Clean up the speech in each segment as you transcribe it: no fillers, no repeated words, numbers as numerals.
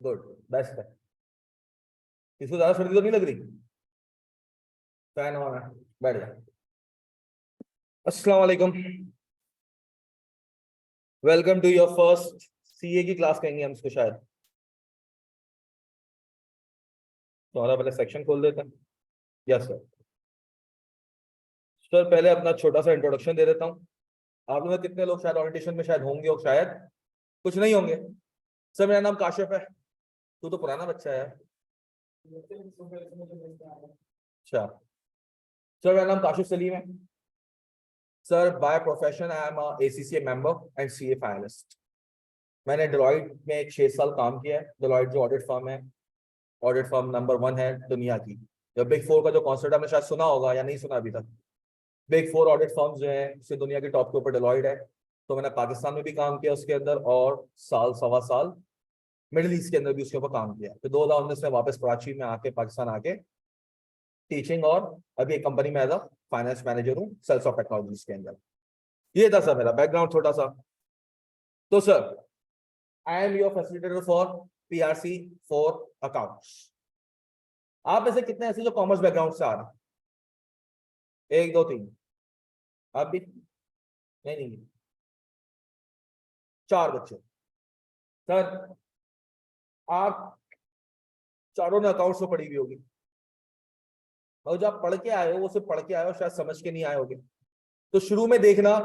Good, best है। इसको ज्यादा सर्दी तो नहीं लग रही? फैन ऑन है, बैठ जा। अस्सलाम वालेकुम, welcome to your first CA की क्लास कहेंगे हम इसको शायद। तो हमारा पहले सेक्शन खोल देते हैं। Yes sir. सर पहले अपना छोटा सा इंट्रोडक्शन दे देता हूँ। आप लोग में कितने लोग शायद ओरिएंटेशन में शायद होंगे और शायद कुछ नहीं होंगे। सर मेरा नाम काशिफ है। तू तो पुराना बच्चा है। अच्छा सर, मेरा नाम काशिफ सलीम है। Sir by profession I am ACCA member and CA finalist. मैंने डेलॉइट में एक 6 साल काम किया है। डेलॉइट जो ऑडिट फर्म है, ऑडिट फर्म नंबर 1 है दुनिया की। जो बिग 4 का जो कॉन्सेप्ट आपने शायद सुना होगा या नहीं सुना अभी तक। बिग 4 ऑडिट फर्म्स जो है उससे दुनिया के टॉप के ऊपर डेलॉइट है। तो मैंने पाकिस्तान में भी काम किया उसके अंदर, और साल सवा साल मिडिल ईस्ट के अंदर भी उसके ऊपर काम किया। फिर 2019 में वापस कराची में आके, पाकिस्तान आके टीचिंग, और अभी एक कंपनी में एज अ फाइनेंस मैनेजर हूँ सेल्स ऑफ टेक्नोलॉजीज के अंदर। ये था सर मेरा बैकग्राउंड छोटा सा। तो sir I am your facilitator for PRC for accounts. आप ऐसे कितने ऐसे जो कॉमर्स बैकग्राउंड से आ रहे हैं? 1 2 3। आप भी? नहीं नहीं, 4 बच्चे। सर आप चारों ने अकाउंट्स में पढ़ी हुई होगी, और जो आप पढ़ के आए हो वो सिर्फ पढ़ के आए हो, शायद समझ के नहीं आए होगे। तो शुरू में देखना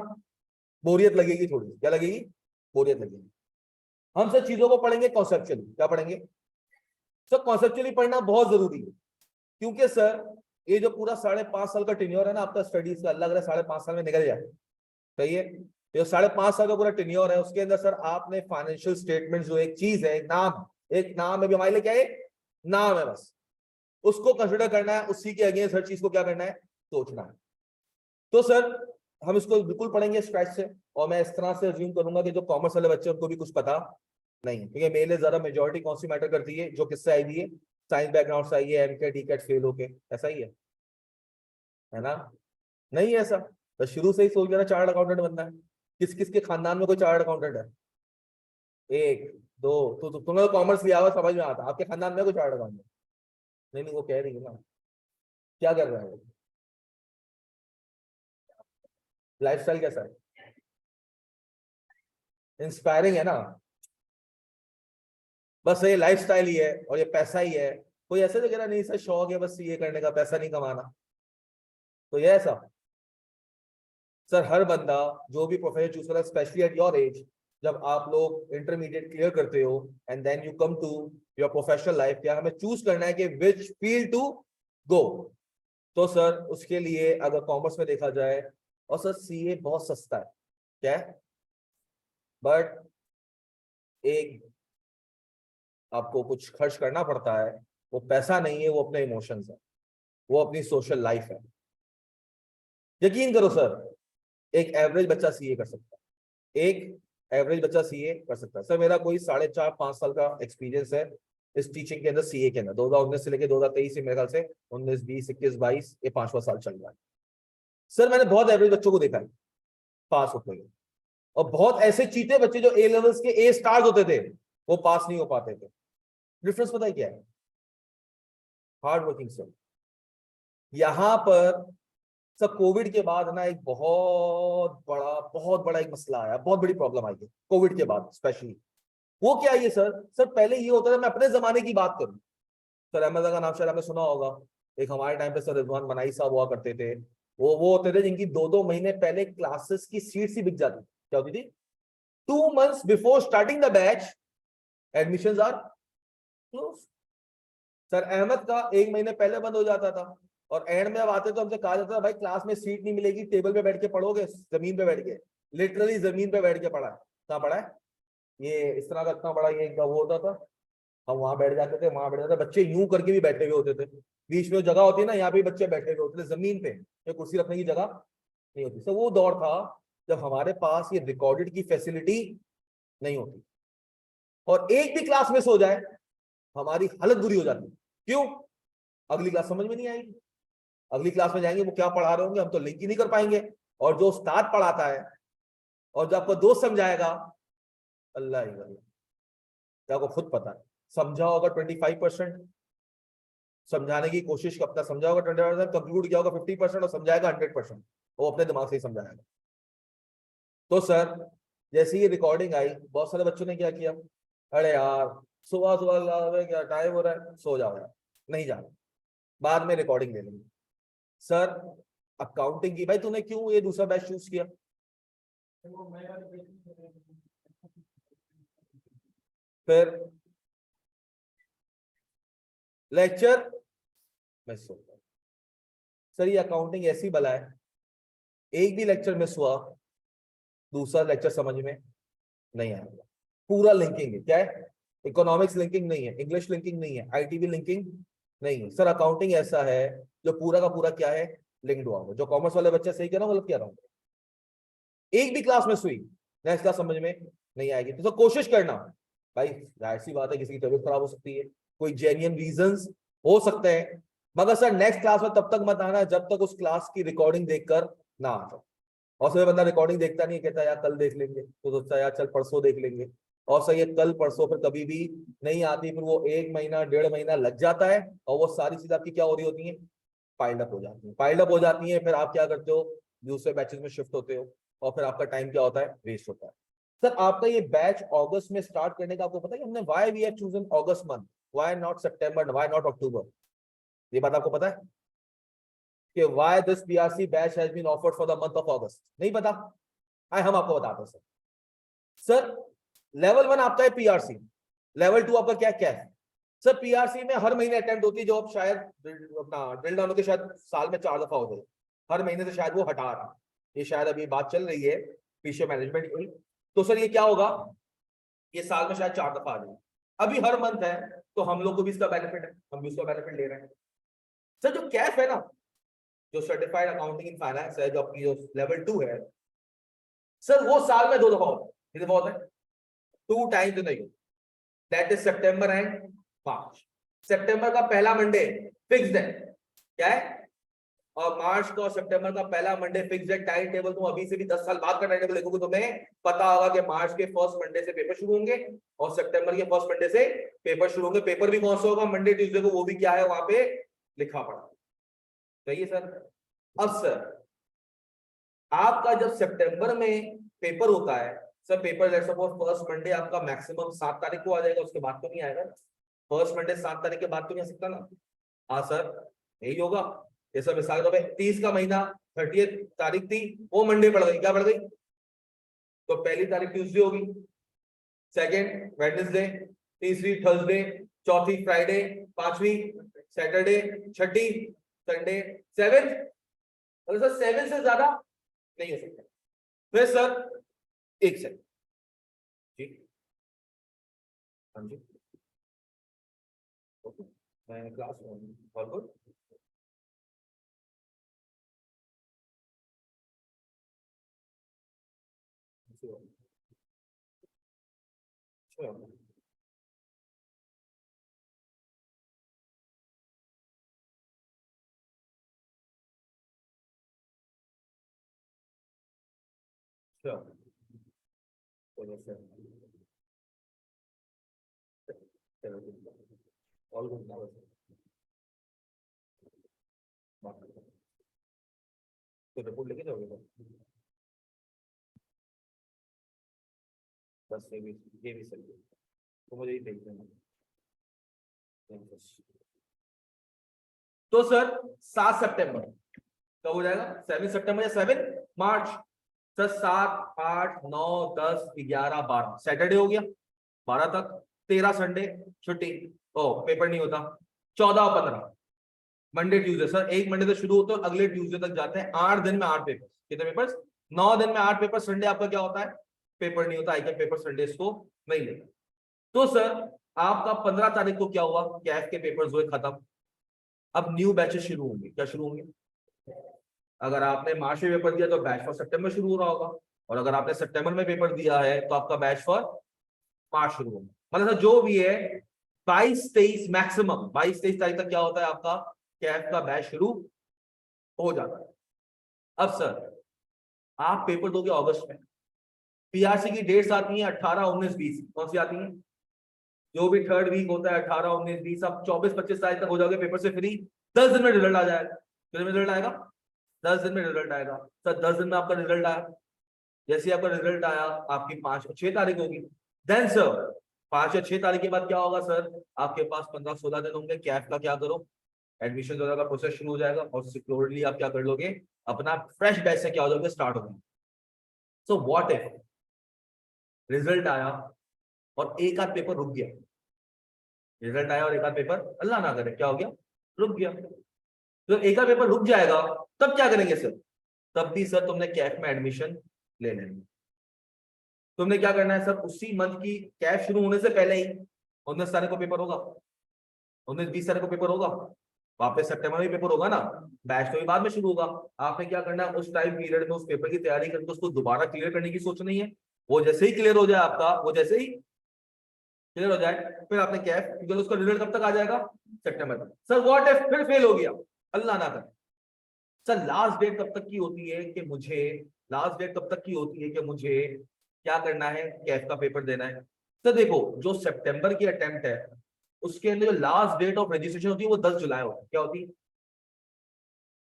बोरियत लगेगी, थोड़ी क्या लगेगी? बोरियत लगेगी। हम सब चीजों को पढ़ेंगे कॉन्सेप्चुअली। क्या पढ़ेंगे? सर कॉन्सेप्चुअली पढ़ना बहुत जरूरी है, क्योंकि सर ये जो पूरा 5.5 साल का टेन्योर है ना आपका स्टडीज का, लग रहा है 5.5 साल में निकल जाए। सही है? जो 5.5 साल का पूरा टेन्योर है उसके अंदर सर आपने फाइनेंशियल स्टेटमेंट जो एक चीज है, एक नाम है भी हमारे लिए, क्या है? नाम है बस। उसको कंसिडर करना है, उसी के अगेंस्ट हर चीज को क्या करना है? सोचना है। तो सर हम इसको बिल्कुल पढ़ेंगे स्क्रैच से, और मैं इस तरह से अज्यूम करूंगा कि जो कॉमर्स वाले बच्चे उनको भी कुछ पता नहीं है, क्योंकि मेरे लिए ज्यादा मेजोरिटी कौन सी मैटर करती है? जो किससे आई हुई है? साइंस बैकग्राउंड से आई है, MCAT DCAT फेल होके। ऐसा ही है ना? नहीं है ऐसा? तो शुरू से ही सोच लेना चार्टर्ड अकाउंटेंट बनना है। किस किस के खानदान में कोई चार्टर्ड अकाउंटेंट है? 1 2। तो तुमने तो कॉमर्स लिया हुआ, समझ में आता। आपके खानदान में कोई चार्टर्ड अकाउंटेंट? नहीं नहीं, वो कह रही है ना। क्या कर रहा है वो? लाइफस्टाइल कैसा है? इंस्पायरिंग है ना? बस ये लाइफस्टाइल ही है और ये पैसा ही है। कोई ऐसे तो कह रहा नहीं सर शौक है बस ये करने का, पैसा नहीं कमाना। तो ये ऐसा? सर हर बंदा जो भी प्रोफेशन चूज कर रहा है, स्पेशली एट योर एज, जब आप लोग इंटरमीडिएट क्लियर करते हो and then you come to your professional life, क्या हमें चूज करना है कि विच फील्ड टू गो। तो सर उसके लिए अगर कॉमर्स में देखा जाए, और सर CA बहुत सस्ता है, क्या है? बट एक आपको कुछ खर्च करना पड़ता है। वो पैसा नहीं है, वो अपने इमोशंस है, वो अपनी सोशल लाइफ है। यकीन करो सर, एक एवरेज बच्चा CA कर सकता है। एक एवरेज बच्चा CA कर सकता है। सर मेरा कोई 4.5 5 साल का एक्सपीरियंस है इस टीचिंग के अंदर, CA के अंदर। 2019 से लेकर 2023 से, मेरे ख्याल से 19 20 21 22 ये 5वां साल चल रहा है। सर मैंने बहुत एवरेज बच्चों को देखा है पास होते हुए, और बहुत ऐसे चीते बच्चे जो A लेवल्स के A स्टार्स होते थे, वो पास नहीं हो पाते थे। डिफरेंस पता है क्या है? Hard working sir. यहां पर सर कोविड के बाद ना एक बहुत बड़ा एक मसला आया, बहुत बड़ी प्रॉब्लम आई है कोविड के बाद स्पेशली। वो क्या है सर? सर पहले ये होता था, मैं अपने जमाने की बात करूं, सर अहमद का नाम शायद आपने सुना होगा। एक हमारे टाइम पे सर रिजवान बनाई साहब हुआ करते थे। वो होते थे जिनकी 2 2 महीने पहले क्लासेस की सीट्स ही बिक जाती। क्या होती थी? 2 months before starting the batch admissions are close. Sir Ahmad का 1 महीने पहले बंद हो जाता था, और एंड में अब आते तो हमसे कहा जाता था भाई क्लास में सीट नहीं मिलेगी, टेबल पे बैठ के पढ़ोगे, जमीन पे बैठ के। लिटरली जमीन पे बैठ के पढ़ा है। कहाँ पढ़ा है? ये इस तरह का इतना बड़ा ये वो होता था, हम वहां बैठ जाते थे, वहां बैठ जाते, बच्चे यूं करके भी बैठे हुए होते थे। बीच में जगह होती है ना, यहाँ पे बच्चे बैठे हुए होते थे जमीन पे, ये कुर्सी रखने की जगह नहीं होती। तो वो दौर था जब हमारे पास ये रिकॉर्डेड की फैसिलिटी नहीं होती, और एक भी क्लास मिस हो जाए हमारी हालत बुरी हो जाती। क्यों? अगली क्लास समझ में नहीं आएगी। अगली क्लास में जाएंगे वो क्या पढ़ा रहे होंगे हम तो लिंक ही नहीं कर पाएंगे, और जो उस्ताद पढ़ाता है और जो आपको दोस्त समझाएगा, अल्लाह ही अल्लाह, क्या आपको खुद पता है। समझा होगा 25%, समझाने की कोशिश अपना समझा होगा 20%, कंक्लूड किया होगा 50% और समझाएगा 100%, वो अपने दिमाग से ही समझाएगा। तो सर जैसे ही रिकॉर्डिंग आई, बहुत सारे बच्चों ने क्या किया, अरे यार सुबह सुबह क्या टाइम हो रहा है, सो जाओ यार, नहीं जाना, बाद में रिकॉर्डिंग ले लेंगे। सर अकाउंटिंग की, भाई तूने क्यों ये दूसरा बैच चूज किया? फिर लेक्चर मिस होता है। सर ये अकाउंटिंग ऐसी बला है, एक भी लेक्चर मिस हुआ दूसरा लेक्चर समझ में नहीं आएगा। पूरा लिंकिंग है, क्या है, इकोनॉमिक्स लिंकिंग नहीं है, इंग्लिश लिंकिंग नहीं है, आईटीबी लिंकिंग नहीं है। सर अकाउंटिंग ऐसा है जो पूरा का पूरा क्या है, लिंक्ड हुआ है। जो कॉमर्स वाले बच्चे सही कह रहा हूँ गलत कह रहा हूँ? एक भी क्लास मिस हुई नेक्स्ट क्लास समझ में नहीं आएगी। तो कोशिश करना भाई, जाहिर सी बात है किसी की तबीयत खराब हो सकती है, कोई जेन्युइन रीजंस हो सकते हैं, मगर सर नेक्स्ट क्लास में तब तक मत आना जब तक उस क्लास की रिकॉर्डिंग देखकर ना आ जाओ। और सर बंदा रिकॉर्डिंग देखता नहीं, कहता यार कल देख लेंगे, तो सोचता है यार चल परसों देख लेंगे, और सर ये कल परसों फिर कभी भी नहीं आती, फिर वो 1 महीना 1.5 महीना लग जाता है, और वो सारी चीजें आपकी क्या हो रही होती है, पाइल्ड अप हो जाती है, पाइल्ड अप हो जाती है। फिर आप क्या करते हो, दूसरे बैचेस में शिफ्ट होते हो, और फिर आपका टाइम क्या होता है, वेस्ट होता है। सर आपका ये बैच अगस्त में स्टार्ट करने का आपको पता है हमने why we have chosen August month, why not September, why not October? ये बात आपको पता है कि why this PRC batch has been offered for the month of August? नहीं पता? आए हम आपको बताते हैं। सर लेवल 1 आपका है पीआरसी, लेवल 2 आपका क्या क्या है? सर पीआरसी में हर महीने अटेम्प्ट होती है, जो अब शायद अपना ड्रिल डाउन होकर शायद साल में 4 दफा हो गई, हर महीने से शायद वो हटा रहा, ये शायद अभी बात चल रही है पीछे मैनेजमेंट की। तो सर ये क्या होगा, ये साल में शायद 4 दफा आ जाए, अभी हर मंथ है, तो हम लोग को भी इसका बेनिफिट है, हम भी उसका बेनिफिट ले रहे हैं। सर जो कैफ है ना, जो सर्टिफाइड अकाउंटिंग इन फाइनेंस है, जो आपकी जो लेवल 2 है, सर वो साल में 2 दफा होता है, कितने दफा होता है, 2 times in a year, that is September and March. सितंबर का पहला मंडे फिक्स्ड है, क्या है, और मार्च का और सितंबर का पहला मंडे फिक्स्ड है। टाइम टेबल तुम अभी से भी 10 साल बाद का टाइम टेबल देखोगे, तुम्हें पता होगा कि मार्च के फर्स्ट मंडे से पेपर शुरू होंगे और सितंबर के फर्स्ट मंडे से पेपर शुरू होंगे। पेपर भी कौन सा होगा, मंडे ट्यूसडे को, वो भी क्या है वहां पे लिखा पड़ा। सही है सर। अब सर आपका जब सितंबर में पेपर होता है, सर पेपर जैसा फर्स्ट मंडे आपका मैक्सिमम 7 तारीख को आ जाएगा, उसके बाद तो नहीं आएगा। फर्स्ट मंडे 7 तारीख के बाद तो नहीं आ सकता ना? हाँ सर यही होगा। जैसा मिसाल के तौर पे 30 का महीना 30 तारीख थी, वो मंडे पड़ गई, क्या पड़ गई, तो पहली तारीख ट्यूसडे होगी, सेकेंड वेडनेसडे, तीसरी थर्सडे, चौथी फ्राइडे, पांचवी सैटरडे, छठी संडे, सेवेंथ, सर 7 से ज्यादा नहीं हो सकता। फिर सर एक सेकंड जी, हाँ जी, ओके, मैं class all good, all good, तो रिपोर्ट लेके जाओगे? बस ये भी सही है, तो मुझे ही देखना है। तो सर 7 सितंबर कब हो जाएगा, 7 सितंबर या 7 मार्च? सर 7 8 9 10 11 12 सैटरडे हो गया, 12 तक, 13 संडे छुट्टी, ओ पेपर नहीं होता, 14 और 15 मंडे ट्यूसडे, सर एक मंडे से शुरू होते हैं अगले ट्यूसडे तक जाते हैं, 8 दिन में 8 पेपर, कितने पेपर्स, 9 दिन में 8 पेपर। संडे आपका क्या होता है, पेपर नहीं होता, आई कैन पेपर संडे को नहीं लेता। तो सर आपका 15 तारीख को क्या हुआ, कैफ के पेपर्स हुए खत्म, अब न्यू बैचेस शुरू होंगे, क्या शुरू होंगे, अगर आपने मार्च में पेपर दिया तो बैच फॉर सितंबर शुरू हो रहा होगा, और अगर आपने सितंबर में पेपर दिया है तो आपका बैच फॉर मार्च शुरू होगा। मतलब सर जो भी है 22-23 मैक्सिमम 22-23 तारीख तक क्या होता है आपका कैफ का बैच शुरू हो जाता है। अब सर आप पेपर दोगे अगस्त में, पीआरसी की डेट्स आती हैं 18 19 20, कौन सी आती हैं, जो भी थर्ड वीक होता है 18 19 20 अब 24 25 तारीख तक हो जाओगे पेपर से फ्री। 10 दिन में रिजल्ट आ जाएगा। कितने में रिजल्ट आएगा? 10 दिन में रिजल्ट आएगा। सर 10 दिन में आपका रिजल्ट आया, जैसे आपका रिजल्ट आया आपकी 5 6 तारीख होगी। देन सर 5 या 6 तारीख के बाद क्या होगा सर? आपके पास 15 16 दिन होंगे। कैफ का क्या करो, एडमिशन का प्रोसेस शुरू हो जाएगा और सिक्योरली आप क्या कर लोगे, अपना फ्रेश बैच से क्या हो जाओगे, स्टार्ट हो जाएगा। सो व्हाट इफ रिजल्ट आया और एक आध पेपर रुक गया? रिजल्ट आया और एक आध पेपर अल्लाह ना करे क्या हो गया, रुक गया। तो एक आध पेपर रुक जाएगा तब क्या करेंगे सर? तब भी सर तुमने कैफ में एडमिशन ले लेना। तुमने क्या करना है सर, उसी मंथ की कैफ शुरू होने से पहले ही 19 तारीख को पेपर होगा, 19 20 तारीख को पेपर होगा, वापस सितंबर में पेपर होगा ना, बैच तो भी बाद में शुरू होगा। आपने क्या करना है, उस टाइम पीरियड में उस पेपर की तैयारी करके उसको दोबारा क्लियर करने की सोच नहीं है। वो जैसे ही क्लियर हो जाए आपका, वो जैसे ही क्लियर हो जाए फिर आपने कैफ, क्योंकि उसका रिजल्ट कब तक आ जाएगा, सितंबर तक। सर व्हाट इफ फिर फेल हो गया, अल्लाह ना करे। सर लास्ट डेट कब तक की होती है कि मुझे, लास्ट डेट कब तक की होती है कि मुझे क्या करना है, कैफ का पेपर देना है। तो देखो जो सितंबर की अटेम्प्ट है उसके अंदर जो लास्ट डेट ऑफ रजिस्ट्रेशन होती है वो 10 जुलाई होती है। क्या होती है?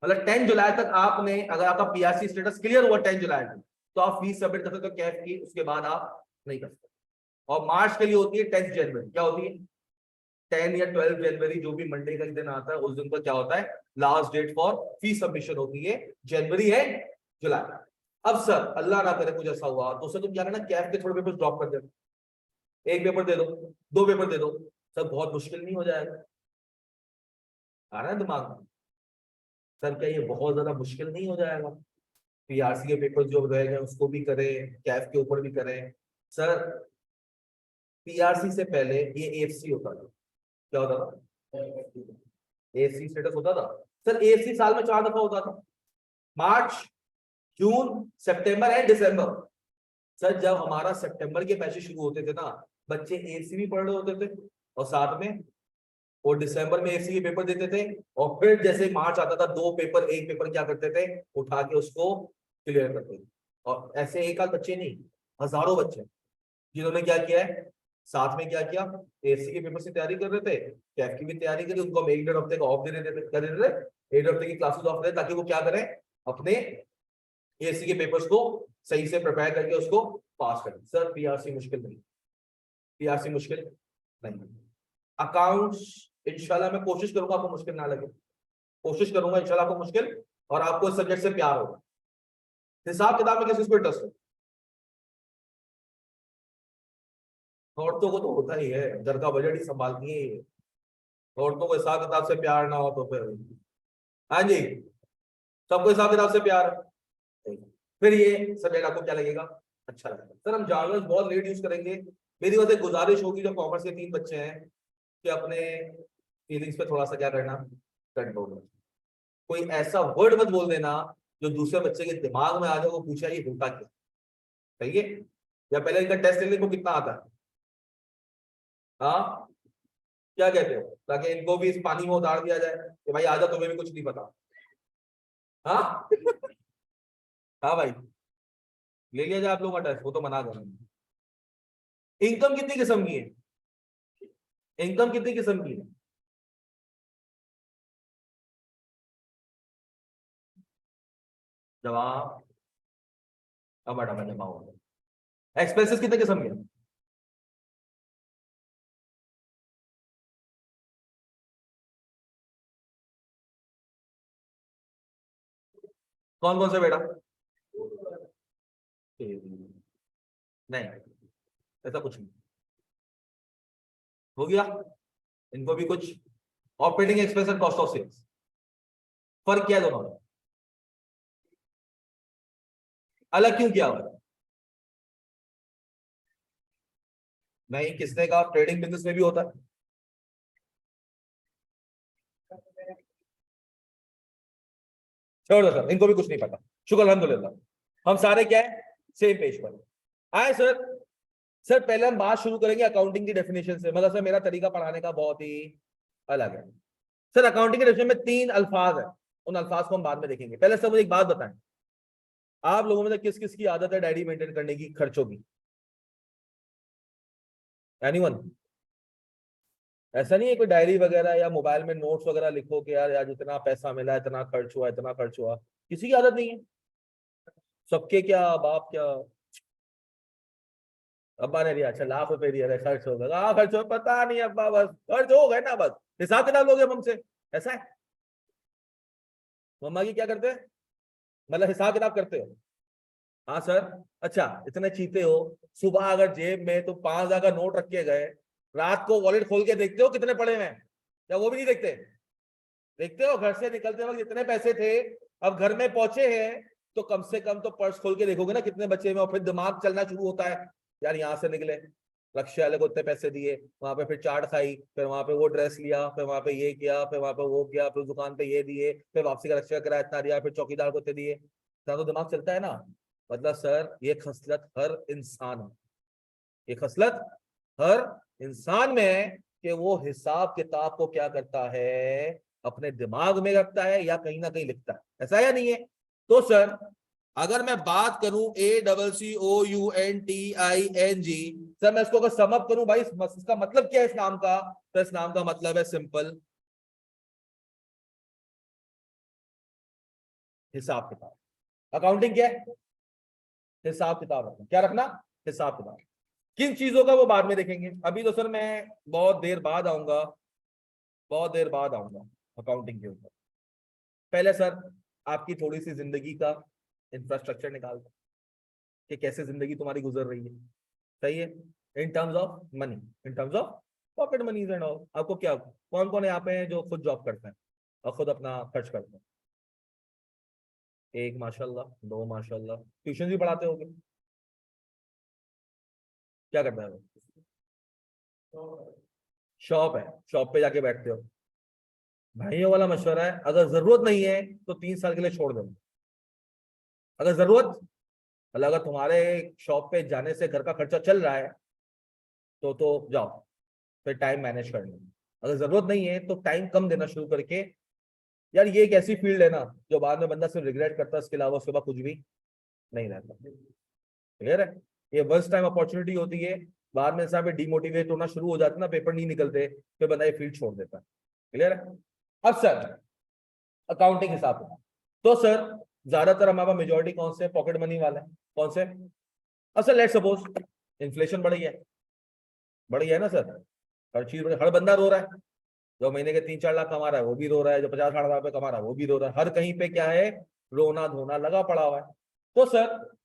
मतलब 10 जुलाई तक आपने, अगर आपका पीआरसी स्टेटस क्लियर हुआ 10 जुलाई तक, तो आप फीस सबमिट कर सकते हो कैफ की, उसके बाद आप नहीं कर सकते। और मार्च के लिए होती है 10 जनवरी। क्या होती है? 10 या 12 जनवरी जो भी मंडे का दिन आता है उस दिन पर क्या होता है, last date for fees submission होती है, जनवरी है जुलाई। अब सर अल्लाह ना करे कुछ ऐसा हुआ तो सर तुम क्या करना, कैफ के थोड़े पेपर ड्रॉप कर देना, एक पेपर दे दो, दो पेपर दे दो। सर बहुत मुश्किल नहीं हो जाएगा? आ रहा है दिमाग में? सर क्या ये बहुत ज्यादा मुश्किल नहीं हो जाएगा? पीआरसी के पेपर जो रह गए उसको भी करें, कैफ के ऊपर भी करें। सर पीआरसी से पहले ये एएफसी होता था। क्या होता था? एएफसी स्टेटस होता था। सर एएफसी साल में 4 दफा होता था, मार्च, जून, सितंबर एंड दिसंबर। सर जब हमारा सितंबर के बैचेस शुरू होते थे ना, बच्चे एएफसी भी पढ़ रहे होते थे और साथ में, और दिसंबर में एएफसी के पेपर देते थे। और फिर जैसे मार्च आता था, दो पेपर, एक पेपर क्या करते थे, उठा के उसको क्लियर करते थे। और ऐसे एक आध बच्चे नहीं, हजारों बच्चे जिन्होंने क्या किया है, साथ में क्या किया, एएफसी के पेपर से तैयारी कर रहे थे, कैफ की भी तैयारी करी, उनको हम 1 1.5 हफ्ते का ऑफ दे देते थे, कर देते थे 1 हफ्ते की क्लासेस ऑफ दे, ताकि वो क्या करें, अपने एएफसी के पेपर्स को सही से प्रिपेयर करके उसको पास करें। सर पीआरसी मुश्किल नहीं, पीआरसी मुश्किल नहीं। अकाउंट्स इंशाल्लाह मैं कोशिश करूंगा आपको मुश्किल ना लगे, कोशिश करूंगा इंशाल्लाह आपको मुश्किल, और आपको इस सब्जेक्ट से प्यार होगा। हिसाब किताब में किस चीज पर इंटरेस्ट है? औरतों को तो होता ही है, घर का बजट ही संभालती है ये। औरतों को हिसाब किताब से प्यार ना हो तो फिर, हाँ जी, सबको हिसाब किताब से प्यार है, फिर ये सब्जेक्ट आपको क्या लगेगा, अच्छा लगेगा। सर हम जानवर्स बहुत लेट यूज करेंगे। मेरी वजह गुजारिश होगी जो कॉमर्स के 3 बच्चे हैं कि अपने फीलिंग्स पे थोड़ा सा क्या करना, कंट्रोल। कोई ऐसा वर्ड मत बोल देना जो दूसरे बच्चे के दिमाग में आ जाए, वो पूछा ये होता क्या, सही है? या पहले इनका टेस्ट लेने को कितना आता है, हाँ क्या कहते हो, ताकि इनको भी इस पानी में उतार दिया जाए कि भाई आजा तुम्हें भी कुछ नहीं पता। हाँ हाँ भाई, ले लिया जाए आप लोगों का टेस्ट, वो तो मना कर। इनकम कितनी किस्म की है, इनकम कितनी किस्म की है? जवाब अब जमा हो गया। एक्सपेंसेस कितने किस्म के हैं? कौन कौन से बेटा? नहीं, ऐसा कुछ नहीं हो गया। इनको भी कुछ operating expense and cost of sales, फर्क क्या है दोनों में, अलग क्यों किया हुआ? नहीं, किसने कहा, ट्रेडिंग बिजनेस में भी होता है। छोड़ दो सर, इनको भी कुछ नहीं पता, शुक्र अल्हम्दुलिल्लाह हम सारे क्या है, सेम पेज पर आए सर। सर पहले हम बात शुरू करेंगे अकाउंटिंग की डेफिनेशन से, मतलब सर मेरा तरीका पढ़ाने का बहुत ही अलग है। सर अकाउंटिंग के डेफिनेशन में 3 अल्फाज है, उन अल्फाज को हम बाद में देखेंगे। पहले सर मुझे एक बात बताएं, आप लोगों में से किस किस की आदत है डायरी मेंटेन करने की, खर्चों की? एनीवन? ऐसा नहीं है कोई डायरी वगैरह या मोबाइल में नोट्स वगैरह लिखो कि यार यार इतना पैसा मिला, इतना खर्च हुआ, इतना खर्च हुआ। किसी की आदत नहीं है। सबके क्या बाप क्या, अब्बा ने दिया, अच्छा ₹1,00,000 दिया था, खर्च हो गया, हाँ खर्च हो, पता नहीं अब्बा, बस खर्च हो गए ना, बस हिसाब किताब लोगे हमसे, ऐसा है। मम्मा की क्या करते हैं, मतलब हिसाब किताब करते हो। हाँ सर। अच्छा इतने चीते हो, सुबह अगर जेब में तो 5,000 का नोट रख के गए, रात को वॉलेट खोल के देखते हो कितने पड़े हैं, या वो भी नहीं देखते। देखते हो घर से निकलते वक्त जितने पैसे थे, अब घर में पहुंचे हैं तो कम से कम तो पर्स खोल के देखोगे ना कितने बचे में, और फिर दिमाग चलना शुरू होता है, यार यहाँ से निकले, लक्ष्य वाले को इतने पैसे दिए, वहां पे फिर चाट खाई, फिर वहां पे वो ड्रेस लिया, फिर वहां पे ये किया, फिर वहां पे वो किया, फिर दुकान पे ये दिए, फिर वापसी का लक्ष्य किराया इतना दिया, फिर चौकीदार को इतने दिए, इतना तो दिमाग चलता है ना। मतलब सर ये खसलत हर इंसान में, ये खसलत हर इंसान में है कि वो हिसाब किताब को क्या करता है, अपने दिमाग में रखता है या कहीं ना कहीं लिखता है, ऐसा या नहीं है। तो सर अगर मैं बात करूं ACCOUNTING, सर मैं इसको अगर समअप करूं भाई, इसका मतलब क्या है इस नाम का, तो इस नाम का मतलब है सिंपल, हिसाब किताब। अकाउंटिंग क्या है, हिसाब किताब रखना, क्या रखना, हिसाब किताब। किन चीजों का वो बाद में देखेंगे, अभी तो सर मैं बहुत देर बाद आऊंगा, बहुत देर बाद आऊंगा अकाउंटिंग के ऊपर। पहले सर आपकी थोड़ी सी जिंदगी का इंफ्रास्ट्रक्चर निकाल दो कि कैसे जिंदगी तुम्हारी गुजर रही है, सही है, in terms of money, in terms of pocket moneys and all. आपको क्या, कौन कौन यहाँ पे हैं जो खुद जॉब करते हैं और खुद अपना खर्च करते हैं, एक माशाल्लाह, दो माशाल्लाह, ट्यूशन भी पढ़ाते होगे, क्या करता है वो, शॉप है, शॉप पे जाके बैठते हो। भाइयों वाला मशवरा है, अगर जरूरत नहीं है तो 3 साल के लिए छोड़ देना, अगर जरूरत, मतलब अगर तुम्हारे शॉप पे जाने से घर का खर्चा चल रहा है तो जाओ, फिर टाइम मैनेज कर लो। अगर जरूरत नहीं है तो टाइम कम देना शुरू करके, यार ये एक ऐसी फील्ड है ना जो बाद में बंदा सिर्फ रिग्रेट करता है, इसके अलावा उसके बाद कुछ भी नहीं रहता, क्लियर है। ये फर्स्ट टाइम अपॉर्चुनिटी होती है, बाद में इंसान पे डिमोटिवेट होना शुरू हो जाता है ना, पेपर नहीं निकलते, फिर बंदा ये फील्ड छोड़ देता है, क्लियर है। अब सर अकाउंटिंग हिसाब है, तो सर ज्यादातर हमारा मेजोरिटी कौन से पॉकेट मनी वाला है, कौन से, अच्छा लेट सपोज इन्फ्लेशन बढ़ी है ना सर, हर चीज हर बंदा रो रहा है, जो महीने के 3-4 लाख कमा रहा है वो भी रो रहा है, जो 50-60 हज़ार कमा रहा है वो भी रो रहा है, हर कहीं पे क्या है, रोना धोना लगा पड़ा हुआ है। तो सर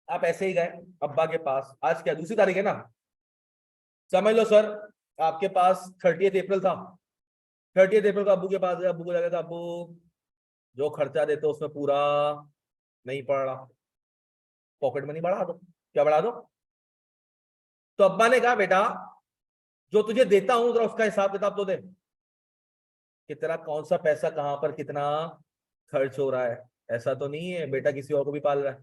आप ऐसे ही गए अब्बा के पास, आज क्या दूसरी तारीख है ना, समझ लो सर आपके पास 30 अप्रैल था, 30 अप्रैल को अब्बू के पास गए, अब्बू को लगा अब्बू जो खर्चा देते हो उसमें पूरा नहीं पड़ रहा, पॉकेट मनी बढ़ा दो, क्या बढ़ा दो। तो अब्बा ने कहा बेटा जो तुझे देता हूं जरा उसका हिसाब किताब तो दे, कि तेरा कौन सा पैसा कहां पर कितना खर्च हो रहा है, ऐसा तो नहीं है बेटा किसी और को भी पाल रहा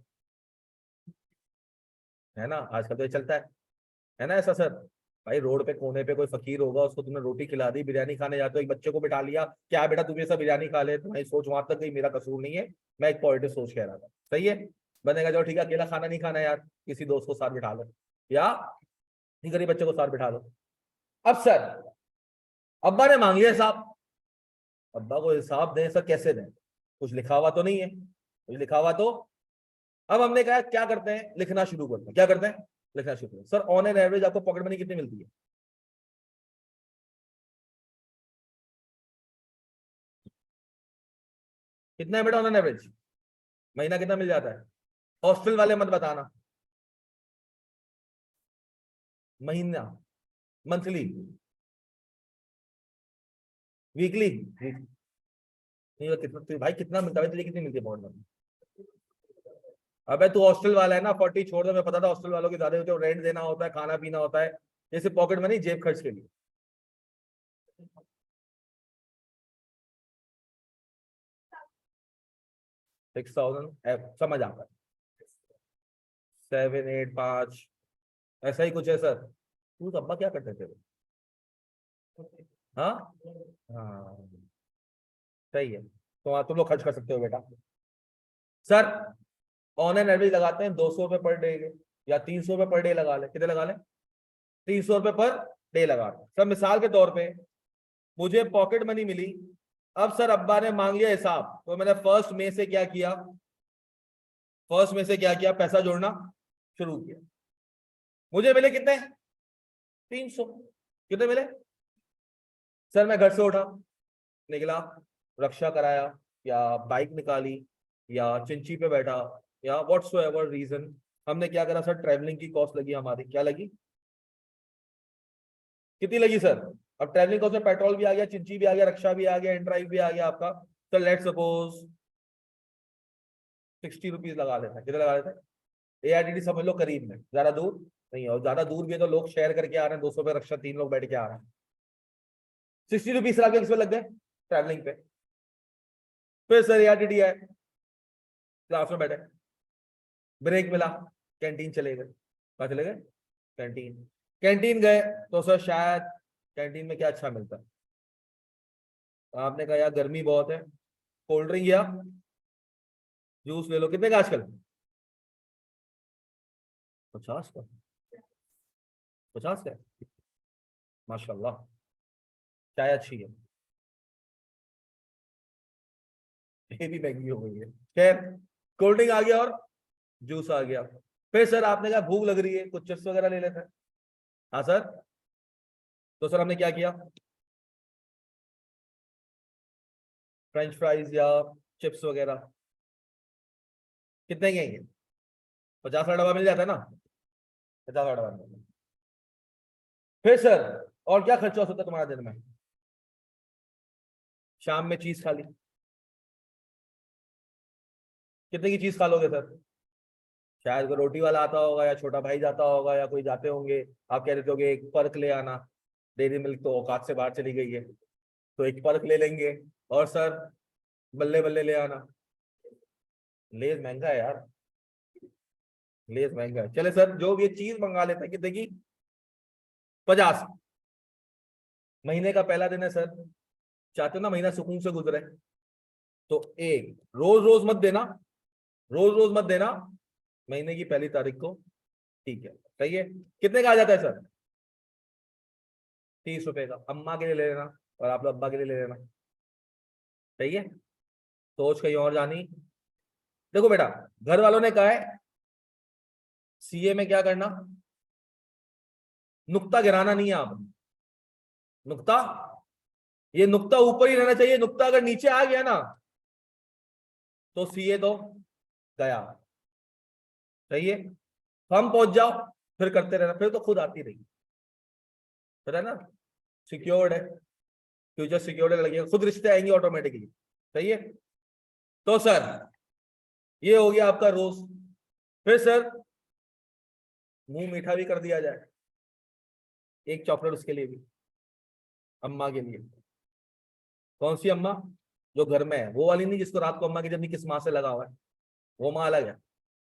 है ना, आजकल तो ये चलता है ना ऐसा सर। भाई रोड पे कोने पे कोई फकीर होगा, उसको तुमने रोटी खिला दी, बिरयानी खाने जाते हो एक बच्चे को बिठा लिया, क्या बेटा तुम ये सब बिरयानी खा ले, तुम्हारी सोच वहां तक गई, मेरा कसूर नहीं है, मैं एक पॉजिटिव सोच कह रहा था, सही है। बनेगा जो ठीक है, अकेला खाना नहीं खाना यार, किसी दोस्त को साथ बिठा लो, या किसी गरीब बच्चे को साथ बिठा लो। अब सर अब्बा ने मांग लिया हिसाब, अब्बा को हिसाब दें सर, कैसे दें, कुछ लिखा हुआ तो नहीं है, कुछ लिखा हुआ तो, अब हमने कहा क्या करते हैं, लिखना शुरू करते हैं, क्या करते हैं, लिखना शुरू करते हैं। सर ऑन एन एवरेज आपको पॉकेट मनी कितनी मिलती है, कितना है बेटा ऑन एन एवरेज, महीना कितना मिल जाता है, हॉस्टल वाले मत बताना, महीना, मंथली, वीकली, नहीं कितना भाई कितना मिलता है तुझे, कितनी मिलती है पॉकेट मनी। अबे तू हॉस्टल वाला है ना, 40 छोड़ दो, मैं पता था हॉस्टल वालों की ज्यादा होती है, रेंट देना होता है, खाना पीना होता है, जैसे पॉकेट मनी जेब खर्च के लिए। 6,000 समझ आता है, 7, 8, 5, ऐसा ही कुछ है सर। तू तो अब्बा क्या करते थे, हाँ हाँ, सही है, तो तुम लोग खर्च कर सकते हो बेटा। सर ऑन एन एवरेज लगाते हैं 200 रुपये पर डे के, या 300 रुपये पर डे लगा ले, कितने लगा ले, 300 रुपए पर डे लगा रहा हूं सर। मिसाल के तौर पे मुझे पॉकेट मनी मिली, अब सर अब्बा ने मांग लिया हिसाब, तो मैंने फर्स्ट में से क्या किया, पैसा जोड़ना शुरू किया। मुझे मिले कितने, 300। कितने मिले सर? मैं घर से उठा, निकला, रक्षा कराया, या बाइक निकाली, या चिंची पे बैठा, या व्हाट्सोएवर रीजन, हमने क्या करा सर? ट्रैवलिंग की कॉस्ट लगी हमारी, क्या लगी, कितनी लगी सर? अब ट्रैवलिंग कॉस्ट में पेट्रोल भी आ गया, चिंची भी आ गया, रक्षा भी आ गया, एंड्राइव भी आ गया आपका। सर लेट सपोज 60 रुपीज लगा लेते हैं। कितने लगा लेते हैं? AIDD समझ लो करीब में, ज्यादा दूर नहीं है, और ज्यादा दूर भी है तो लोग शेयर करके आ रहे हैं, 200 पे रक्षा, 3 लोग बैठ के आ रहे हैं। 60 रुपीज लगा के किस पे लग गए? ट्रैवलिंग पे। फिर सर AIDD है, क्लास में बैठे, ब्रेक मिला, कैंटीन चले गए। कहाँ चले गए? कैंटीन। कैंटीन गए तो सर शायद कैंटीन में क्या अच्छा मिलता है? आपने कहा यार गर्मी बहुत है, कोल्ड ड्रिंक या जूस ले लो। कितने का आजकल? 50 का। 50 का? माशाल्लाह, चाय अच्छी है। ये भी महंगी हो गई है। खैर, कोल्ड ड्रिंक आ गया और जूस आ गया। फिर सर आपने कहा भूख लग रही है, कुछ चिप्स वगैरह ले लेते हैं। हाँ सर। तो सर हमने क्या किया? फ्रेंच फ्राइज या चिप्स वगैरह। कितने के हैं ये? 50 का डब्बा मिल जाता है ना, 50 का डब्बा मिल जाता है। फिर सर और क्या खर्चा हो सकता है तुम्हारा दिन में? शाम में चीज खा ली। कितने की चीज खा लोगे सर? शायद कोई रोटी वाला आता होगा, या छोटा भाई जाता होगा, या कोई जाते होंगे, आप कह देते होगे एक पर्क ले आना। डेयरी मिल्क तो औकात से बाहर चली गई है, तो एक पर्क ले लेंगे। और सर बल्ले बल्ले ले आना। लेज महंगा है यार, लेज महंगा है। चले सर जो भी चीज मंगा लेते हैं, कितने की? 50। महीने का पहला दिन है सर, चाहते हो ना महीना सुकून से गुजरे, तो एक रोज रोज मत देना, रोज रोज मत देना, महीने की पहली तारीख को, ठीक है? सही है। कितने का आ जाता है सर? 30 रुपए का। अम्मा के लिए ले लेना, और आप लोग अब्बा के लिए ले लेना। सही है। सोच कहीं और जानी। देखो बेटा, घर वालों ने कहा है CA में क्या करना, नुक्ता गिराना नहीं है आपने। नुक्ता, ये नुक्ता ऊपर ही रहना चाहिए, नुक्ता अगर नीचे आ गया ना तो CA तो गया। सही है। हम पहुंच जाओ, फिर करते रहना, फिर तो खुद आती रही, पता है ना, सिक्योर्ड है, फ्यूचर सिक्योर्ड लगेगा, खुद रिश्ते आएंगे ऑटोमेटिकली। सही है। तो सर ये हो गया आपका रोज। फिर सर मुंह मीठा भी कर दिया जाए, एक चॉकलेट उसके लिए भी, अम्मा के लिए। कौन सी अम्मा? जो घर में है, वो वाली नहीं जिसको रात को अम्मा की जब किस माँ से लगा हुआ है, वो माँ अलग है,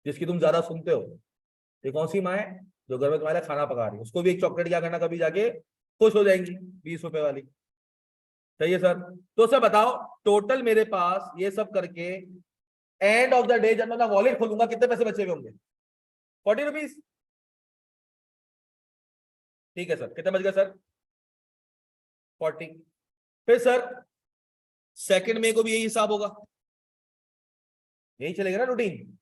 जिसकी तुम ज्यादा सुनते हो। ये कौन सी माँ है? जो घर में तुम्हारे खाना पका रही है, उसको भी एक चॉकलेट क्या करना, कभी जाके खुश हो जाएंगी, 20 रुपए वाली। सही है सर। तो सर बताओ, टोटल मेरे पास ये सब करके एंड ऑफ द डे जब मैं वॉलेट खोलूंगा कितने पैसे बचे हुए होंगे? 40 रुपीज। ठीक है सर, कितने बच गए सर? 40। फिर सर सेकंड में को भी यही हिसाब होगा, यही चलेगा ना रूटीन।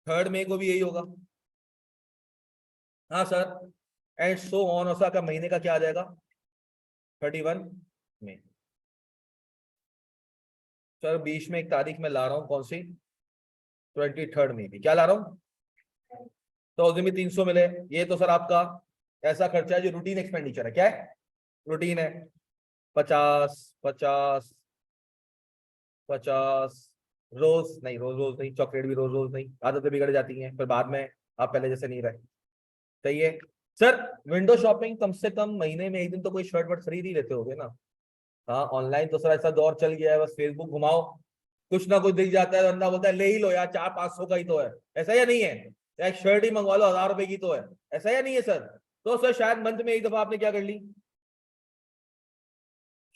थर्ड में को भी यही होगा। हाँ सर। एंड सो ऑन, और का महीने का क्या आ जाएगा? 31 में। सर बीच में एक तारीख में ला रहा हूँ, कौन सी? 23 में भी क्या ला रहा हूँ? तो उस दिन भी 300 मिले। ये तो सर आपका ऐसा खर्चा है जो रूटीन एक्सपेंडिचर है। क्या है? रूटीन है। 50 50 50। रोज नहीं, रोज रोज नहीं, चॉकलेट भी रोज रोज नहीं, आदतें बिगड़ जाती हैं फिर बाद में, आप पहले जैसे नहीं रहे। सही है। सर विंडो शॉपिंग कम से कम महीने में एक दिन तो कोई शर्ट वर्ट खरीद ही लेते होगे ना? हाँ, ऑनलाइन तो सर ऐसा दौर चल गया है, बस फेसबुक घुमाओ, कुछ ना कुछ दिख जाता है, बंदा बोलता है ले ही लो यार, 400-500 का ही तो है। ऐसा या नहीं है? या एक शर्ट ही मंगवा लो, 1000 रुपए की तो है। ऐसा या नहीं है सर? तो सर शायद मंथ में एक दफा आपने क्या कर ली,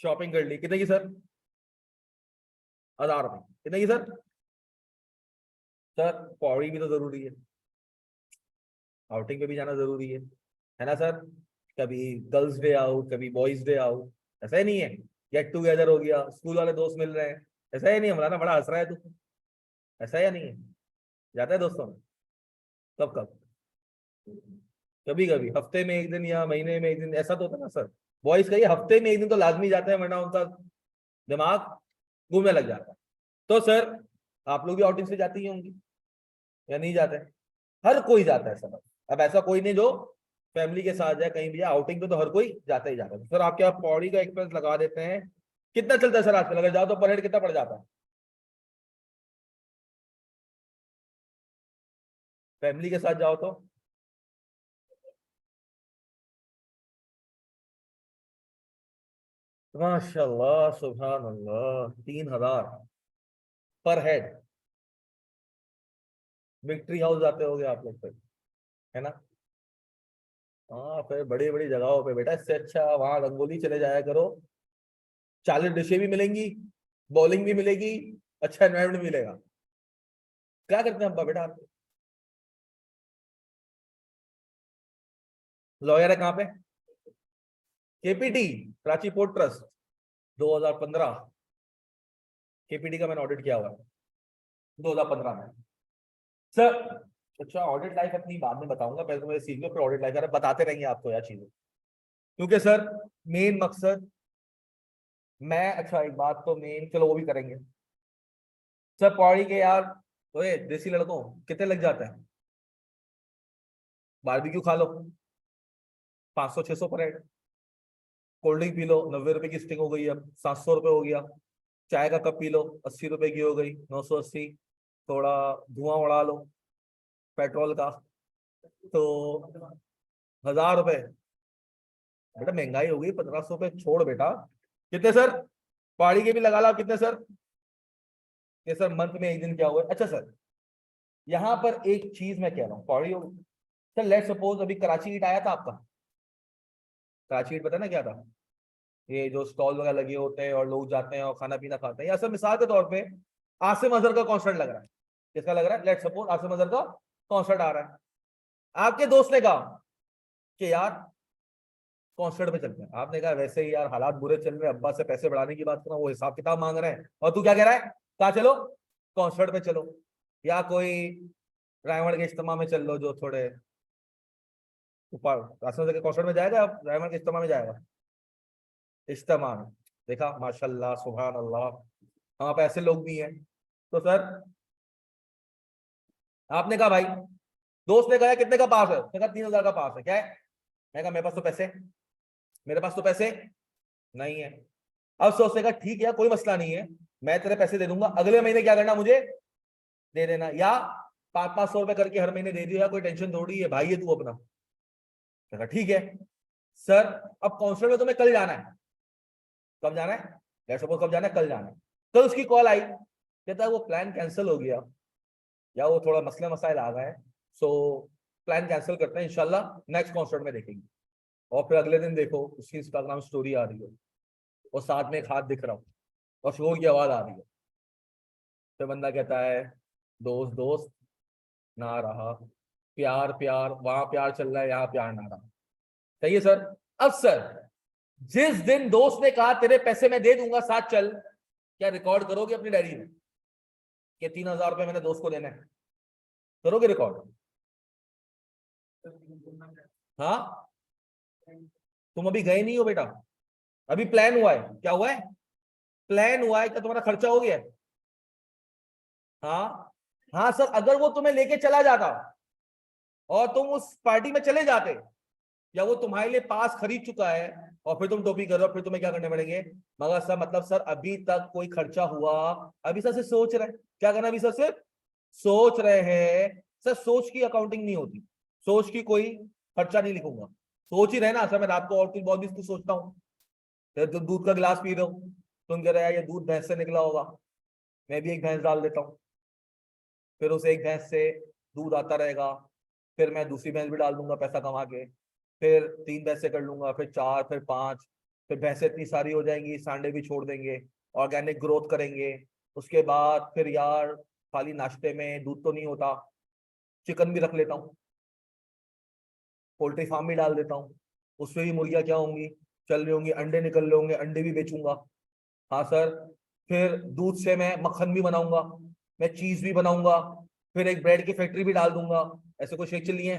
शॉपिंग कर ली। कितने की सर? 1000 रुपए। कितने की सर? सर पौड़ी भी तो जरूरी है, आउटिंग पे भी जाना जरूरी है ना सर? कभी गर्ल्स डे आउट, कभी बॉयज डे आउट, ऐसा ही नहीं है। गेट टुगेदर हो गया, स्कूल वाले दोस्त मिल रहे हैं, ऐसा ही नहीं है। मौलाना बड़ा हंस रहा है तू, ऐसा या नहीं है? जाता है दोस्तों में? कब कब? कभी कभी, हफ्ते में एक दिन या महीने में एक दिन, ऐसा तो होता है ना सर। बॉयज का ये हफ्ते में एक दिन तो लाजमी जाते हैं, वरना उनका दिमाग घूमने लग जाता है। तो सर आप लोग भी आउटिंग से जाती ही होंगी या नहीं जाते? हर कोई जाता है सर। अब ऐसा कोई नहीं जो फैमिली के साथ जाए कहीं भी जाए, आउटिंग पे तो हर कोई जाता ही जाता है। सर आप क्या पौड़ी का एक्सपेंस लगा देते हैं? कितना चलता है सर आजकल? अगर जाओ तो पर हेड कितना पड़ जाता है फैमिली के साथ जाओ तो? माशाल्लाह, सुभान अल्लाह, 3,000 पर हेड। विक्ट्री हाउस जाते होगे आप लोग फिर, है ना? हाँ, फिर बड़ी बड़ी जगहों पे बेटा, इससे अच्छा वहां रंगोली चले जाया करो। 40 डिशें भी मिलेंगी, बॉलिंग भी मिलेगी, अच्छा एनवायरमेंट मिलेगा। क्या करते हैं अब्बा बेटा आप? लॉयर है कहाँ पे? KPT, Karachi port trust, 2015। KPT का मैंने ऑडिट किया हुआ है 2015 में सर। अच्छा, ऑडिट लाइफ अपनी बाद में बताऊंगा, पहले तो मुझे सीख लो, फिर ऑडिट लाइफ बताते रहेंगे आपको यार चीजें। क्योंकि सर मेन मकसद, मैं अच्छा एक बात तो मेन, चलो वो भी करेंगे सर। पौड़ी के यार, ओए देसी लड़कों, कितने लग जाते हैं? बारबेक्यू खा लो, 500 600 पर head. Cold drink P low, 90 रुपए की स्टिंग हो गई, अब 700 रुपए हो गया। चाय का कप पी लो, 80 रुपए की हो गई, 980। थोड़ा धुआं उड़ा लो पेट्रोल का, तो 1,000 रुपए। बेटा महंगाई हो गई, 1,500 रुपए छोड़ बेटा। कितने सर? पहाड़ी के भी लगा ला, कितने सर? ये सर मंथ में एक दिन क्या हुआ? अच्छा सर, यहाँ पर एक चीज मैं कह रहा हूँ, पहाड़ी हो सर, लेट सपोज अभी कराची ईट आया था आपका। कराची ईट पता ना क्या था? ये जो स्टॉल वगैरह लगे होते हैं और लोग जाते हैं और खाना पीना खाते हैं, या सर मिसाल के तौर पे आसिम अजहर का कॉन्सर्ट लग रहा है। किसका लग रहा है? लेट सपोज आसिम अजहर का कॉन्सर्ट आ रहा है। आपके दोस्त ने कहा कि यार कॉन्सर्ट पे चलते हैं। आपने कहा वैसे ही यार हालात बुरे चल रहे हैं, अब्बा से पैसे बढ़ाने की बात कर रहा हूँ, वो हिसाब किताब मांग रहे हैं, और तू क्या कह रहा है? कहा चलो कॉन्सर्ट पे चलो, या कोई रायवण के इज्तिमा में चल लो जो थोड़े ऊपर। आसिम अजहर के कॉन्सर्ट में जाएगा, आप रायवण के इज्तिमा में जाएगा? इज्तिमा में। देखा, माशाल्लाह, सुभान अल्लाह, वहां पे ऐसे लोग भी हैं। तो सर आपने कहा भाई, दोस्त ने कहा कितने का पास है? उसने कहा 3,000 का पास है। क्या है? मैं कहा मेरे पास तो पैसे, मेरे पास तो पैसे नहीं है। अब सोचने का ठीक है, कोई मसला नहीं है, मैं तेरे पैसे दे दूंगा, अगले महीने क्या करना, मुझे दे देना, या 500 500 रुपए करके हर महीने दे दिया, कोई टेंशन थोड़ी है, भाई है तू अपना। कहा ठीक है सर। अब कॉन्सर्ट में तुम्हें कल जाना है। कब जाना है? लेट्स सपोज कब जाना है? कल जाना है। कल उसकी कॉल आई, कहता है वो प्लान कैंसिल हो गया, या वो थोड़ा मसले मसाइल आ गए, सो प्लान कैंसिल करते हैं, इंशाल्लाह नेक्स्ट कॉन्सर्ट में देखेंगे। और फिर अगले दिन देखो उसकी इंस्टाग्राम स्टोरी आ रही है, और साथ में एक हाथ दिख रहा हो, और शोर की आवाज आ रही है। तो बंदा कहता है दोस्त दोस्त ना रहा, प्यार प्यार, वहां प्यार चल रहा है, यहाँ प्यार ना रहा। सही है सर। अब सर जिस दिन दोस्त ने कहा तेरे पैसे मैं दे दूंगा, साथ चल, क्या रिकॉर्ड करोगे अपनी डायरी में कि 3,000 रुपए मैंने दोस्त को देना है? करोगे रिकॉर्ड? हाँ, तुम अभी गए नहीं हो बेटा, अभी प्लान हुआ है। क्या हुआ है? प्लान हुआ है। क्या तुम्हारा खर्चा हो गया है? हाँ। हाँ सर, अगर वो तुम्हें लेके चला जाता और तुम उस पार्टी में चले जाते, या वो तुम्हारे लिए पास खरीद चुका है और फिर तुम टोपी कर रहे हो, फिर तुम्हें क्या करने पड़ेंगे? मगर सर मतलब सर अभी तक कोई खर्चा हुआ? अभी सर से सोच रहे हैं क्या करना, अभी सर से सोच रहे हैं। सर सोच की अकाउंटिंग नहीं होती, सोच की कोई खर्चा नहीं लिखूंगा। सोच ही रहे ना सर, मैं रात को और कुछ बहुत भी कुछ सोचता हूँ। तो दूध का गिलास पी रहे हो, तुम कह रहे हैं ये दूध भैंस से निकला होगा, मैं भी एक भैंस डाल देता हूँ, फिर उस एक भैंस से दूध आता रहेगा, फिर मैं दूसरी भैंस भी डाल दूंगा पैसा कमा के, फिर 3 भैंसे कर लूंगा, फिर 4, फिर 5, फिर भैंसे इतनी सारी हो जाएंगी, सांडे भी छोड़ देंगे, ऑर्गेनिक ग्रोथ करेंगे। उसके बाद फिर यार खाली नाश्ते में दूध तो नहीं होता, चिकन भी रख लेता हूँ, पोल्ट्री फार्म भी डाल देता हूँ, उसमें भी मुर्गियां क्या होंगी, चल रही होंगी, अंडे निकल रहे होंगे, अंडे भी बेचूंगा। हाँ सर। फिर दूध से मैं मक्खन भी बनाऊंगा, मैं चीज भी बनाऊंगा, फिर एक ब्रेड की फैक्ट्री भी डाल दूंगा। ऐसे कोई शेख चलिए,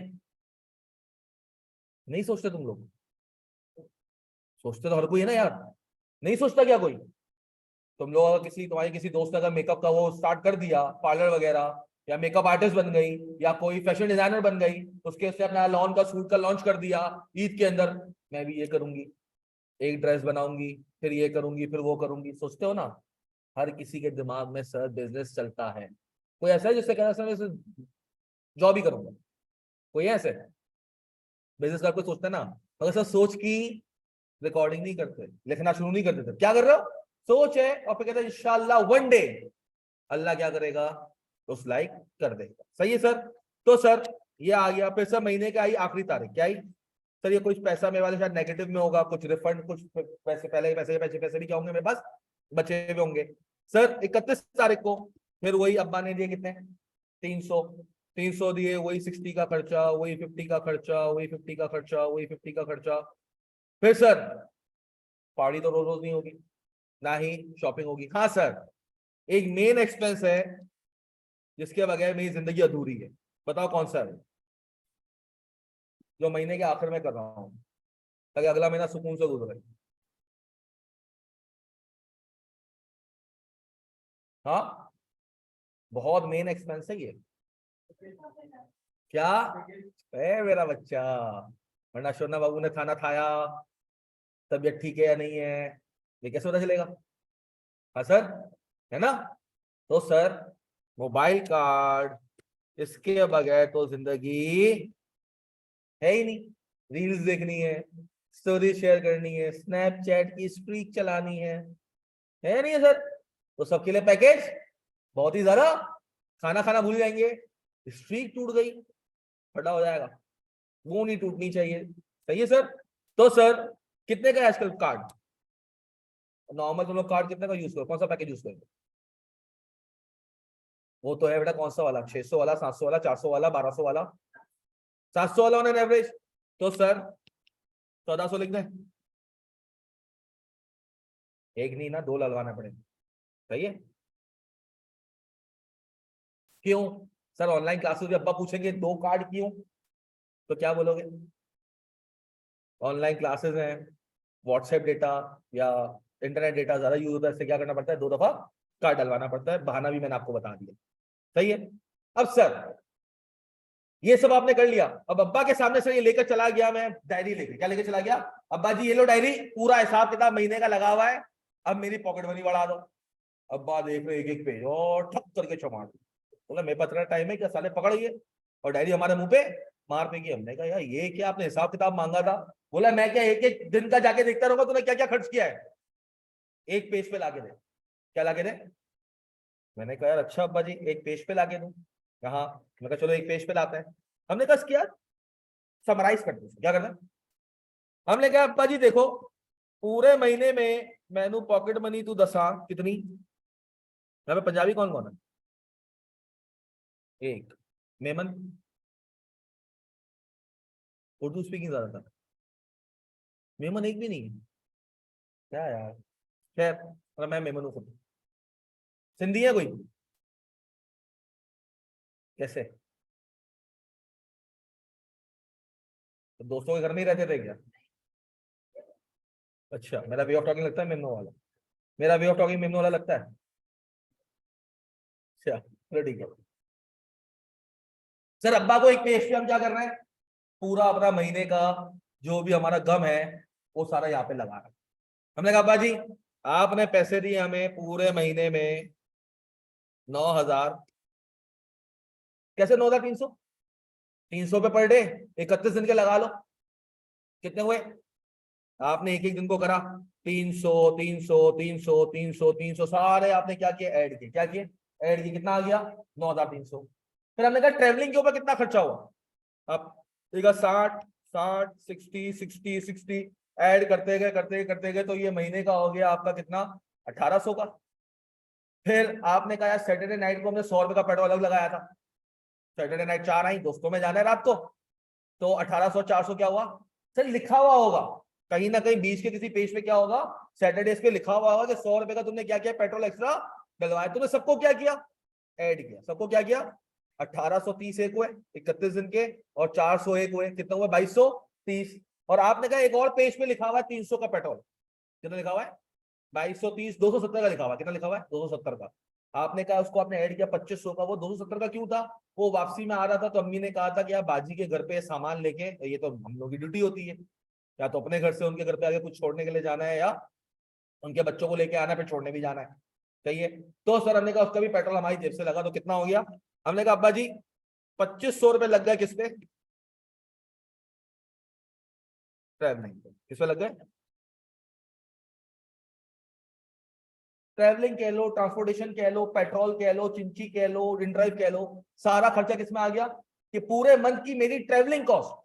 नहीं सोचते तुम लोग? सोचते तो हर कोई है ना यार, नहीं सोचता क्या कोई? तुम लोग अगर तुम्हारे किसी दोस्त ने अगर मेकअप का वो स्टार्ट कर दिया, पार्लर वगैरह, या मेकअप आर्टिस्ट बन गई, या कोई फैशन डिजाइनर बन गई, उसके से अपना लॉन का सूट का लॉन्च कर दिया ईद के अंदर, मैं भी ये करूंगी, एक ड्रेस बनाऊंगी, फिर ये करूंगी, फिर वो करूंगी। सोचते हो ना? हर किसी के दिमाग में सर बिजनेस चलता है। कोई ऐसा है जिससे कहना सर मैं जॉब ही करूंगा? कोई है ऐसे बिजनेस का? कोई सोचता है ना? अगर सर सोच की रिकॉर्डिंग नहीं करते, लिखना शुरू नहीं करते थे, क्या कर रहे हो? सोच है, और फिर कहते हैं इंशाल्लाह वन डे अल्लाह क्या करेगा, उस लाइक कर देगा। सही है सर। तो सर ये आ गया। फिर सर महीने की आई आखिरी तारीख, क्या आई सर? ये कुछ पैसा मेरे वाले शायद नेगेटिव में होगा, कुछ रिफंड, कुछ पैसे पहले के पैसे, पैसे पैसे भी क्या होंगे मेरे पास, बचे हुए होंगे। सर 31 तारीख को फिर वही अब्बा ने दिए कितने, 300। 300 दिए, वही 60 का खर्चा, वही 50 का खर्चा, वही 50 का खर्चा, वही 50 का खर्चा। फिर सर पार्टी तो रोज रोज नहीं होगी, ना ही शॉपिंग होगी। हाँ सर, एक मेन एक्सपेंस है जिसके बगैर मेरी जिंदगी अधूरी है। बताओ कौन सा है? जो महीने के आखिर में कर रहा हूँ ताकि अगला महीना सुकून से गुजरे। हाँ, बहुत मेन एक्सपेंस है ये। क्या? ए मेरा बच्चा, वरना शोना बाबू ने खाना खाया, तबीयत ठीक है या नहीं है, ये कैसे पता चलेगा? हाँ सर, है ना? तो सर मोबाइल कार्ड, इसके बगैर तो जिंदगी है ही नहीं। रील्स देखनी है, स्टोरी शेयर करनी है, स्नैपचैट की स्ट्रीक चलानी है नहीं है सर? तो सबके लिए पैकेज बहुत ही ज्यादा, खाना खाना भूल जाएंगे, स्ट्रीक टूट गई, फटा हो जाएगा, वो नहीं टूटनी चाहिए। सही है सर। तो सर कितने का है आजकल कार्ड? नॉर्मल तुम लोग कार्ड कितने का यूज करो, कौन सा पैकेज यूज करो? वो तो है बेटा, कौन सा वाला, 600 वाला, 700 वाला, 400 वाला, 1200 वाला? 700 वाला ऑन एन एवरेज। तो सर 1400 लिख दें? एक नहीं ना, दो लगवाना पड़ेगा। सही है। क्यों? सर ऑनलाइन क्लासेस भी अब्बा पूछेंगे दो कार्ड क्यों, तो क्या बोलोगे? ऑनलाइन क्लासेस हैं, व्हाट्सएप डेटा या इंटरनेट डेटा ज्यादा यूज होता है, इससे क्या करना पड़ता है, दो दफा कार्ड डलवाना पड़ता है। बहाना भी मैंने आपको बता दिया। सही है। अब सर ये सब आपने कर लिया, अब अब्बा के सामने से ये लेकर चला गया मैं डायरी लेके, क्या लेकर चला गया? अब्बा जी ये लो डायरी, पूरा हिसाब किताब महीने का लगा हुआ है, अब मेरी पॉकेट मनी बढ़ा दो। अब्बा देख रहे एक एक पेज और ठप करके चमाड़, बोला मेरे पास इतना टाइम है क्या साले, पकड़िए। और डायरी हमारे मुंह पे मार पेगी। हमने कहा यार ये क्या आपने हिसाब किताब मांगा था? बोला मैं क्या एक एक दिन का जाके देखता रहूंगा तूने क्या क्या खर्च किया है, एक पेज पे लाके दे। क्या लाके दे? मैंने कहा यार अच्छा अब्बा जी एक पेज पे लाके दूं? कहा, मैं कहा चलो एक पेज पे लाते हैं। हमने कहा किया समराइज कर दो, क्या करना है? हमने कहा अब्बा जी देखो, पूरे महीने में मैनू पॉकेट मनी तू दसा कितनी, यहाँ पे पंजाबी कौन कौन है? एक मेमन, उर्दू स्पीकिंग ज्यादा था, मेमन एक भी नहीं है। क्या यार, खैर मतलब मैं मेमन हूँ खुद। सिंधी है कोई? कैसे? तो दोस्तों के घर में ही रहते थे क्या? अच्छा, मेरा वे ऑफ टॉकिंग लगता है मेमनो वाला, मेरा वे ऑफ टॉकिंग मेमनो वाला लगता है। अच्छा चलो ठीक है। सर अब्बा को एक पेज पे हम क्या कर रहे हैं, पूरा अपना महीने का जो भी हमारा गम है वो सारा यहाँ पे लगा रहे हैं। हमने कहा अब्बा जी आपने पैसे दिए हमें पूरे महीने में 9,000, कैसे 9,300? 300 पे पर डे, 31 दिन के लगा लो, कितने हुए? आपने एक एक दिन को करा, 300 300 300 300 300 सारे आपने क्या किए, ऐड किए। क्या किए? ऐड किए। कितना आ गया? 9,300। फिर हमने कहा ट्रेवलिंग के ऊपर कितना खर्चा हुआ? अब देखा 60 60 60 60 60 ऐड करते गए तो ये महीने का हो गया आपका कितना, 1,800 का। फिर आपने कहा यार सैटरडे नाइट को हमने 100 रुपए का पेट्रोल अलग लगाया था, सैटरडे नाइट 4 आई, दोस्तों में जाना है रात को, तो 1,800 400 क्या हुआ, सर लिखा हुआ होगा कहीं ना कहीं बीच के किसी पेज पे, क्या होगा, सैटरडेज पे लिखा हुआ होगा कि 100 रुपए का तुमने क्या किया, पेट्रोल एक्स्ट्रा डलवाया। तुमने सबको क्या किया, ऐड किया। सबको क्या किया, 1830 एक हुए 31 दिन के, और 401 हुए, कितना हुआ, 2230। और आपने कहा एक और पेज पे लिखा हुआ है 300 का पेट्रोल, कितना लिखा हुआ है, 2230, 270 का लिखा हुआ है, कितना लिखा हुआ है, 270 का। आपने कहा उसको आपने ऐड किया 2500 का, वो 270 का क्यों था, वो वापसी में आ रहा था, तो अम्मी ने कहा था कि यार बाजी के घर पे सामान लेके, ये तो हम लोग की ड्यूटी होती है, या तो अपने घर से उनके घर पे आगे कुछ छोड़ने के लिए जाना है, या उनके बच्चों को लेके आना है, फिर छोड़ने भी जाना है, सही है। तो सर हमने कहा उसका भी पेट्रोल हमारी जेब से लगा, तो कितना हो गया, हमने कहा अब्बा जी 2500 रुपए लग गए, किस पे, ट्रैवलिंग पे, किस पे लग गए, ट्रैवलिंग कह लो, ट्रांसपोर्टेशन कह लो, पेट्रोल कह लो, चिंची कह लो, इन ड्राइव कह लो, सारा खर्चा किसमें आ गया, कि पूरे मंथ की मेरी ट्रैवलिंग कॉस्ट,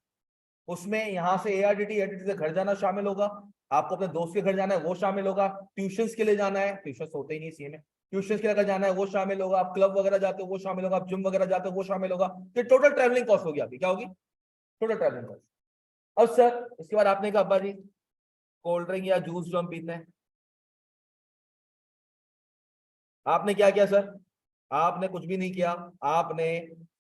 उसमें यहां से एआरटीटी एआरटीटी से घर जाना शामिल होगा, आपको अपने दोस्त के घर जाना है वो शामिल होगा, ट्यूशंस के लिए जाना है, ट्यूशन होते ही नहीं सीए में, ट्यूशंस के लिए अगर जाना है वो शामिल होगा, आप क्लब वगैरह जाते हो वो शामिल होगा, आप जिम वगैरह जाते हो वो शामिल होगा। तो टोटल ट्रैवलिंग कॉस्ट होगी आपकी, क्या होगी, टोटल ट्रैवलिंग कॉस्ट। अब सर इसके बाद आपने कहा अब्बा जी कोल्ड ड्रिंक या जूस जो हम पीते हैं, आपने क्या किया सर, आपने कुछ भी नहीं किया, आपने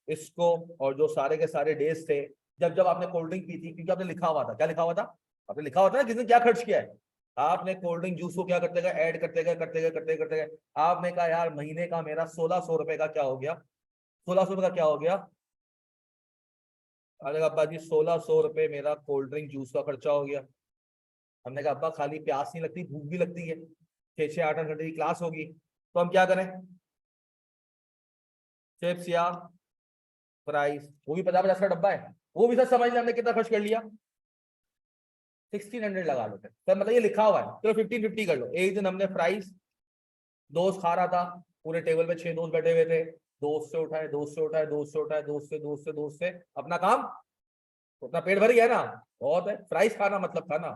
इसको, और जो सारे के सारे डेज थे जब जब आपने कोल्ड ड्रिंक पी थी, क्योंकि आपने लिखा हुआ था, क्या लिखा हुआ था, आपने लिखा हुआ था ना किसने क्या खर्च किया है, आपने कोल्ड ड्रिंक जूस को क्या करते गए, ऐड करते गए करते गए करते गए करते गए। आपने कहा यार महीने का मेरा 1600 रुपए का क्या हो गया, 1600 रुपए का क्या हो गया, अरे अब्बा जी 1600 रुपए मेरा कोल्ड ड्रिंक जूस का खर्चा हो गया। हमने कहा अब्बा खाली प्यास नहीं लगती, भूख भी लगती है, 6-6 8 8 घंटे की क्लास होगी, तो हम क्या करें, चिप्स या प्राइस, वो भी 50-50 का डब्बा है, वो भी सर समझ लें हमने कितना खर्च कर लिया, 1600 लगा लो सर, मतलब ये लिखा हुआ है, चलो 1550 कर लो। एक दिन हमने फ्राइज, दोस्त खा रहा था, पूरे टेबल पे 6 दोस्त बैठे हुए थे, दोस्त से उठाए, दोस्त से उठाए, दोस्त से उठाए, दोस्त से दोस्त से दोस्त से, अपना काम, तो अपना पेट भर गया ना, बहुत है, फ्राइज खाना मतलब खाना,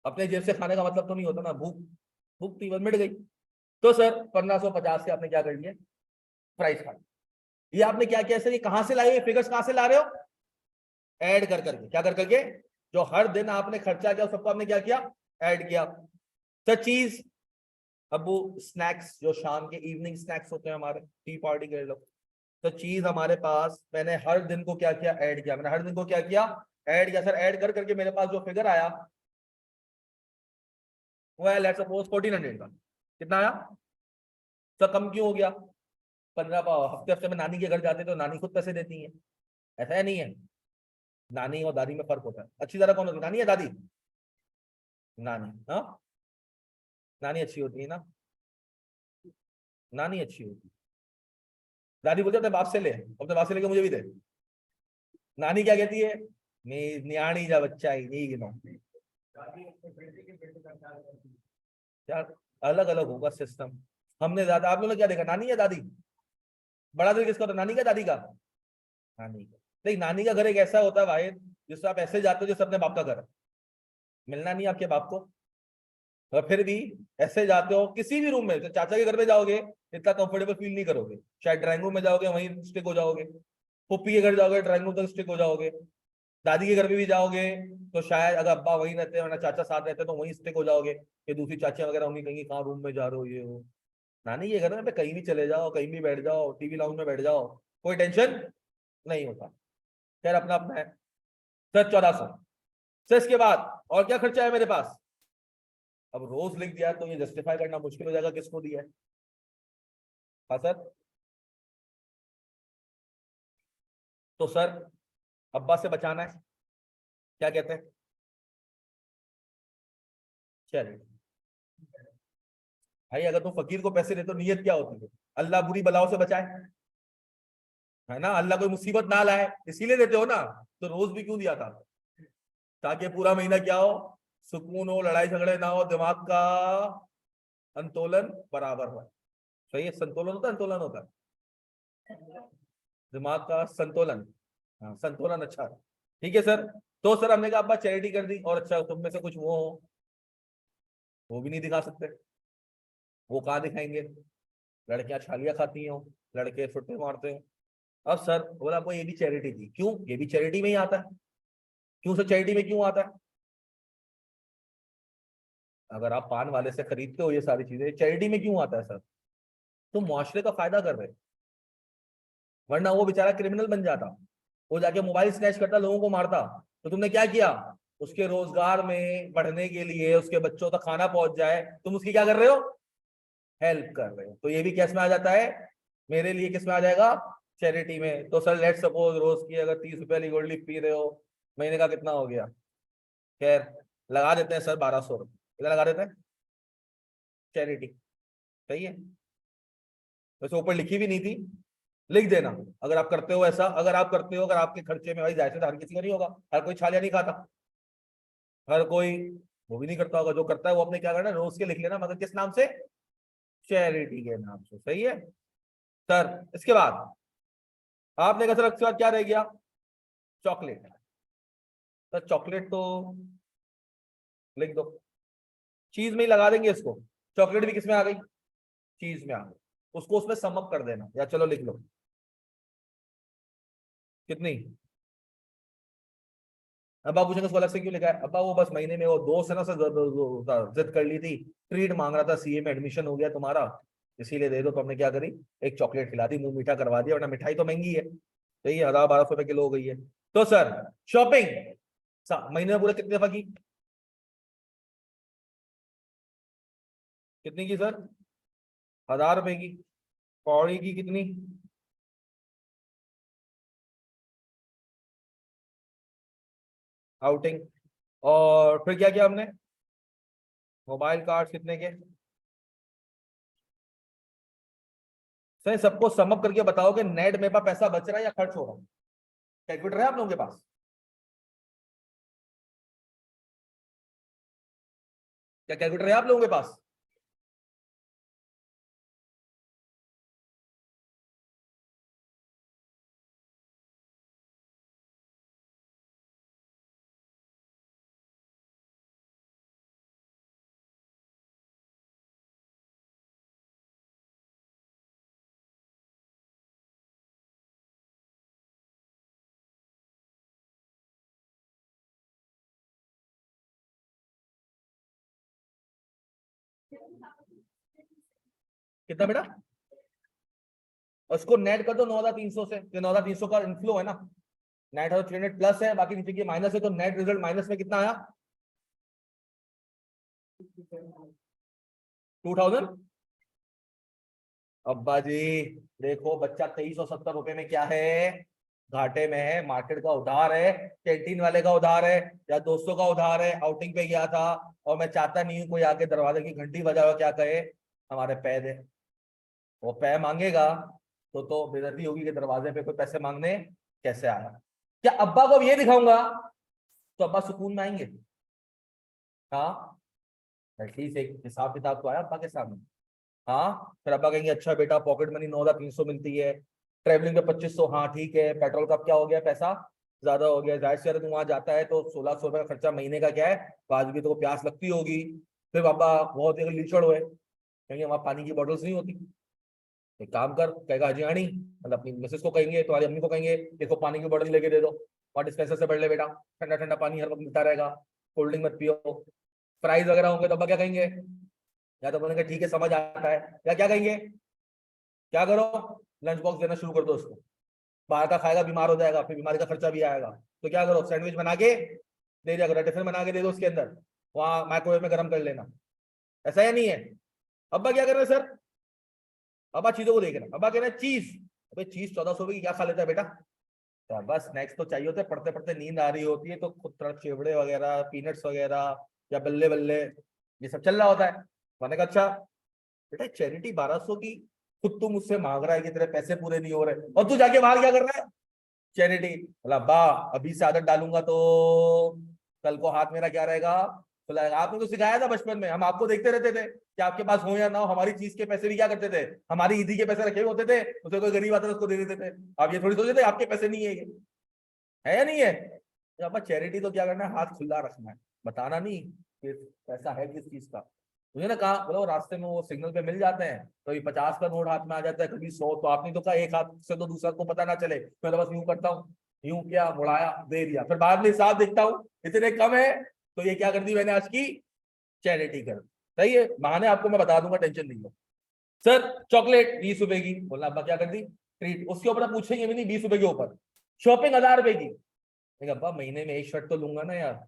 अपने जेब से खाने का मतलब तो नहीं होता ना, भूख, भूख थी बस मिट गई। तो सर 1550 के आपने क्या कर लिया, फ्राइज खा, ये आपने क्या किया सर, ये कहां से लाए, फिगर्स कहां से ला रहे हो, ऐड कर करके, क्या कर करके, जो हर दिन आपने खर्चा किया सबको आपने क्या किया, ऐड किया। तो चीज, अब वो स्नैक्स जो शाम के इवनिंग स्नैक्स होते हैं हमारे, टी पार्टी के लोग, तो चीज हमारे पास, मैंने हर दिन को क्या किया, ऐड किया, मैंने हर दिन को क्या किया, ऐड किया। सर ऐड कर करके मेरे पास जो फिगर आया वो है लेट्स सपोज 1400 का, कितना आया, तो कम क्यों हो गया, 15 हफ्ते हफ्ते में नानी के घर जाते तो नानी खुद पैसे देती है, ऐसा है नहीं है, नानी और दादी में फर्क होता है, अच्छी तरह कौन होती है, नानी या दादी, नानी, हाँ, नानी अच्छी होती है ना, नानी अच्छी होती है, दादी बोलते अपने बाप से ले, अपने बाप से लेके मुझे भी दे, नानी क्या कहती है, न्याणी जा बच्चा ही नहीं गिनो, यार अलग अलग होगा सिस्टम। हमने ज्यादा, आप लोगों ने क्या देखा, नानी या दादी, बड़ा दिल किसका होता है, नानी का दादी का, नानी का। देख नानी का घर एक ऐसा होता है भाई, जिससे आप ऐसे जाते हो जैसे अपने बाप का घर है, मिलना नहीं आपके बाप को, और फिर भी ऐसे जाते हो किसी भी रूम में, तो चाचा के घर में जाओगे इतना कंफर्टेबल फील नहीं करोगे, शायद ड्राइंग रूम में जाओगे वहीं स्टिक हो जाओगे, पुप्पी के घर जाओगे ड्राइंग रूम तक स्टिक हो जाओगे, दादी के घर में भी जाओगे तो शायद अगर अब्बा वहीं रहते हैं वरना चाचा साथ रहते हैं तो वहीं स्टिक हो जाओगे, ये दूसरी चाचियां वगैरह होंगी कहीं कहाँ रूम में जा रहे हो ये हो। नानी के घर में कहीं भी चले जाओ, कहीं भी बैठ जाओ, टीवी लाउंज में बैठ जाओ, कोई टेंशन नहीं होता। खैर अपना अपना है। सर 1400, सर इसके बाद और क्या खर्चा है मेरे पास, अब रोज लिख दिया तो ये जस्टिफाई करना मुश्किल हो जाएगा किसको दिया है। हाँ सर, तो सर अब्बा से बचाना है, क्या कहते हैं, चलिए भाई अगर तुम फकीर को पैसे देते हो नीयत क्या होती है, अल्लाह बुरी बलाओं से बचाए, है ना, अल्लाह कोई मुसीबत ना लाए इसीलिए देते हो ना, तो रोज भी क्यों दिया था, ताकि पूरा महीना क्या हो, सुकून हो, लड़ाई झगड़े ना हो, दिमाग का अंतोलन बराबर हो, सही है, संतुलन होता है, अंतोलन होता है, दिमाग का संतुलन, हाँ संतुलन अच्छा है। ठीक है सर, तो सर हमने कहा अब्बा चैरिटी कर दी, और अच्छा तुम में से कुछ वो हो, वो भी नहीं दिखा सकते, वो कहाँ दिखाएंगे, लड़कियां छालियां खाती हो, लड़के छुट्टे मारते हो। अब सर बोला आपको ये भी चैरिटी थी, क्यों, ये भी चैरिटी में ही आता है, क्यों सर चैरिटी में क्यों आता है, अगर आप पान वाले से खरीदते हो ये सारी चीजें, चैरिटी में क्यों आता है सर? तुम मुआशरे का फायदा कर रहे हो, वरना वो बेचारा क्रिमिनल बन जाता, वो जाके मोबाइल स्नैच करता, लोगों को मारता। तो तुमने क्या किया? उसके रोजगार में बढ़ने के लिए, उसके बच्चों तक खाना पहुंच जाए, तुम उसकी क्या कर रहे हो? हेल्प कर रहे हो। तो ये भी किस में आ जाता है? मेरे लिए किस में आ जाएगा? चैरिटी में। तो सर लेट सपोज रोज की अगर 30 रुपए वाली गोल्ड लीफ पी रहे हो, महीने का कितना हो गया? खैर, लगा देते हैं सर 1200 रुपये, कितना लगा देते हैं? चैरिटी। सही है। वैसे ऊपर लिखी भी नहीं थी, लिख देना अगर आप करते हो ऐसा। अगर आप करते हो, अगर आपके खर्चे में, भाई जाहिर से हर किसी का नहीं होगा, हर कोई छालिया नहीं खाता, हर कोई वो भी नहीं करता होगा। जो करता है वो अपने क्या करना है, रोज के लिख लेना, मगर किस नाम से? चैरिटी के नाम से। सही है सर। इसके बाद आपने कहा सर, इसके बाद क्या रह गया? चॉकलेट। सर चॉकलेट तो लिख दो, चीज में ही लगा देंगे इसको। चॉकलेट भी किसमें आ गई? चीज में आ गई। उसको उसमें समअप कर देना, या चलो लिख लो कितनी। अब्बा पूछेंगे उसको अलग से क्यों लिखा है? अब्बा वो बस महीने में वो दोस्त है ना, उससे जिद कर ली थी, ट्रीट मांग रहा था, सीए में एडमिशन हो गया तुम्हारा, इसीलिए दे दो। तो हमने क्या करी, एक चॉकलेट खिला दी, मुंह मीठा करवा दिया, वरना मिठाई तो महंगी है। सही है, 1000-1200 रुपए किलो हो गई है। तो सर शॉपिंग महीने में पूरे कितने दफा की? कितनी की सर? 1000 रुपए की। पौड़ी की कितनी? आउटिंग। और फिर क्या किया हमने? मोबाइल कार्ड कितने के? सर सबको समअप करके बताओ कि नेट में पैसा बच रहा है या खर्च हो रहा है। कैलकुलेटर है आप लोगों के पास? क्या कैलकुलेटर है आप लोगों के पास? कितना बेटा? उसको नेट कर दो 9300 से, 9300 का इनफ्लो है ना, नेट है 300 प्लस है, बाकी नीचे की माइनस है, तो नेट रिजल्ट माइनस में कितना आया? 2000। अब्बा जी देखो, बच्चा 2370 रुपए में क्या है? घाटे में है। मार्केट का उधार है, कैंटीन वाले का उधार है, या दोस्तों का उधार है। आउटिंग पे गया था, और मैं चाहता नहीं हूं कोई आके दरवाजे की घंटी बजाओ, क्या कहे, हमारे पैर दे। वो पैर मांगेगा तो बेइज्जती होगी कि दरवाजे पे कोई पैसे मांगने कैसे आया। क्या अब्बा को अब ये दिखाऊंगा तो अब्बा सुकून में आएंगे? हाँ, एटलीस्ट एक हिसाब किताब तो आया अब्बा के सामने। हाँ, फिर अब्बा कहेंगे अच्छा बेटा पॉकेट मनी 9300 मिलती है, ट्रेवलिंग पे 2500, हाँ ठीक है, पेट्रोल का क्या हो गया, पैसा ज्यादा हो गया, जाहिर से अगर तू वहां जाता है तो 1600 रुपए का खर्चा महीने का क्या है, तो आज भी तो प्यास लगती होगी। फिर पापा बहुत लीचड़ हुए, कहेंगे वहां पानी की बॉटल्स नहीं होती, एक काम कर, कहेगा अजी आनी, मतलब अपनी मिसेस को कहेंगे, तुम्हारी अम्मी को कहेंगे देखो पानी की बोतल लेके दे दो, और डिस्पेंसर से भर ले बेटा, ठंडा ठंडा पानी हर वक्त मिलता रहेगा, कोल्ड ड्रिंक मत पियो। फ्राइज वगैरह होंगे तो अब्बा क्या कहेंगे? या तो बोलेंगे ठीक है समझ आता है, या क्या कहेंगे? क्या करो, लंच बॉक्स देना शुरू कर दो उसको, बाहर का खाएगा बीमार हो जाएगा, फिर बीमारी का खर्चा भी आएगा। तो क्या करो, सैंडविच बना के दे दिया करो, टिफिन बना के दे दो उसके अंदर, वहां माइक्रोवेव में गर्म कर लेना। ऐसा या नहीं है? अब्बा क्या कर रहे हैं सर? अब्बा चीजों को देख रहे हैं। अब्बा कह रहे हैं चीज, अबे चीज 1400 की क्या खा लेता है बेटा? तो बस स्नैक्स तो चाहिए होते हैं, पढ़ते पढ़ते नींद आ रही होती है तो खुद थोड़ा चिवड़े वगैरह, पीनट्स वगैरह, या बल्ले बल्ले, ये सब चल रहा होता है। मैंने कहा अच्छा बेटा, चैरिटी 1200 की, खुद तू मुझसे मांग रहा है कि तेरे पैसे पूरे नहीं हो रहे, और तू जाके बाहर क्या कर रहा है? चैरिटी। बोला बा, अभी से आदत डालूंगा तो कल को हाथ मेरा क्या रहेगा? बोला आपने तो सिखाया था बचपन में, हम आपको देखते रहते थे कि आपके पास हो या ना हो, हमारी चीज के पैसे भी क्या करते थे, हमारी ईदी के पैसे रखे हुए होते थे, उसे कोई गरीब आता था उसको दे देते थे। आप ये थोड़ी सोचते थे आपके पैसे नहीं है ये, है या नहीं है? तो आपका चैरिटी तो क्या करना है, हाथ खुला रखना है, बताना नहीं कि पैसा है किस चीज का। मुझे ना कहा, बोलो रास्ते में वो सिग्नल पे मिल जाते हैं, कभी 50 का नोट हाथ में आ जाता है, कभी 100, तो आपने तो कहा एक हाथ से तो दूसरा को पता ना चले, मैं तो बस यूं करता हूँ, यूं क्या मुड़ाया दे दिया, फिर बाद में हिसाब देखता हूँ इतने कम है, तो ये क्या कर दी मैंने आज की चैरिटी कर। सही है, बहाने आपको मैं बता दूंगा, टेंशन नहीं लो। सर चॉकलेट 20 रुपए की, बोला अब्बा क्या कर दी, ट्रीट। उसके ऊपर आप पूछेंगे भी नहीं, 20 रुपए के ऊपर। शॉपिंग 1000 रुपए की, अब्बा महीने में एक शर्ट तो लूंगा ना यार,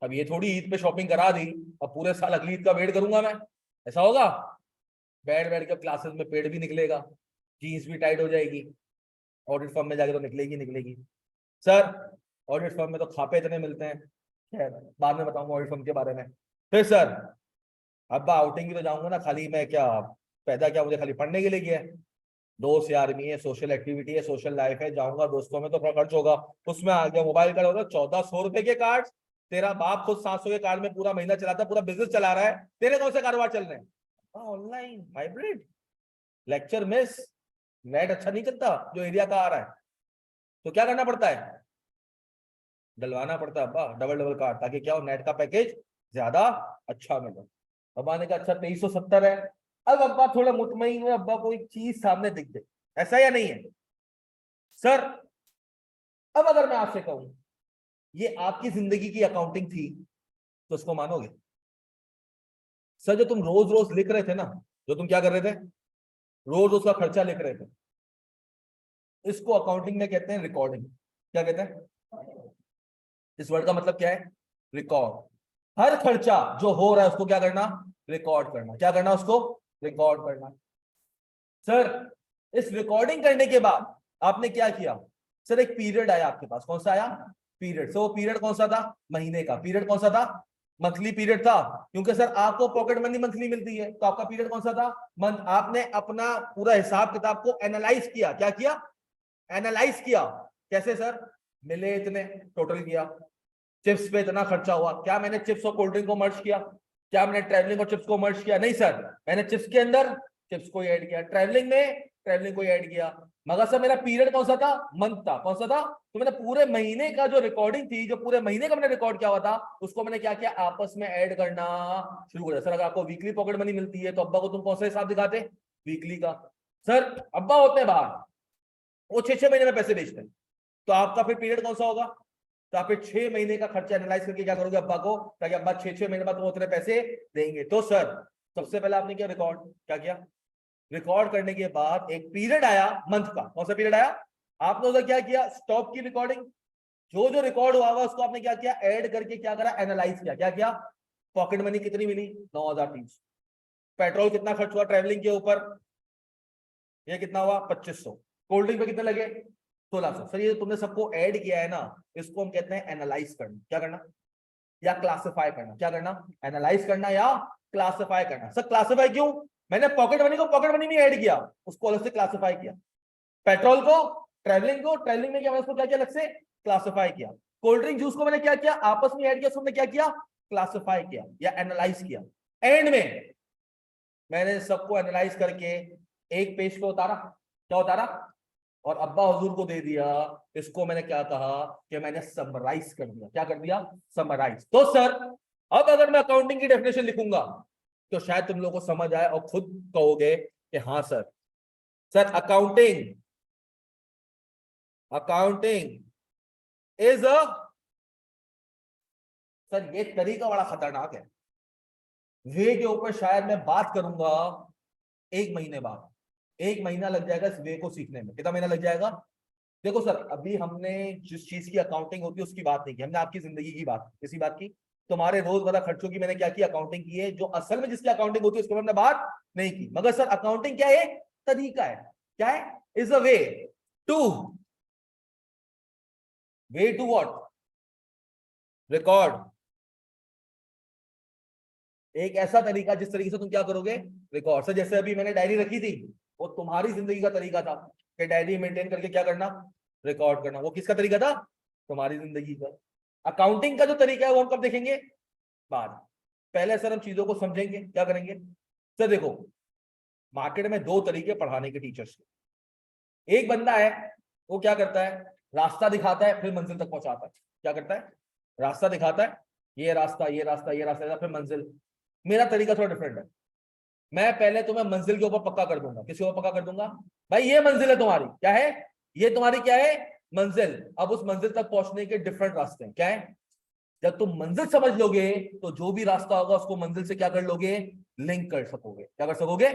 अब ये थोड़ी ईद पे शॉपिंग करा दी अब पूरे साल अगली ईद का वेट करूंगा मैं, ऐसा होगा? बैठ बैठ के क्लासेस में पेट भी निकलेगा, जीन्स भी टाइट हो जाएगी, ऑडिट फर्म में जाके तो निकलेगी निकलेगी। सर ऑडिट फर्म में तो खापे इतने मिलते हैं, खैर बाद में बताऊंगा ऑडिट फर्म के बारे में। फिर सर अब्बा आउटिंग भी तो जाऊंगा ना, खाली मैं क्या पैदा क्या मुझे खाली पढ़ने के लिए किया है? दोस्त यार भी है, सोशल एक्टिविटी है, सोशल लाइफ है, जाऊंगा दोस्तों में तो थोड़ा खर्च होगा। उसमें आ गया मोबाइल का, होगा 1400 रुपए के कार्ड। तेरा बाप खुद 700 के कार्ड में पूरा महीना चलाता है, पूरा बिजनेस चला रहा है, तेरे कौन से कारोबार चल रहे हैं? Online hybrid, lecture miss, net अच्छा नहीं चलता जो एरिया का आ रहा है, तो क्या करना पड़ता है? डलवाना पड़ता है अब्बा डबल डबल कार्ड, ताकि क्या हो, नेट का पैकेज ज्यादा अच्छा मिले। अब्बा ने कहा अच्छा 2370 है। अब अब्बा थोड़ा मुतमईन हुए, अब्बा को एक चीज सामने दिख गई, ऐसा या नहीं है? सर अब अगर मैं आपसे कहूं ये आपकी जिंदगी की अकाउंटिंग थी, तो उसको मानोगे? सर जो तुम रोज रोज लिख रहे थे ना, जो तुम क्या कर रहे थे, रोज उसका खर्चा लिख रहे थे, इसको अकाउंटिंग में कहते हैं रिकॉर्डिंग। क्या कहते हैं? इस वर्ड का मतलब क्या है? रिकॉर्ड। हर खर्चा जो हो रहा है उसको क्या करना? रिकॉर्ड करना। क्या करना? उसको रिकॉर्ड करना। सर इस रिकॉर्डिंग करने के बाद आपने क्या किया? सर एक पीरियड आया आपके पास, कौन सा आया? पीरियड। सो वो पीरियड कौन सा था? महीने का। पीरियड कौन सा था? मंथली पीरियड था, क्योंकि सर आपको पॉकेट मनी मंथली मिलती है, तो आपका पीरियड कौन सा था? मंथ। आपने अपना पूरा हिसाब किताब को एनालाइज किया। क्या किया? एनालाइज किया। कैसे सर? मिले इतने, टोटल किया, चिप्स पे इतना खर्चा हुआ, क्या मैंने चिप्स और कोल्ड ड्रिंक को मर्ज किया? क्या मैंने ट्रैवलिंग और चिप्स को मर्ज किया? नहीं सर, मैंने चिप्स के अंदर चिप्स को ऐड किया, ट्रैवलिंग में ट्रैवलिंग को ऐड किया। मगर सर मेरा पीरियड कौन सा था? मंथ था। कौन सा था? तो मैंने पूरे महीने का जो रिकॉर्डिंग थी, जो पूरे महीने का मैंने रिकॉर्ड किया हुआ था, उसको मैंने क्या किया? आपस में ऐड करना शुरू कर दिया। सर अगर आपको वीकली पॉकेट मनी मिलती है तो अब्बा को तुम कौन सा हिसाब दिखाते? वीकली का। सर अब्बा होते हैं बाहर, वो 6-6 महीने में पैसे बेचते हैं, तो आपका फिर पीरियड कौन सा होगा? तो आप 6 महीने का खर्चा एनालाइज करके क्या करोगे अब्बा को, ताकि अब्बा 6-6 महीने बाद उतने पैसे देंगे। तो सर सबसे पहले आपने क्या रिकॉर्ड क्या किया? रिकॉर्ड करने के बाद एक पीरियड आया मंथ का। कौन सा पीरियड आया? आपने उधर क्या किया? स्टॉप की रिकॉर्डिंग। जो जो रिकॉर्ड हुआ हुआ उसको आपने क्या किया? ऐड करके क्या करा? एनालाइज किया। क्या किया? पॉकेट मनी कितनी मिली? 9300। पेट्रोल कितना खर्च हुआ ट्रेवलिंग के ऊपर? ये कितना हुआ? 2500। कोल्ड ड्रिंक पे कितने लगे? 1600। सर ये तुमने सबको ऐड किया है ना, इसको हम कहते हैं एनालाइज करना। क्या करना? या क्लासिफाई करना। क्या करना? एनालाइज करना या क्लासिफाई करना। सर क्लासिफाई क्यों? मैंने पॉकेट मनी को पॉकेट मनी में ऐड किया, उसको अलग से क्लासिफाई किया। पेट्रोल को, ट्रेवलिंग में क्या, मैंने उसको क्या किया? अलग से क्लासिफाई किया। कोल्ड ड्रिंक जूस को मैंने क्या किया? आपस में ऐड किया, उसको क्या किया? क्लासिफाई किया या एनालाइज किया। एंड में मैंने सबको एनालाइज करके एक पेज पे उतारा। क्या उतारा? और अब्बा हुजूर को दे दिया। इसको मैंने क्या कहा कि मैंने समराइज कर दिया। क्या कर दिया? समराइज। तो सर अब अगर मैं अकाउंटिंग की डेफिनेशन लिखूंगा तो शायद तुम लोगों को समझ आए और खुद कहोगे कि हाँ sir. Sir accounting is a, sir ये तरीका बड़ा खतरनाक है। वे के ऊपर शायद मैं बात करूंगा 1 महीने बाद। 1 महीना लग जाएगा इस वे को सीखने में। कितना महीना लग जाएगा? देखो सर अभी हमने जिस चीज की अकाउंटिंग होती है उसकी बात नहीं की, हमने आपकी जिंदगी की बात, किसी बात की? तुम्हारे रोजमर्रा खर्चों की मैंने क्या की? अकाउंटिंग की है। जो असल में जिसकी अकाउंटिंग होती है उसके बारे में बात नहीं की। मगर सर अकाउंटिंग क्या है? तरीका है। क्या है? Is a to way to what? Record. एक ऐसा तरीका जिस तरीके से तुम क्या करोगे? रिकॉर्ड। सर जैसे अभी मैंने डायरी रखी थी, वो तुम्हारी जिंदगी का तरीका था कि डायरी मेंटेन करके क्या करना? रिकॉर्ड करना। वो किसका तरीका था? तुम्हारी जिंदगी का। अकाउंटिंग का जो तरीका है वो हम कब देखेंगे? बाद। पहले सर हम चीजों को समझेंगे। क्या करेंगे? सर देखो मार्केट में 2 तरीके पढ़ाने के टीचर्स के। एक बंदा है, वो क्या करता है? रास्ता दिखाता है फिर मंजिल तक पहुंचाता है। क्या करता है? रास्ता दिखाता है, ये रास्ता ये रास्ता ये रास्ता, फिर मंजिल। मेरा तरीका थोड़ा डिफरेंट है। मैं पहले तुम्हें मंजिल के ऊपर पक्का कर दूंगा। किसी ऊपर पक्का कर दूंगा? भाई ये मंजिल है तुम्हारी। क्या है? ये तुम्हारी क्या है? मंजिल। अब उस मंजिल तक पहुंचने के डिफरेंट रास्ते हैं। क्या है? जब तुम मंजिल समझ लोगे तो जो भी रास्ता होगा उसको मंजिल से क्या कर लोगे, लिंक कर सकोगे। क्या कर सकोगे,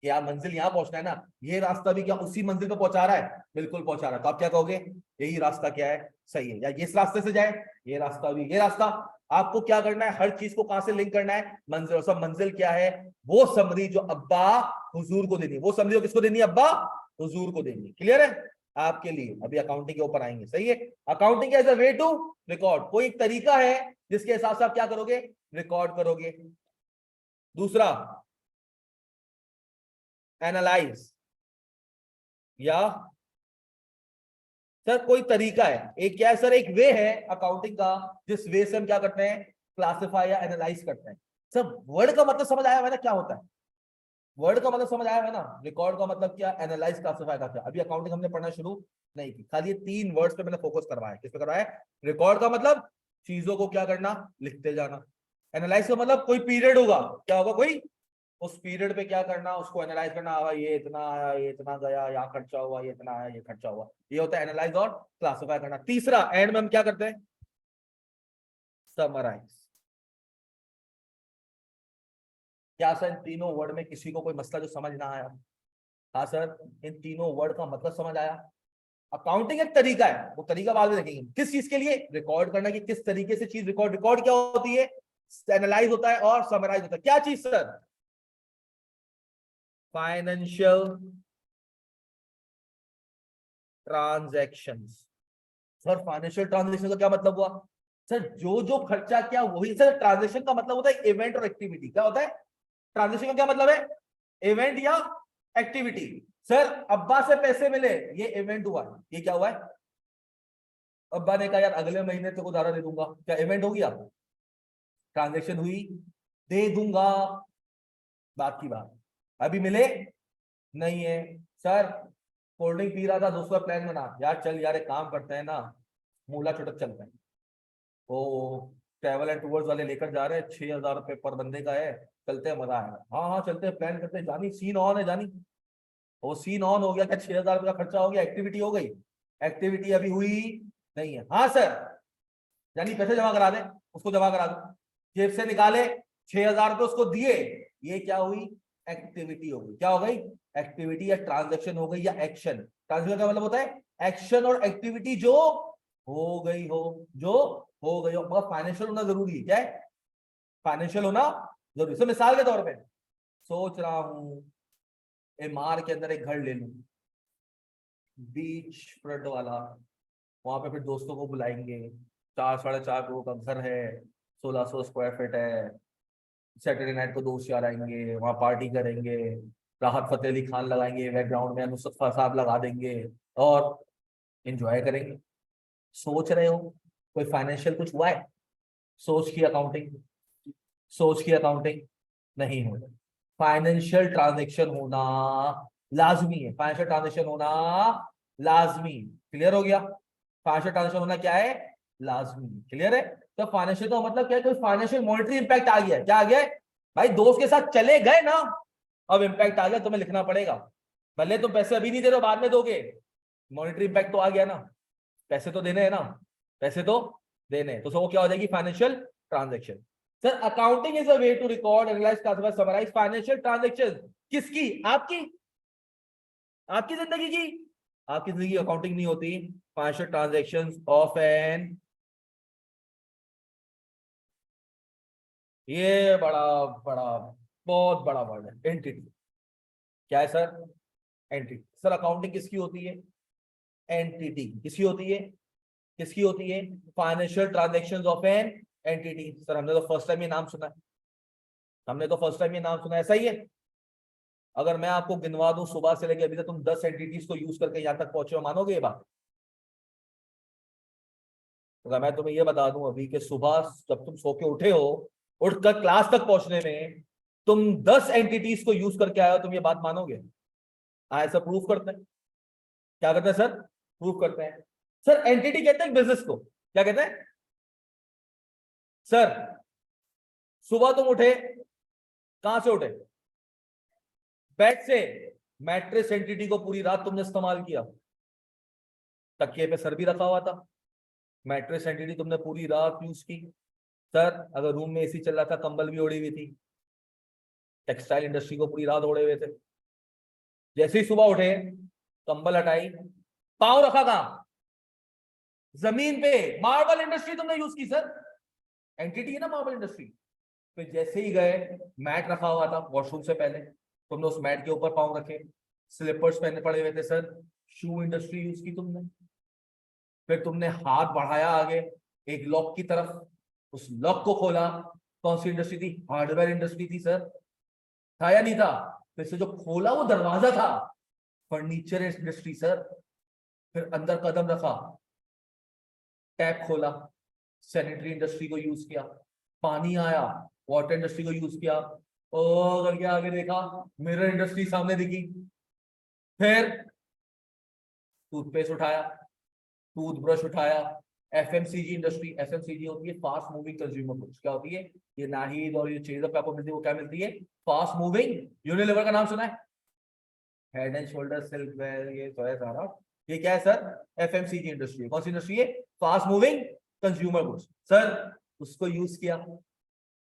क्या मंजिल यहां पहुंचना है ना, ये रास्ता भी क्या उसी मंजिल पे पहुंचा रहा है, बिल्कुल पहुंचा रहा है। तो आप क्या कहोगे, यही रास्ता क्या है, सही है, या इस रास्ते से जाए, ये रास्ता भी, ये रास्ता। आपको क्या करना है, हर चीज को कहां से लिंक करना है, मंजिल। और सब मंजिल क्या है, वो समरी जो अब्बा हुजूर को देनी है, वो समरी किसको देनी है, अब्बा हुजूर को देनी है। क्लियर है आपके लिए, अभी अकाउंटिंग के ऊपर आएंगे। सही है, accounting as a way to record, कोई एक तरीका है जिसके हिसाब से आप क्या करोगे, रिकॉर्ड करोगे। दूसरा एनालाइज, या सर कोई तरीका है, एक क्या है सर, एक वे है अकाउंटिंग का जिस वे से हम क्या करते हैं, क्लासिफाई या एनालाइज करते हैं। सर वर्ड का मतलब समझ आया है ना, क्या होता है, वर्ड का मतलब समझ आया है ना, रिकॉर्ड का मतलब क्या, एनालाइज, क्लासिफाई का क्या। अभी अकाउंटिंग हमने पढ़ना शुरू नहीं की, खाली ये 3 वर्ड्स पे मैंने फोकस करवाया। किस पे करवाया, रिकॉर्ड का मतलब चीजों को क्या करना, लिखते जाना। एनालाइज का मतलब कोई पीरियड होगा, क्या होगा, कोई उस पीरियड पे क्या करना, उसको एनालाइज करना, ये इतना आया, ये इतना गया, यहाँ खर्चा हुआ, ये इतना आया, ये खर्चा हुआ। ये होता है एनालाइज और क्लासिफाई करना। तीसरा एंड में हम क्या करते हैं, समराइज। क्या सर इन तीनों वर्ड में किसी को कोई मसला जो समझ ना आया, हाँ सर इन तीनों वर्ड का मतलब समझ आया। अकाउंटिंग एक तरीका है, वो तरीका बाद में देखेंगे, किस चीज के लिए, रिकॉर्ड करना, कि किस तरीके से चीज रिकॉर्ड, रिकॉर्ड क्या होती है, एनालाइज होता है और समराइज होता है। क्या चीज sir, financial transactions. Sir financial transaction का क्या मतलब हुआ, सर जो जो खर्चा क्या, वही सर ट्रांजैक्शन का मतलब होता है इवेंट और एक्टिविटी। क्या होता है, ट्रांजैक्शन का क्या मतलब है, इवेंट या एक्टिविटी। सर अब्बा से पैसे मिले, ये इवेंट हुआ, ये क्या हुआ है, अब्बा ने कहा यार अगले महीने तेरे को उधार दे दूंगा, क्या इवेंट हो गया, ट्रांजैक्शन हुई, दे दूंगा, बात की बात। अभी मिले नहीं है, सर कोल्ड ड्रिंक पी रहा था, दोस्तों प्लान बना, यार चल यार एक काम करते हैं ना, मूला चुटक चलते हैं। वो ट्रैवल एंड टूर्स वाले लेकर जा रहे हैं, 6,000 रुपये पर बंदे का है, चलते हैं, मजा आएगा। हाँ हाँ चलते हैं, प्लान करते हैं, जानी सीन ऑन है, जानी। वो सीन ऑन हो गया, क्या 6,000 रुपये का खर्चा हो गया, एक्टिविटी हो गई, एक्टिविटी अभी हुई नहीं है। हाँ सर, यानी पैसे जमा करा दे, उसको जमा करा दो, जेब से निकाले, 6,000 रुपये उसको दिए, ये क्या हुई, एक्टिविटी हो गई। क्या हो गई, एक्टिविटी या ट्रांजेक्शन हो गई या एक्शन। ट्रांजेक्शन का मतलब होता है एक्शन और एक्टिविटी जो हो गई हो, जो हो गई हो, मगर फाइनेंशियल होना जरूरी है। क्या है, फाइनेंशियल होना जरूरी। तो मिसाल के तौर पे सोच रहा हूं एमआर के अंदर एक घर ले लूं, बीच फ्रंट वाला, वहां पे फिर दोस्तों को बुलाएंगे, 4-4.5 करोड़ का घर है, 1,600 स्क्वायर फीट है, सैटरडे नाइट को दोस्त यार आएंगे, वहां पार्टी करेंगे, राहत फतेह अली खान लगाएंगे बैकग्राउंड में, नुसरत साहब लगा देंगे और एंजॉय करेंगे। सोच रहे हो कोई फाइनेंशियल कुछ हुआ है, सोच की अकाउंटिंग, सोच की अकाउंटिंग नहीं हो, फाइनेंशियल ट्रांजेक्शन होना लाजमी है, फाइनेंशियल ट्रांजेक्शन होना लाजमी। क्लियर हो गया, फाइनेंशियल ट्रांजेक्शन होना क्या है, लाजमी। क्लियर है, तो फाइनेंशियल का मतलब क्या है, कोई फाइनेंशियल मॉनिटरी इंपैक्ट आ गया, क्या आ गया है भाई, दोस्त के साथ चले गए ना, अब इंपैक्ट आ गया, तुम्हें लिखना पड़ेगा, भले तुम पैसे अभी नहीं दे रहे हो, बाद में दोगे, मॉनिटरी इंपैक्ट तो आ गया ना, पैसे तो देने हैं ना, पैसे तो देने हैं, तो वो क्या हो जाएगी, financial transaction. Sir accounting is a way to record, analyse, classify, summarise financial transaction. किसकी, आपकी, आपकी जिंदगी की, आपकी जिंदगी अकाउंटिंग नहीं होती, फाइनेंशियल ट्रांजेक्शंस ऑफ एन, ये बड़ा बड़ा बहुत बड़ा वर्ड है, एंटिटी। क्या है सर, एंटिटी। सर अकाउंटिंग किसकी होती है, एंटिटी किसकी होती है, किसकी होती है, financial transactions of an entity. Sir हमने तो फर्स्ट टाइम ये नाम सुना है, हमने तो फर्स्ट टाइम ये नाम सुना है, सही है। अगर मैं आपको गिनवा दूं सुबह से लेकर अभी तक तुम 10 एंटिटीज को यूज करके यहां तक पहुंचे हो, मानोगे ये बात। अगर मैं तुम्हें ये बता दूं अभी कि सुबह जब तुम सो के उठे हो, उठकर क्लास तक पहुंचने में तुम 10 एंटिटीज को यूज करके आए हो, तुम ये बात मानोगे। ऐसा प्रूफ करते हैं, क्या करते हैं सर, प्रूफ करते हैं। सर एंटिटी कहते हैं बिजनेस को, क्या कहते हैं सर, सुबह तुम उठे, कहां से उठे, बेड से, मैट्रेस एंटिटी को पूरी रात तुमने इस्तेमाल किया, तकिए पे सर भी रखा हुआ था, मैट्रेस एंटिटी तुमने पूरी रात यूज की सर, अगर रूम में एसी चल रहा था कंबल भी ओढ़ी हुई थी। टेक्सटाइल इंडस्ट्री को पूरी रात ओढ़े हुए थे, जैसे ही सुबह उठे कंबल हटाई, पांव रखा कहां? जमीन पे। मार्बल इंडस्ट्री तुमने यूज की सर, एंटिटी है ना मार्बल इंडस्ट्री। फिर जैसे ही गए, मैट रखा हुआ था वॉशरूम से पहले, तुमने उस मैट के ऊपर पांव रखे, स्लीपर्स पहने पड़े हुए थे सर, शू इंडस्ट्री यूज की तुमने। फिर तुमने हाथ बढ़ाया आगे एक लॉक की तरफ, उस लॉक को खोला, कौन सी इंडस्ट्री थी? हार्डवेयर इंडस्ट्री थी सर, था या नहीं था? फिर से जो खोला वो दरवाजा था, फर्नीचर इंडस्ट्री सर। फिर अंदर कदम रखा, टैप खोला, सैनिटरी इंडस्ट्री को यूज किया। पानी आया, वाटर इंडस्ट्री को यूज किया। ओ करके आगे देखा, मिरर इंडस्ट्री सामने दिखी। फिर टूथपेस्ट उठाया, टूथब्रश उठाया, एफएमसीजी इंडस्ट्री। एफएमसीजी होती है फास्ट मूविंग कंज्यूमर गुड्स। क्या होती है? ये नाहिद और ये चीज आपको मिलती है, वो क्या मिलती है? Fast moving. यूनिलीवर का नाम सुना है? हेड एंड शोल्डर, सिल्कवेयर, ये तो है सारा। ये क्या है सर? FMCG industry. कौन सी इंडस्ट्री है? Fast moving consumer goods sir. उसको यूज किया,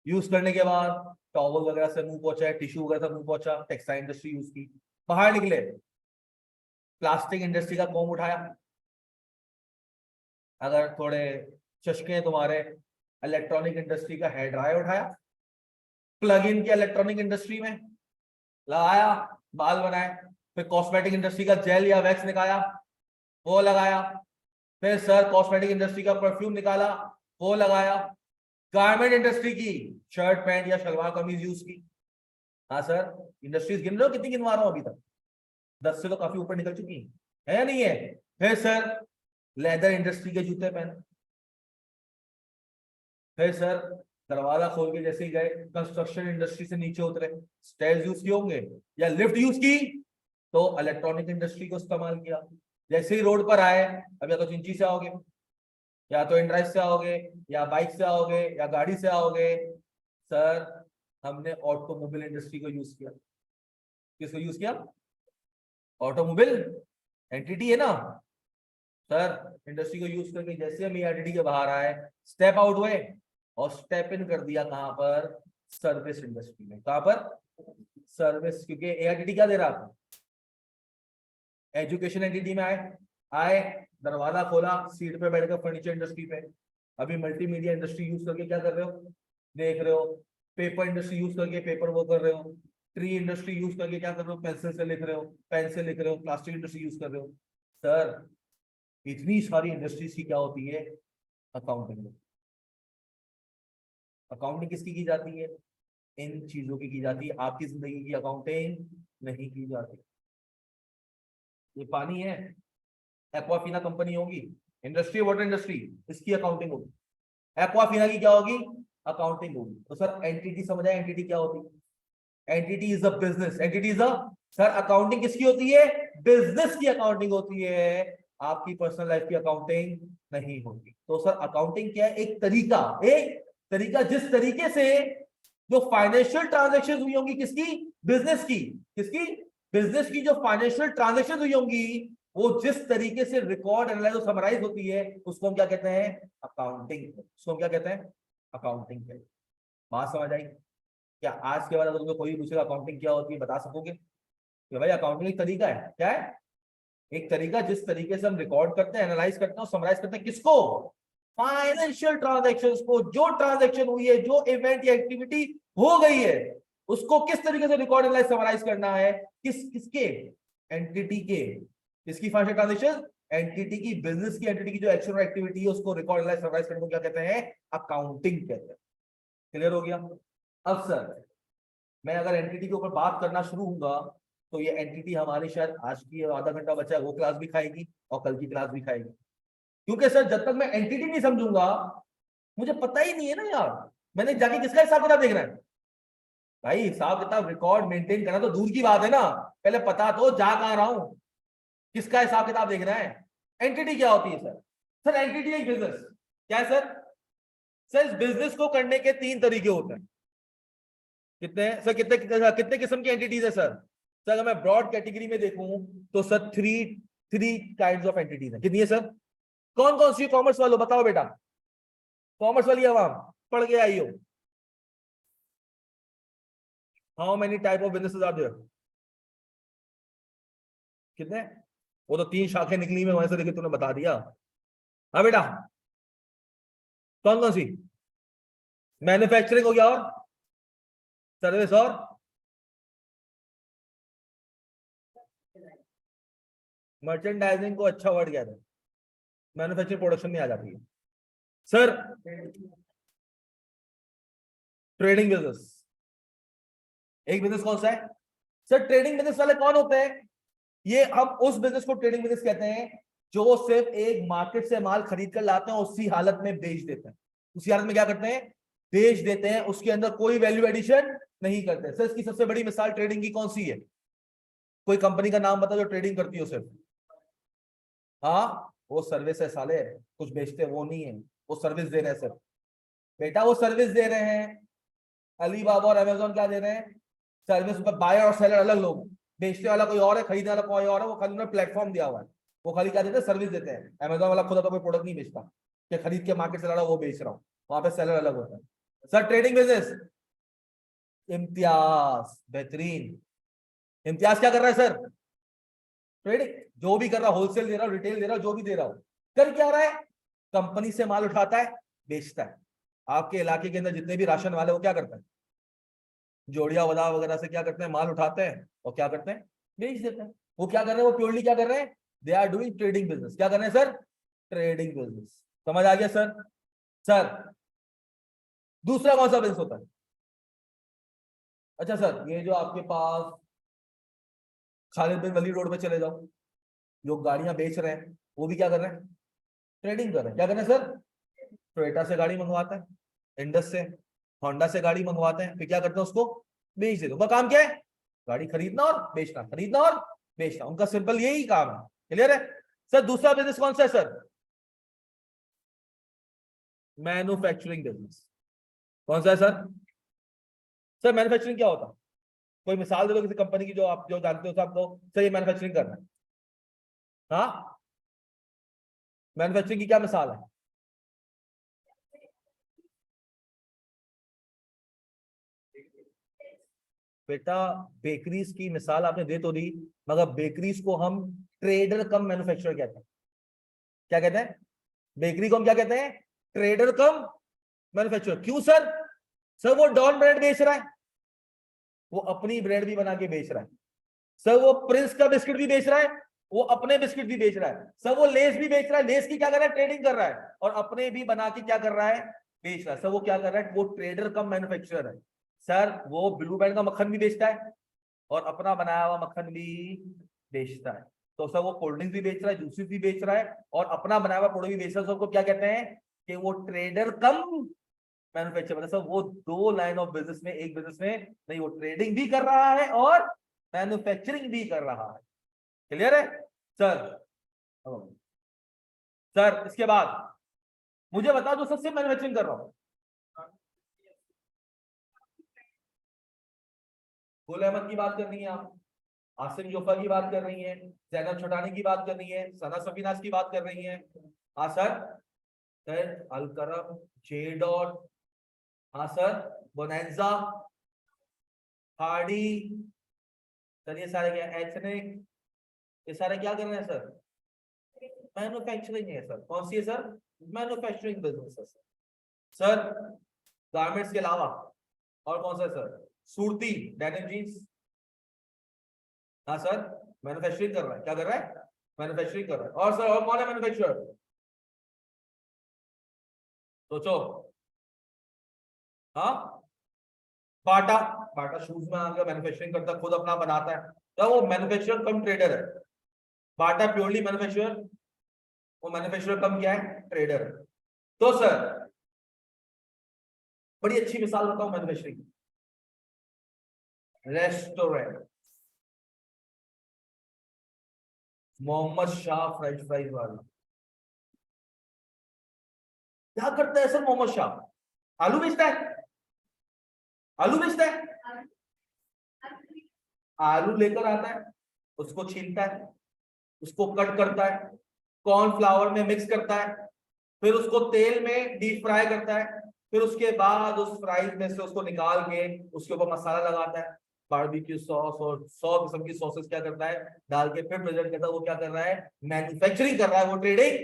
यूज करने के बाद टॉवल वगैरह से मुंह पोंछा, टिश्यू वगैरह से मुंह पोंछा, टेक्सटाइल इंडस्ट्री यूज की। बाहर निकले, प्लास्टिक इंडस्ट्री का कोम उठाया, अगर थोड़े चस्के हैं तुम्हारे, इलेक्ट्रॉनिक इंडस्ट्री का हेयर ड्रायर उठाया, प्लग इन किया इलेक्ट्रॉनिक इंडस्ट्री में, लगाया, बाल बनाए। फिर कॉस्मेटिक इंडस्ट्री का जेल या वैक्स निकाला, वो लगाया। फिर सर कॉस्मेटिक इंडस्ट्री का परफ्यूम निकाला, वो लगाया। गारमेंट इंडस्ट्री की शर्ट पैंट या शलवार कमीज यूज की। हाँ सर, इंडस्ट्रीज गिन रहे हो? कितनी गिनवा रहा हूं अभी तक? 10 से तो काफी ऊपर निकल चुकी है या नहीं है? फिर सर लेदर इंडस्ट्री के जूते पहने। फिर सर दरवाजा खोल के जैसे ही गए, कंस्ट्रक्शन इंडस्ट्री से नीचे उतरे, स्टेयर्स यूज किए होंगे या लिफ्ट यूज की, तो इलेक्ट्रॉनिक इंडस्ट्री को इस्तेमाल किया। जैसे ही रोड पर आए, अब या तो चिंची से आओगे, या तो इनड्राइव से आओगे, या बाइक से आओगे, या गाड़ी से आओगे, सर हमने ऑटोमोबाइल इंडस्ट्री को यूज किया। किसको यूज किया? ऑटोमोबाइल एंटिटी है ना सर। इंडस्ट्री को यूज करके जैसे हम एआईटीटी के बाहर आए, स्टेप आउट हुए और स्टेप इन कर दिया कहां पर? सर्विस इंडस्ट्री में। कहां पर? सर्विस। क्योंकि एआईटीटी क्या दे रहा था? एजुकेशन एंटिटी में आए, आए दरवाजा खोला, सीट पे बैठकर फर्नीचर इंडस्ट्री पे। अभी मल्टीमीडिया इंडस्ट्री यूज करके क्या कर रहे हो? देख रहे हो। पेपर इंडस्ट्री यूज करके पेपर वो कर रहे हो। ट्री इंडस्ट्री यूज करके क्या कर रहे हो? पेंसिल से लिख रहे हो, पेन से लिख रहे हो। प्लास्टिक इंडस्ट्री यूज कर रहे हो। सर इतनी सारी इंडस्ट्रीज की क्या होती है? अकाउंटिंग। अकाउंटिंग किसकी की जाती है? इन चीजों की जाती है। आपकी जिंदगी की अकाउंटिंग नहीं की जाती। ये पानी है, एक्वाफिना कंपनी होगी, इंडस्ट्री, वाटर इंडस्ट्री, इसकी अकाउंटिंग होगी। एक्वाफिना की क्या होगी? अकाउंटिंग होगी। तो सर एंटिटी समझ आए? एंटिटी क्या होती है? Entity is a business. Entity is a, sir accounting किसकी होती है? बिजनेस की अकाउंटिंग होती है, आपकी पर्सनल लाइफ की अकाउंटिंग नहीं होती। तो सर अकाउंटिंग क्या है? एक तरीका जिस तरीके से जो फाइनेंशियल ट्रांजेक्शन हुई होंगी, किसकी? बिजनेस की। किसकी? बिजनेस की। जो फाइनेंशियल ट्रांजेक्शन हुई होंगी, वो जिस तरीके से रिकॉर्ड एनालाइज और समराइज होती है, उसको हम क्या कहते हैं? अकाउंटिंग। उसको हम क्या कहते हैं? अकाउंटिंग कहते हैं। बात समझ आई? क्या आज के बाद अगर तुम्हें कोई पूछेगा अकाउंटिंग क्या होती है, बता सकोगे कि भाई अकाउंटिंग एक तरीका है? क्या है? एक तरीका जिस तरीके से हम रिकॉर्ड करते हैं, एनालाइज करते हैं और समराइज करते हैं, किसको? फाइनेंशियल ट्रांजैक्शंस को। जो ट्रांजैक्शन हुई है, जो इवेंट या एक्टिविटी हो गई है, उसको किस तरीके से रिकॉर्ड एनालाइज समराइज करना है? किसके? एंटिटी के। किसकी फाइनेंशियल ट्रांजैक्शन? एंटिटी की। बिजनेस की एंटिटी की जो एक्शन और एक्टिविटी है, उसको रिकॉर्ड एनालाइज समराइज करने को क्या कहते हैं? अकाउंटिंग कहते हैं। क्लियर हो गया? अब सर मैं अगर एंटिटी के ऊपर बात करना शुरू होऊंगा, तो ये एंटिटी हमारी शायद आज की आधा घंटा बचा है वो क्लास भी खाएगी और कल की क्लास भी खाएगी। क्योंकि सर जब तक मैं एंटिटी नहीं समझूंगा, मुझे पता ही नहीं है ना यार, मैंने जाके किसका हिसाब किताब देखना है? भाई हिसाब किताब रिकॉर्ड मेंटेन करना तो दूर की बात है ना, पहले पता तो जा कहां रहा हूं, किसका हिसाब किताब देखना है। एंटिटी क्या होती है सर? सर एंटिटी एक बिजनेस। क्या है सर? सर इस बिजनेस को करने के 3 तरीके होते हैं। कितने सर? कितने कितने किस्म की एंटिटीज है सर? सर अगर मैं ब्रॉड कैटेगरी में देखूं, तो sir three three kinds of entities है। कितनी है सर? कौन कौन सी कॉमर्स वालों बताओ बेटा, कॉमर्स वाली आवाम पढ़ के आई हो। How many type of businesses are there, कितने? वो तो 3 शाखें निकली, में वहां से देखिए तूने बता दिया। हाँ बेटा, कौन कौन सी? मैन्युफैक्चरिंग हो गया, और सर्विस, और मर्चेंडाइजिंग को अच्छा वर्ड कहते हैं, मैन्युफैक्चरिंग प्रोडक्शन में आ जाती है। सर ट्रेडिंग बिजनेस, एक बिजनेस कौन सा है सर? ट्रेडिंग बिजनेस वाले कौन होते हैं? ये हम उस बिजनेस को ट्रेडिंग बिजनेस कहते हैं जो सिर्फ एक मार्केट से माल खरीद कर लाते हैं, उसी हालत में बेच देते हैं। उसी हालत में क्या करते हैं? बेच देते हैं, उसके अंदर कोई वैल्यू एडिशन नहीं करते। सर इसकी सबसे बड़ी मिसाल ट्रेडिंग की कौन सी है? कोई कंपनी का नाम बता जो ट्रेडिंग करती हो सिर्फ। हाँ, वो सर्विस है साले, कुछ बेचते वो नहीं है, वो सर्विस दे रहे हैं सर। बेटा वो सर्विस दे रहे हैं, अलीबाबा और अमेजोन क्या दे रहे हैं? सर्विस पर। बायर और सेलर अलग लोग, बेचने वाला कोई और है, खरीदने वाला कोई और है, वो खाली उन्होंने प्लेटफॉर्म दिया हुआ है। वो खाली क्या देते हैं? सर्विस देते हैं। अमेजोन वाला खुद तो कोई प्रोडक्ट नहीं बेचता कि खरीद के मार्केट से ला रहा वो बेच रहा हूँ, वहां पे सेलर अलग होता है। सर ट्रेडिंग बिजनेस, इम्तियाज बेहतरीन। इम्तियाज क्या कर रहा है सर? ट्रेडिंग। जो भी कर रहा, होलसेल दे रहा हो, रिटेल दे रहा हो, जो भी दे रहा हो, कर क्या रहा है? कंपनी से माल उठाता है, बेचता है। आपके इलाके के अंदर जितने भी राशन वाले, वो क्या करते हैं? जोड़िया बाजार वगैरह से क्या करते हैं? माल उठाते हैं और क्या करते हैं? बेच देते हैं। वो क्या कर रहे हैं? वो प्योरली क्या कर रहे हैं? They are doing trading business. क्या कर रहे हैं सर? Trading business. समझ आ गया सर? सर दूसरा कौन सा बिजनेस होता है? अच्छा सर, ये जो आपके पास खालिद बिन वलीद रोड पे चले जाओ, जो गाड़ियां बेच रहे हैं, वो भी क्या कर रहे हैं? ट्रेडिंग कर रहे हैं। क्या कर रहे हैं सर? टोयोटा से गाड़ी मंगवाते हैं, इंडस से, होंडा से गाड़ी मंगवाते हैं, फिर क्या करते हैं? उसको बेच देते हैं। उनका काम क्या है? गाड़ी खरीदना और बेचना, खरीदना और बेचना, उनका सिंपल यही काम है। क्लियर है सर? दूसरा बिजनेस कौन सा है सर? Manufacturing business. कौन सा है सर? सर मैन्युफैक्चरिंग क्या होता है? कोई मिसाल दे दो किसी कंपनी की जो आप जो जानते हो साहब, तो सर ये मैन्युफैक्चरिंग कर रहा है। हाँ, मैन्युफैक्चरिंग की क्या मिसाल है? बेटा बेकरीज की मिसाल आपने दे तो दी, मगर बेकरीज को हम ट्रेडर कम मैन्युफैक्चरर कहते हैं। क्या कहते हैं? बेकरी को हम क्या कहते हैं? ट्रेडर कम मैन्युफैक्चरर। क्यों सर? सर वो डॉन ब्रेड बेच रहा है, वो अपनी ब्रेड भी बना के बेच रहा है। सर वो प्रिंस का बिस्किट भी बेच रहा है, वो अपने बिस्किट भी बेच रहा है। सर वो लेस भी बेच रहा है, लेस की क्या कर रहा है? ट्रेडिंग कर रहा है, और अपने भी बना के क्या कर रहा है? बेच रहा है। सर वो क्या कर रहा है? वो ट्रेडर कम मैन्युफैक्चरर है। सर वो ब्लू बैंड का मक्खन भी बेचता है और अपना बनाया हुआ मक्खन भी बेचता है। तो सर वो कोल्ड ड्रिंक भी बेच रहा है, जूसेस भी बेच रहा है, और अपना बनाया हुआ प्रोडक्ट भी बेच रहा है। तो उसको क्या कहते हैं? कि वो ट्रेडर कम मैन्युफैक्चर। मतलब सर वो दो लाइन ऑफ बिजनेस में, एक बिजनेस में नहीं, वो ट्रेडिंग भी कर रहा है और मैन्युफैक्चरिंग भी कर रहा है। क्लियर है सर? सर इसके बाद मुझे बता दो, सबसे मैन्युफैक्चरिंग कर रहा हूं। गुल अहमद की बात कर रही है आप, आसिम जोफा की बात कर रही है, जैनब छोटानी की बात कर रही है, सना सफीनाज की बात कर रही है। हाँ sir. Sir Alkaram, J dot, हाँ सर, बोनेंजा, हार्डी, सर ये सारे क्या? एथनिक, ये सारे क्या कर रहे हैं सर? मैन्युफैक्चरिंग है सर। कौन सी है सर? मैन्युफैक्चरिंग बिजनेस है सर। सर गारमेंट्स के अलावा और कौन सा है सर? Surti, denim jeans. हाँ सर, मैन्युफैक्चरिंग कर रहा है। क्या कर रहा है? मैन्युफैक्चरिंग कर रहा है। और सर और कौन है मैन्युफैक्चरर? सोचो। हाँ, बाटा। बाटा शूज में आगे मैन्युफैक्चरिंग करता है, खुद अपना बनाता है, तो वो मैन्युफैक्चरर कम ट्रेडर है। बाटा प्योरली मैन्युफैक्चरर, वो मैन्युफैक्चरर कम क्या है? ट्रेडर है। तो सर बड़ी अच्छी मिसाल बताऊं manufacturing, restaurant. Mohammad Shah french fries वाला क्या करता है सर? मोहम्मद शाह आलू बेचता है, आलू बेचता है। आलू लेकर आता है, उसको छीलता है, उसको कट करता है, कॉर्नफ्लावर में मिक्स करता है, फिर उसको तेल में डीप फ्राई करता है, फिर उसके बाद उस फ्राई में से उसको निकाल के उसके ऊपर मसाला लगाता है, बारबेक्यू सॉस और 100 किस्म की सॉसेस क्या करता है डाल के फिर प्रेजेंट करता है। वो क्या कर रहा है, मैन्युफैक्चरिंग कर रहा है, वो ट्रेडिंग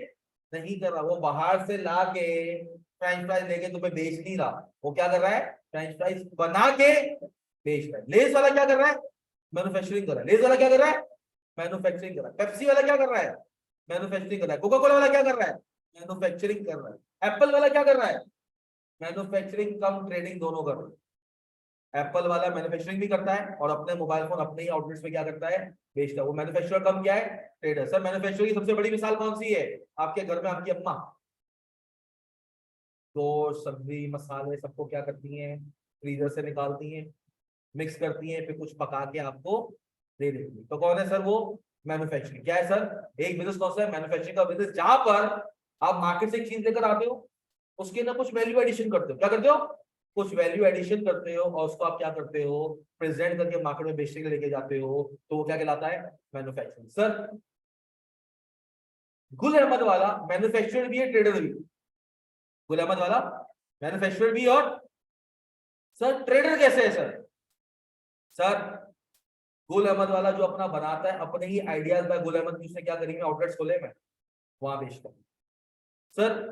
नहीं कर रहा। वो बाहर से ला के फ्रेंच फ्राइज लेके तुम्हें बेच नहीं रहा, वो क्या कर रहा है, फ्रेंच फ्राइज बना के बेच रहा है। लेस वाला क्या कर रहा है, मैन्युफैक्चरिंग कर रहा है। लेस वाला क्या कर रहा है, मैन्युफैक्चरिंग कर रहा है। पेप्सी वाला क्या कर रहा है, मैन्युफैक्चरिंग कर रहा है। कोका कोला वाला क्या कर रहा है, मैन्युफैक्चरिंग कर रहा है। एप्पल वाला क्या कर रहा है, मैन्युफैक्चरिंग कम ट्रेडिंग दोनों कर रहा है। एप्पल वाला मैन्युफैक्चरिंग भी करता है और अपने मोबाइल फोन अपने ही आउटलेट्स में क्या करता है, बेचता है। वो मैन्युफैक्चरर कम क्या है, ट्रेडर। सर मैन्युफैक्चरिंग की सबसे बड़ी मिसाल कौन सी है, आपके घर में आपकी अम्मा गोश्त सब्जी मसाले सबको क्या करती हैं, फ्रीजर से निकालती हैं, मिक्स करती हैं, फिर कुछ पका के आपको दे देती है। तो कौन है सर, वो मैन्युफैक्चरिंग। क्या है सर, एक बिजनेस कौन सा है, मैन्युफैक्चरिंग का बिजनेस, जहां पर आप मार्केट से एक चीज लेकर आते हो, उसके अंदर कुछ वैल्यू एडिशन करते हो। क्या करते हो, कुछ वैल्यू एडिशन करते हो और उसको आप क्या करते हो, प्रेजेंट करके मार्केट में बेचने के लिए लेके जाते हो, तो वो क्या कहलाता है, मैन्युफैक्चरिंग। सर गुल अहमद वाला मैन्युफैक्चरर भी है, ट्रेडर भी। गुल अहमद वाला मैन्युफैक्चरर भी और सर ट्रेडर कैसे है सर। सर गुल अहमद वाला जो अपना बनाता है, अपने ही आइडियाज बाय गुल अहमद की, उसने क्या करेंगे, आउटलेट्स खोले मैं वहां बेचता हूं। सर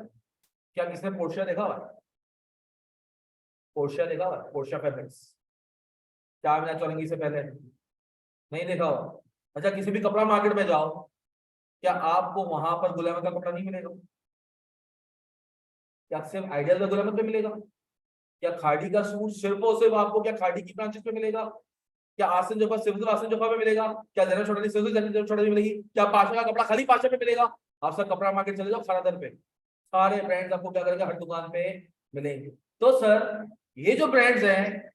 क्या किसने पोर्शिया देखा हुआ है, पोर्शिया देखा हुआ है, पोर्शिया फैब्रिक्स, 4 महीना चलेंगी से पहले, नहीं देखा हुआ। अच्छा किसी भी कपड़ा मार्केट में जाओ, क्या आपको वहां पर गुल अहमद का कपड़ा नहीं मिलेगा, क्या सिर्फ आइडियाज बाय गुल अहमद पे मिलेगा, क्या खाड़ी का सूट सिर्फ और सिर्फ आपको क्या खाड़ी की ब्रांचेस पे मिलेगा, क्या आसन जोफा सिर्फ आसन जोफा में मिलेगा, क्या जरा छोटा सिर्फ जरा छोटा में मिलेगी, क्या पाशा का कपड़ा खाली पाशा में मिलेगा। आप सब कपड़ा मार्केट चले जाओ खरादर पे, सारे ब्रांड्स आपको क्या करेगा, हर दुकान पे मिलेंगे। तो सर ये जो ब्रांड्स हैं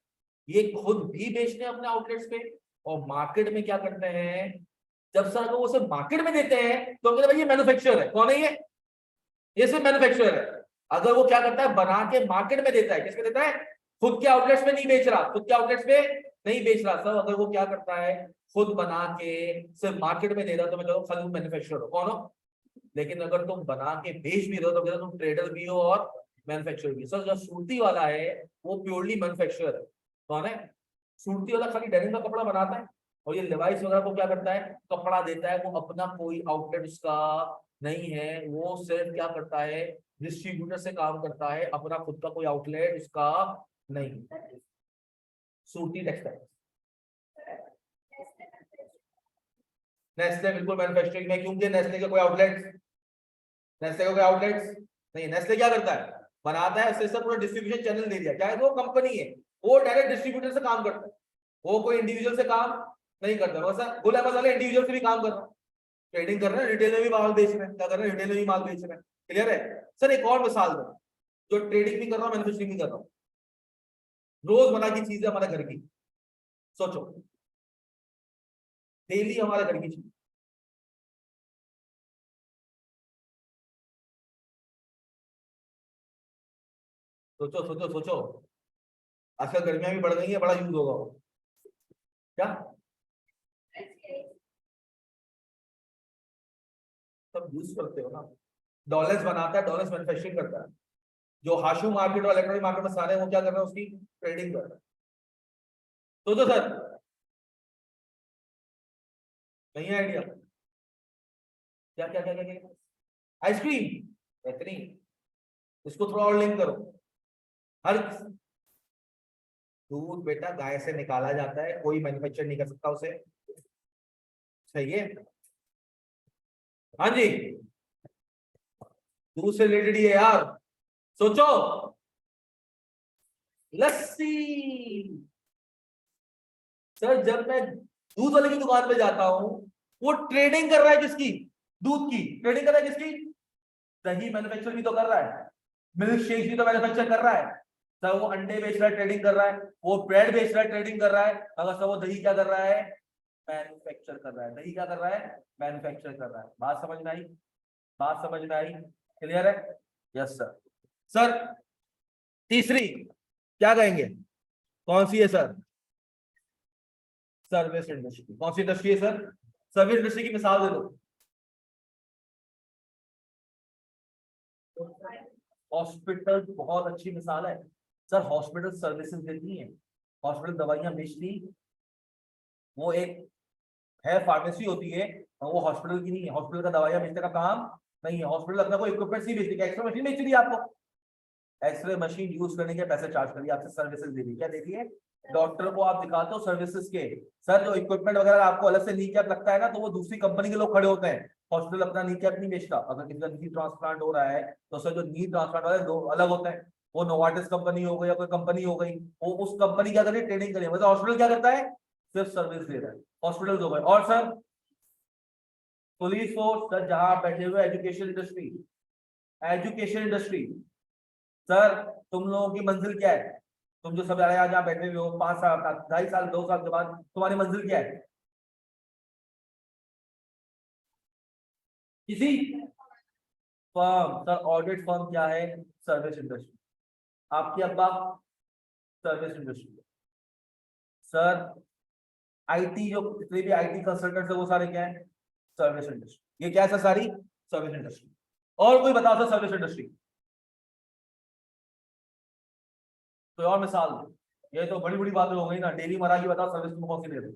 ये खुद भी बेचते हैं अपने आउटलेट्स पे और मार्केट में क्या करते हैं, जब सर वो उसे मार्केट में देते हैं तो कहते हैं भाई ये मैन्युफैक्चरर है। कौन है ये सिर्फ मैन्युफैक्चरर है। अगर वो क्या करता है, बना के मार्केट में देता है, किसको देता है, खुद के आउटलेट्स में नहीं बेच रहा, खुद के आउटलेट्स पे नहीं बेच रहा सब। अगर वो क्या करता है, खुद बना के सिर्फ मार्केट में दे रहा, तो मैं कहूँ खाली मैन्युफैक्चरर हो। कौन हो, लेकिन अगर तुम बना के बेच भी रहे हो तो कहते तुम ट्रेडर भी हो और मैन्युफैक्चरर भी। सर जो सूरती वाला है वो प्योरली मैन्युफैक्चरर है। कौन है, सूरती वाला खाली डेनिम का कपड़ा बनाता है और ये डिवाइस वगैरह को क्या करता है, कपड़ा देता है। वो अपना कोई आउटलेट उसका नहीं है, वो सिर्फ क्या करता है, डिस्ट्रीब्यूटर से काम करता है, अपना खुद का कोई आउटलेट उसका नहीं। सूरती टेक्सटाइल, नेस्ले बिल्कुल मैन्युफैक्चरिंग में, क्योंकि नेस्ले के कोई आउटलेट, नेस्ले का कोई आउटलेट्स नहीं। नेस्ले क्या करता है, बनाता है, उससे पूरा डिस्ट्रीब्यूशन चैनल दे दिया, क्या है, वो कंपनी है, वो डायरेक्ट डिस्ट्रीब्यूटर से काम करता है, वो कोई इंडिविजुअल से काम नहीं करता। वैसा गुल अहमद वाले इंडिविजुअल से भी काम कर रहा है, ट्रेडिंग कर रहे हैं, रिटेल में भी माल बेच रहे हैं, क्या कर रहे हैं, रिटेल में भी माल बेच रहे हैं। क्लियर है सर। एक और मिसाल दो, जो ट्रेडिंग भी कर रहा हूँ मैन्युफैक्चरिंग भी कर रहा हूँ, रोजमर्रा की चीजें हमारे घर की, सोचो डेली हमारे घर की चीज, सोचो सोचो सोचो। आजकल गर्मियां भी बढ़ गई है, बड़ा यूज होगा वो। क्या सब यूज करते हो ना, डॉलर्स बनाता है, डॉलर्स मैन्युफैक्चरिंग करता है। जो हाशू मार्केट और इलेक्ट्रॉनिक मार्केट में सारे हैं, वो क्या कर रहे हैं, उसकी ट्रेडिंग कर रहे हैं। तो सर नहीं है आइडिया, क्या क्या क्या क्या क्या, आइसक्रीम, बेहतरीन, इसको थोड़ा और लिंक करो। हर दूध बेटा गाय से निकाला जाता है, कोई मैन्युफैक्चर नहीं कर सकता उसे, सही है। हाँ जी, दूध से रिलेटेड ही है यार, सोचो। लस्सी, सर जब मैं दूध वाले की दुकान पे जाता हूँ, वो ट्रेडिंग कर रहा है किसकी, दूध की ट्रेडिंग कर रहा है किसकी, दही मैन्युफैक्चर भी तो कर रहा है, मिल्क शेक भी तो मैन्युफैक्चर कर रहा है। सर वो अंडे बेच रहा है, ट्रेडिंग कर रहा है, वो ब्रेड बेच रहा है, ट्रेडिंग कर रहा है। अगर सर वो दही क्या कर रहा है, मैन्युफैक्चर कर रहा है। दही क्या कर रहा है, मैन्युफैक्चर कर रहा है। बात समझ में आई, बात समझ में आई, क्लियर है। Yes sir. सर तीसरी क्या कहेंगे, कौन सी है सर, सर्विस इंडस्ट्री। कौन सी इंडस्ट्री है सर, सर्विस इंडस्ट्री की मिसाल दे दो। हॉस्पिटल बहुत अच्छी मिसाल है सर। हॉस्पिटल सर्विसेज देती है, हॉस्पिटल दवाइयां बेचती, वो एक है फार्मेसी होती है, और वो हॉस्पिटल की नहीं है। हॉस्पिटल का दवाइयां बेचने का काम नहीं है। हॉस्पिटल अपना कोई इक्विपमेंट ही बेचती है, एक्सरे मशीन बेच दी आपको, एक्सरे मशीन यूज करने के पैसे चार्ज करिए, आपसे सर्विसेज दे दी। क्या दे दी है? डॉक्टर को आप दिखाते हो सर्विसेज के। सर जो इक्विपमेंट वगैरह आपको अलग से नी कैप लगता है ना, तो वो दूसरी कंपनी के लोग खड़े होते हैं। हॉस्पिटल अपना नी कैप नहीं बेचता। अगर किसी का नी ट्रांसप्लांट हो रहा है तो सर जो नी ट्रांसप्लांट वाले दो अलग होते हैं, वो नोवार्टिस कंपनी हो गई या कोई कंपनी हो गई, वो उस कंपनी क्या करिए ट्रेनिंग करिए। मतलब हॉस्पिटल क्या करता है? सिर्फ सर्विस दे रहा है। हॉस्पिटल हो गए। और सर पुलिस फोर्स, सर जहां आप बैठे हुए education industry, education industry. Sir तुम लोगों की मंजिल क्या है? तुम जो सब आज यहाँ बैठे हुए हो, 5 साल, 2.5 साल, 2 साल के बाद तुम्हारी मंजिल क्या है? किसी फर्म। सर ऑडिट फर्म क्या है? Service industry. आपकी अब्बा सर्विस इंडस्ट्री। सर आईटी, जो जितने भी आईटी कंसल्टेंट है वो सारे क्या है? Service industry. ये क्या है सर? सारी सर्विस इंडस्ट्री। और कोई बताओ सर सर्विस इंडस्ट्री, कोई और मिसाल दो। ये तो बड़ी बड़ी बातें हो गई ना, डेली मरा की बताओ सर्विस तुम कौन सी दे रहे हो?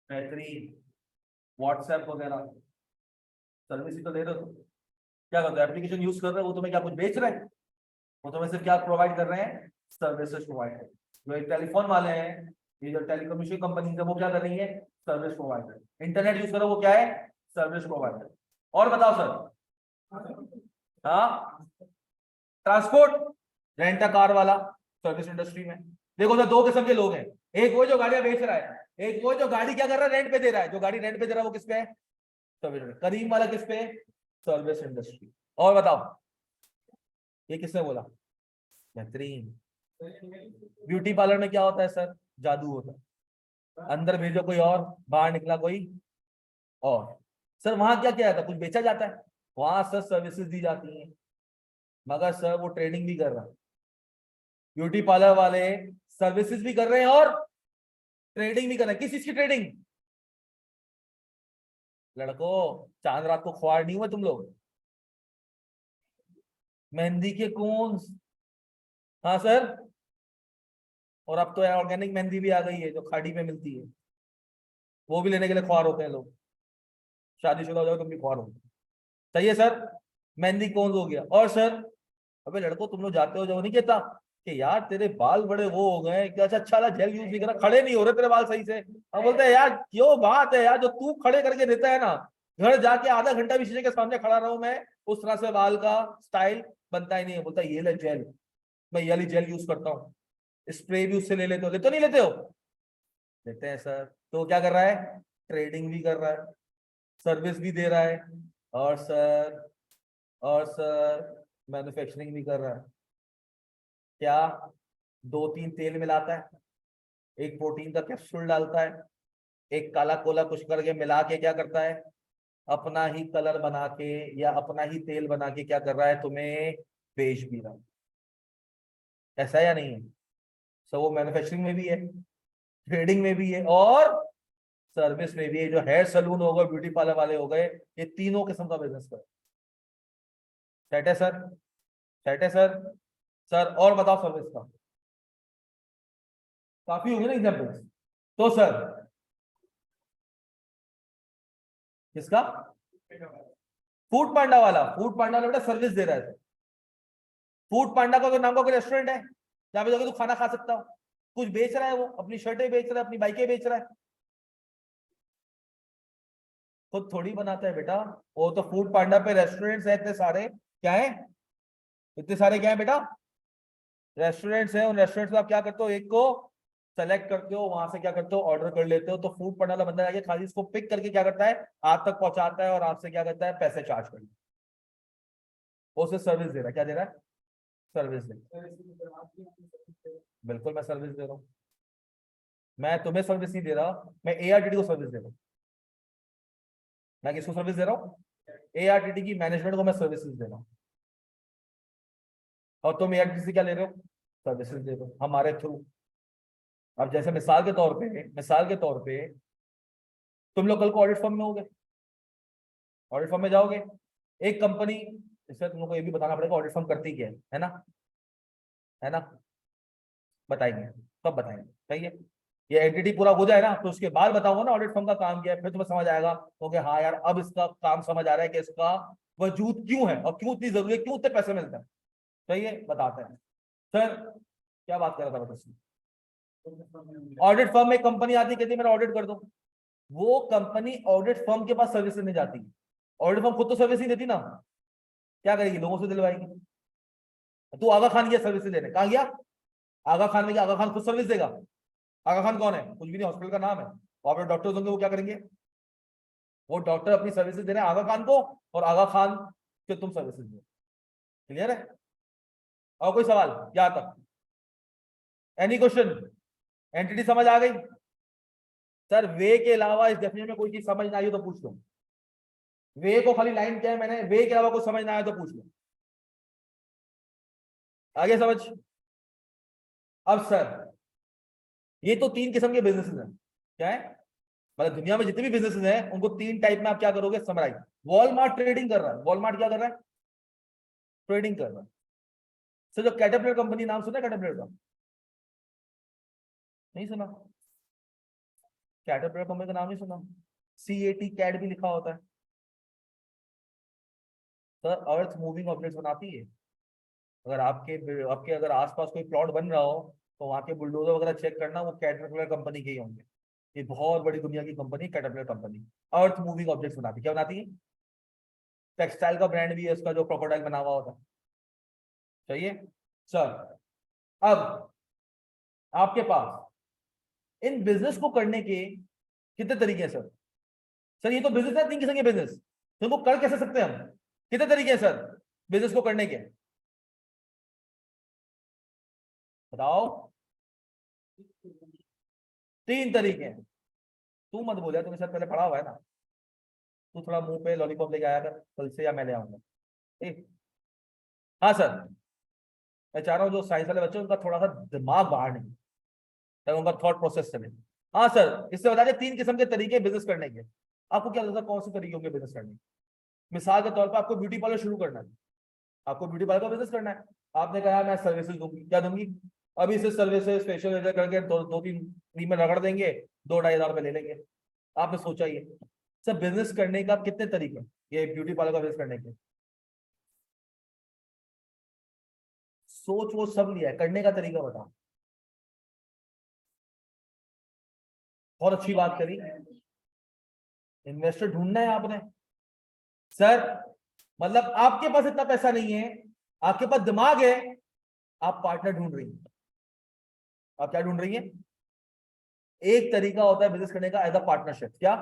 बेहतरीन, व्हाट्सएप वगैरह सर्विस ही तो दे रहे हो तुम। क्या करते हो? एप्लीकेशन यूज कर रहे हो, वो तुम्हें क्या कुछ बेच रहे हैं? वो तुम्हें सिर्फ क्या प्रोवाइड कर रहे हैं? सर्विसेज प्रोवाइड कर। जो ये टेलीफोन वाले हैं, ये जो टेलीकम्युनिकेशन कंपनी है, वो क्या कर रही है? सर्विस प्रोवाइड कर। इंटरनेट यूज करो, वो क्या है? सर्विस प्रोवाइड कर। और बताओ सर। हाँ, ट्रांसपोर्ट, रेंट अ कार वाला सर्विस इंडस्ट्री में। देखो सर दो किस्म के लोग हैं, एक वो जो गाड़ियां बेच रहा है, एक वो जो गाड़ी क्या कर रहा है? रेंट पे दे रहा है। जो गाड़ी रेंट पे दे रहा है वो किस पे है? Service industry. करीम वाला किस पे है? Service industry. और बताओ, ये किसने बोला? बेहतरीन। ब्यूटी पार्लर में क्या होता है सर? जादू होता है। अंदर भेजो कोई और, बाहर निकला कोई और। सर वहां क्या क्या आता है? कुछ बेचा जाता है? वहां सर सर्विसेज दी जाती हैं। मगर सर वो ट्रेडिंग भी कर रहा है। ब्यूटी पार्लर वाले सर्विसेज भी कर रहे हैं और ट्रेडिंग भी कर रहे हैं। किस चीज की ट्रेडिंग? लड़कों, चांद रात को ख्वार नहीं हुए तुम लोग? मेहंदी के कौन? हाँ सर। और अब तो ऑर्गेनिक मेहंदी भी आ गई है जो खाड़ी में मिलती है, वो भी लेने के लिए ख्वार होते हैं लोग। शादीशुदा हो जाओ तुम भी ख्वार हो। सही है सर, मेहंदी कौन हो गया। और सर, अबे लड़कों तुम लोग जाते हो जो नहीं कहता कि यार तेरे बाल बड़े वो हो गए कि अच्छा अच्छा जेल यूज नहीं करा, खड़े नहीं हो रहे तेरे बाल सही से। अब बोलते हैं यार क्यों बात है यार, जो तू खड़े करके देता है ना, घर जाके आधा घंटा भी शीशे के सामने खड़ा रहूं मैं, उस तरह से बाल का स्टाइल बनता ही नहीं है। बोलता है ये ले जेल, मैं ये वाली जेल यूज करता हूँ। स्प्रे भी उससे ले लेते हो? लेते नहीं लेते हो? लेते हैं सर। तो क्या कर रहा है? ट्रेडिंग भी कर रहा है, सर्विस भी दे रहा है, और सर, और सर मैन्युफैक्चरिंग भी कर रहा है। क्या? 2-3 तेल मिलाता है, एक प्रोटीन का कैप्सूल डालता है, एक काला कोला कुछ करके मिला के क्या करता है? अपना ही कलर बना के या अपना ही तेल बना के क्या कर रहा है? तुम्हें बेच भी रहा है। ऐसा है या नहीं है? सो वो मैन्युफैक्चरिंग में भी है, ट्रेडिंग में भी है, और सर्विस में भी है। जो हेयर सलून हो गए, ब्यूटी पार्लर वाले हो गए, ये तीनों किस्म का बिजनेस कर। सेट है सर? सेट है सर? सर और बताओ सर्विस का। काफी होंगे ना एग्जाम्पल्स। तो सर किसका? फूड पांडा वाला। फूड पांडा वाला बेटा सर्विस दे रहा है। फूड पांडा का तो नाम का कोई रेस्टोरेंट है जहाँ पे जाके तू खाना खा सकता हो? कुछ बेच रहा है वो, अपनी शर्टें बेच रहा है, अपनी बाइकें बेच रहा है, खुद थोड़ी बनाता है बेटा। वो तो फूड पांडा पे रेस्टोरेंट्स है इतने सारे। क्या है? इतने सारे क्या है बेटा? रेस्टोरेंट्स हैं। उन रेस्टोरेंट्स में आप क्या करते हो? एक को सेलेक्ट करते हो, वहां से क्या करते हो? ऑर्डर कर लेते हो। तो फूड पांडा वाला बंदा जाके खाली इसको पिक करके क्या करता है? आप तक पहुंचाता है, और आपसे क्या करता है? पैसे चार्ज करता है। वो उसे सर्विस दे रहा है। क्या दे रहा है? सर्विस दे रहा है। बिल्कुल मैं सर्विस दे रहा हूँ। मैं तुम्हें सर्विस नहीं दे रहा, मैं एआरटीटी को सर्विस दे रहा हूँ। मैं किसको सर्विस दे रहा हूँ? एआरटीटी की मैनेजमेंट को मैं सर्विसेज दे रहा हूँ। और तुम एआरटीटी से क्या ले रहे हो? सर्विसेज दे रहे हो हमारे थ्रू। अब जैसे मिसाल के तौर पे तुम लोग कल को ऑडिट फर्म में हो गए, ऑडिट फर्म में जाओगे, एक कंपनी, इससे तुम लोग को ये भी बताना पड़ेगा ऑडिट फर्म करती क्या है ना, है ना, बताएंगे, कब बताएंगे, सही है। ये एंटिटी पूरा हो जाए ना तो उसके बाद बताऊंगा ना ऑडिट फर्म का काम क्या है, फिर तुम्हें समझ आएगा तो कि हाँ यार अब इसका काम समझ आ रहा है कि इसका वजूद क्यों है और क्यों इतनी जरूरी है, क्यों इतने पैसे मिलते हैं। सही है, बताते हैं। सर क्या बात कर रहा था बताइए। ऑडिट फर्म में कंपनी आती कहती है मेरा ऑडिट कर दो, वो कंपनी ऑडिट फर्म के पास सर्विस नहीं जाती, ऑडिट फर्म खुद तो सर्विस नहीं देती ना, क्या करेगी, लोगों से दिलवाएगी। तू आगा खान गया सर्विस देने, कहाँ गया, आगा खान में गया, आगा खान खुद सर्विस देगा। आगा खान कौन है, कुछ भी नहीं, हॉस्पिटल का नाम है। और डॉक्टर्स होंगे वो क्या करेंगे, वो डॉक्टर अपनी सर्विसेज दे रहे हैं आगा खान को, और आगा खान के तुम सर्विसेज दो। क्लियर है, और कोई सवाल यहां तक, एनी क्वेश्चन, एंटिटी समझ आ गई। सर वे के अलावा इस डेफिनेशन में कोई चीज समझ ना आई हो तो पूछ लो, वे को खाली लाइन क्या है मैंने, वे के अलावा कुछ समझ ना आया तो पूछ लो, आगे समझ। अब सर ये तो तीन किस्म के बिजनेसेस हैं, क्या है, मतलब दुनिया में जितने भी बिजनेसेस हैं उनको तीन टाइप में आप क्या करोगे समराइज। वॉलमार्ट ट्रेडिंग कर रहा है, वॉलमार्ट क्या कर रहा है, ट्रेडिंग कर रहा है। सर जो कैटरपिलर कंपनी, नाम सुना है कैटरपिलर का, नहीं सुना, कैटरपिलर कंपनी का नाम नहीं सुना, CAT कैट भी लिखा होता है। सर अर्थ मूविंग ऑब्जेक्ट्स बनाती है, अगर आपके आपके अगर आसपास कोई प्लॉट बन रहा हो तो वहां के बुलडोजर वगैरह चेक करना, वो कैटरपिलर कंपनी के ही होंगे। ये बहुत बड़ी दुनिया की company caterpillar company, earth moving objects बनाती है। क्या बनाती है, टेक्सटाइल का ब्रांड भी है उसका जो क्रोकोडाइल बना हुआ होता है। चाहिए सर, अब आपके पास इन बिजनेस को करने के कितने तरीके हैं सर। सर ये तो बिजनेस है, तीन किस्म के बिजनेस, तो इनको कर कैसे सकते हैं हम, कितने तरीके हैं सर बिजनेस को करने के, बताओ। तीन तरीके हैं, तू मत बोलिया, तूने शायद पहले पढ़ा हुआ है ना, तू थोड़ा मुंह पे लॉलीपॉप लेके आया कर कल से, या मैं ले आऊंगा, ठीक। हाँ सर, मैं चाह रहा हूँ जो साइंस वाले बच्चे उनका थोड़ा सा दिमाग बाहर नहीं, ताकि उनका थॉट प्रोसेस चले। हाँ सर, इससे बता दें तीन किस्म के तरीके बिजनेस करने के। आपको क्या लगता है कौन से तरीके होंगे बिजनेस करने के। मिसाल के तौर पर आपको ब्यूटी पार्लर शुरू करना है, आपको ब्यूटी पार्लर का बिजनेस करना है, आपने कहा मैं सर्विसेज दूंगी, क्या दूंगी, अभी से सर्विसेज फेशियल करके दो तीन क्रीम में रगड़ देंगे, 2-2.5 हज़ार रुपये ले लेंगे। आपने सोचा ये सब बिजनेस करने का कितने तरीके, ये ब्यूटी पार्लर का बिजनेस करने के, सोच वो सब लिया है, करने का तरीका बताओ। बहुत अच्छी बात करी, इन्वेस्टर ढूंढना है आपने। सर मतलब आपके पास इतना पैसा नहीं है, आपके पास दिमाग है, आप पार्टनर ढूंढ रही हैं। आप क्या ढूंढ रही हैं, एक तरीका होता है बिजनेस करने का एज अ पार्टनरशिप, क्या,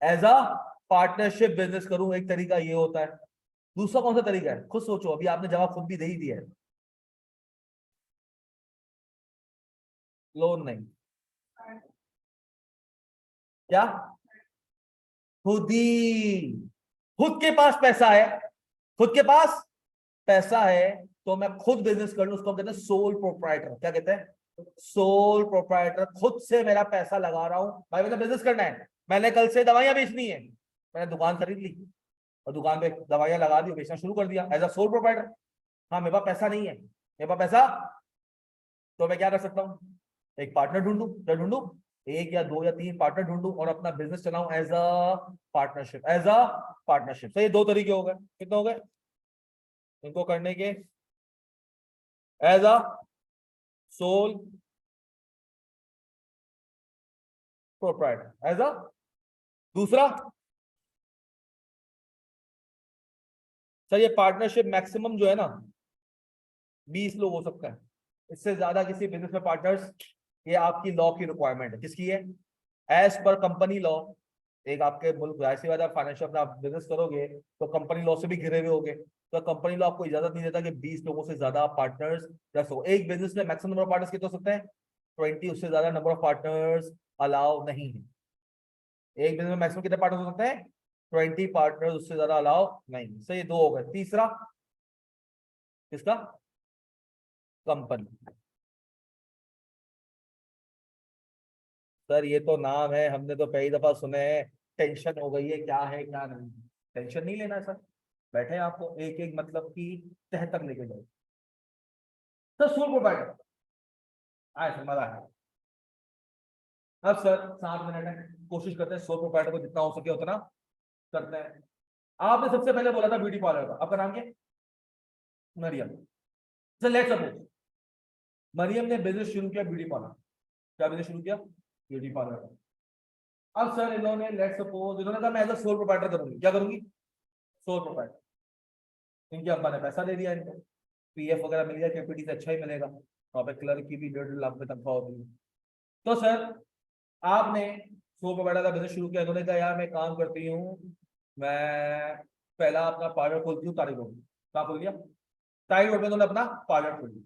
एज अ पार्टनरशिप बिजनेस करूं, एक तरीका ये होता है। दूसरा कौन सा तरीका है, खुद सोचो, अभी आपने जवाब खुद भी दे ही दिया है। लोन नहीं, क्या, खुद ही, खुद के पास पैसा है, खुद के पास पैसा है तो मैं खुद बिजनेस कर लूं, उसको कहते हैं सोल प्रोप्राइटर। क्या कहते हैं, सोल प्रोप्राइटर, खुद से मेरा पैसा लगा रहा हूं भाई, मैंने बिजनेस करना है, मैंने कल से दवाइयां बेचनी है, मैंने दुकान खरीद ली और दुकान पे दवाइयां लगा दी, बेचना शुरू कर दिया एज अ सोल प्रोप्राइटर। हाँ मेरे पास पैसा नहीं है, मेरे पास पैसा, तो मैं क्या कर सकता हूँ, एक पार्टनर ढूंढूं, क्या ढूंढूं, एक या दो या तीन पार्टनर ढूंढूं और अपना बिजनेस चलाऊं as a partnership, as a partnership. तो ये दो तरीके हो गए, कितने हो गए इनको करने के, as a sole proprietor, as a, दूसरा सर ये पार्टनरशिप मैक्सिमम जो है ना 20 लोग हो सकता है, इससे ज्यादा किसी बिजनेस में पार्टनर्स, ये आपकी लॉ की रिक्वायरमेंट है, किसकी है, एज पर कंपनी लॉ। एक आपके मुल्क ऐसी बात है, फाइनेंशियल अपना बिजनेस करोगे तो कंपनी लॉ से भी घिरे हुए होगे, तो कंपनी लॉ आपको इजाजत नहीं देता कि 20 लोगों से ज्यादा पार्टनर्स रख सको। एक बिजनेस में मैक्सिमम नंबर ऑफ पार्टनर्स कितने हो सकते हैं, 20, उससे ज्यादा नंबर ऑफ पार्टनर्स अलाउ नहीं है। एक बिजनेस में मैक्सिमम कितने पार्टनर्स हो सकते हैं, 20 पार्टनर्स, उससे ज्यादा अलाउ नहीं। सही, दो हो गए, तीसरा किसका, कंपनी। सर ये तो नाम है, हमने तो पहली दफा सुने हैं, टेंशन हो गई है क्या है क्या नहीं, टेंशन नहीं लेना है सर, बैठे हैं आपको एक एक मतलब की तह तक लेके जाए। तो सोल प्रोप्राइटर आए सर, मजा आया। अब सर 7 मिनट है, कोशिश करते हैं सोल प्रोप्राइटर को जितना हो सके उतना करते हैं। आपने सबसे पहले बोला था ब्यूटी पार्लर का, आपका नाम क्या? Maryam. Sir let's suppose Maryam ने बिजनेस शुरू किया ब्यूटी पार्लर। क्या बिजनेस शुरू किया? ब्यूटी पार्लर का। अब सर इन्होंने लेट्स सपोज इन्होंने कहा मैं एज अ सोल प्रोप्राइटर करूंगी। क्या करूंगी? Sole proprietor. इनके अब्बा ने पैसा दे दिया इनको, पीएफ वगैरह मिल गया, केपीटी से अच्छा ही मिलेगा, वहां पे क्लर्क की भी 1.5 लाख में तनख्वाह होती है। तो सर आपने सोल प्रोप्राइटर का बिजनेस शुरू किया, इन्होंने कहा यार मैं काम करती हूँ, मैं पहला अपना पार्लर खोलती हूँ तारी रोड। कहाँ खोल दिया? तारी रोड में इन्होंने अपना पार्लर खोल दिया।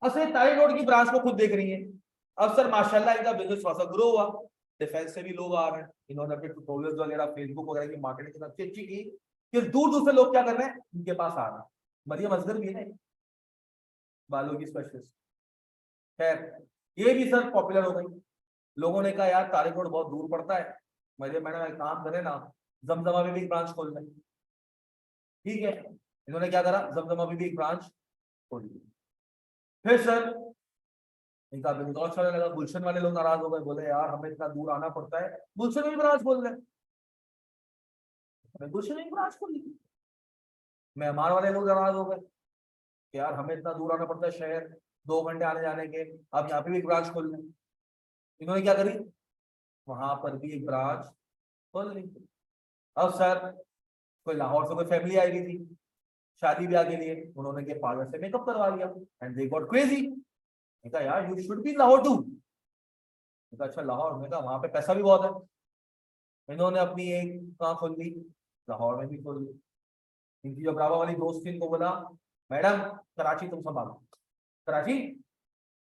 अब सर तारी रोड की ब्रांच को खुद देख रही है। अब सर माशाल्लाह इनका बिजनेस थोड़ा सा ग्रो हुआ, डिफेंस से भी लोग आ रहे हैं, इन्होंने अपने ट्यूटोरियल्स वगैरह फेसबुक वगैरह की मार्केटिंग अच्छी अच्छी की कि दूर दूर से लोग क्या कर रहे हैं, इनके पास आ रहे हैं। मरियम असगर भी है ना, बालों की स्पेशलिस्ट। खैर ये भी सर पॉपुलर हो गई, लोगों ने कहा यार तारिक रोड बहुत दूर पड़ता है, मरियम मैडम एक काम करें ना, जमजमा में भी एक ब्रांच खोल लें। ठीक है, इन्होंने क्या करा, जमजमा में भी एक ब्रांच खोल ली। फिर सर इनका बिजनेस और चलने लगा, गुलशन वाले लोग नाराज हो गए, बोले यार हमें इतना दूर आना पड़ता है, गुलशन में भी ब्रांच खोल लें। गुलशन में भी ब्रांच खोल ली। मेहमान वाले लोग नाराज हो गए कि यार हमें इतना दूर आना पड़ता है शहर, 2 घंटे आने जाने के, आप यहाँ पे भी एक ब्रांच खोल लें। इन्होंने क्या करी, वहां पर भी एक ब्रांच खोल ली। अब सर कोई लाहौर से कोई फैमिली आई हुई थी शादी ब्याह के लिए, उन्होंने के पार्लर से मेकअप करवा लिया एंड दे गॉट क्रेजी। कहा यार you should be Lahore too. अच्छा लाहौर में, कहा वहां पे पैसा भी बहुत है। इन्होंने अपनी एक कहाँ खोल ली, लाहौर में भी खोल ली। इनकी जो बराबर वाली दोस्त थी इनको बोला मैडम कराची तुम संभालो, कराची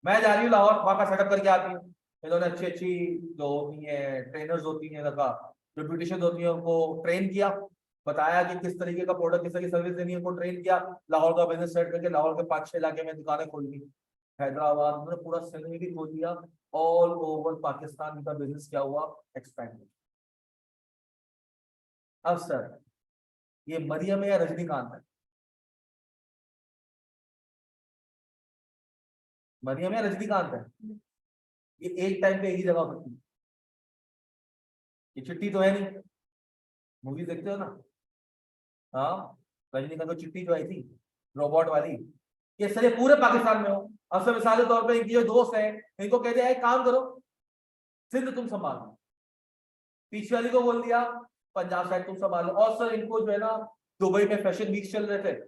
मैं जा रही हूँ लाहौर, वहां का सेटअप करके आती हूँ। इन्होंने अच्छी अच्छी जो होती है ट्रेनर्स होती हैं लगा, जो ब्यूटिशियन होती है उनको ट्रेन किया, बताया कि किस तरीके का प्रोडक्ट किस तरह की सर्विस देनी है, उनको ट्रेन किया, लाहौर का बिजनेस सेट करके लाहौर के 5-6 इलाके में दुकानें खोल दी। हैदराबाद उन्होंने पूरा सिंध में भी खोल दिया, ऑल ओवर पाकिस्तान का बिजनेस क्या हुआ, एक्सपैंड। अब सर ये मरियम है या रजनीकांत है? मरियम है या रजनीकांत है? ये एक टाइम पे एक ही जगह होती है, ये चिट्टी तो है नहीं, मूवी देखते हो ना? हाँ, रजनीकांत को चिट्टी जो आई थी रोबोट वाली, ये सर ये पूरे पाकिस्तान में हो। अब सर मिसाल के तौर पे इनकी जो दोस्त है इनको कहते हैं काम करो सिंध तुम संभालो, पीछे वाली को बोल दिया पंजाब साइड तुम संभालो। और सर इनको जो है ना दुबई में फैशन वीक चल रहे थे,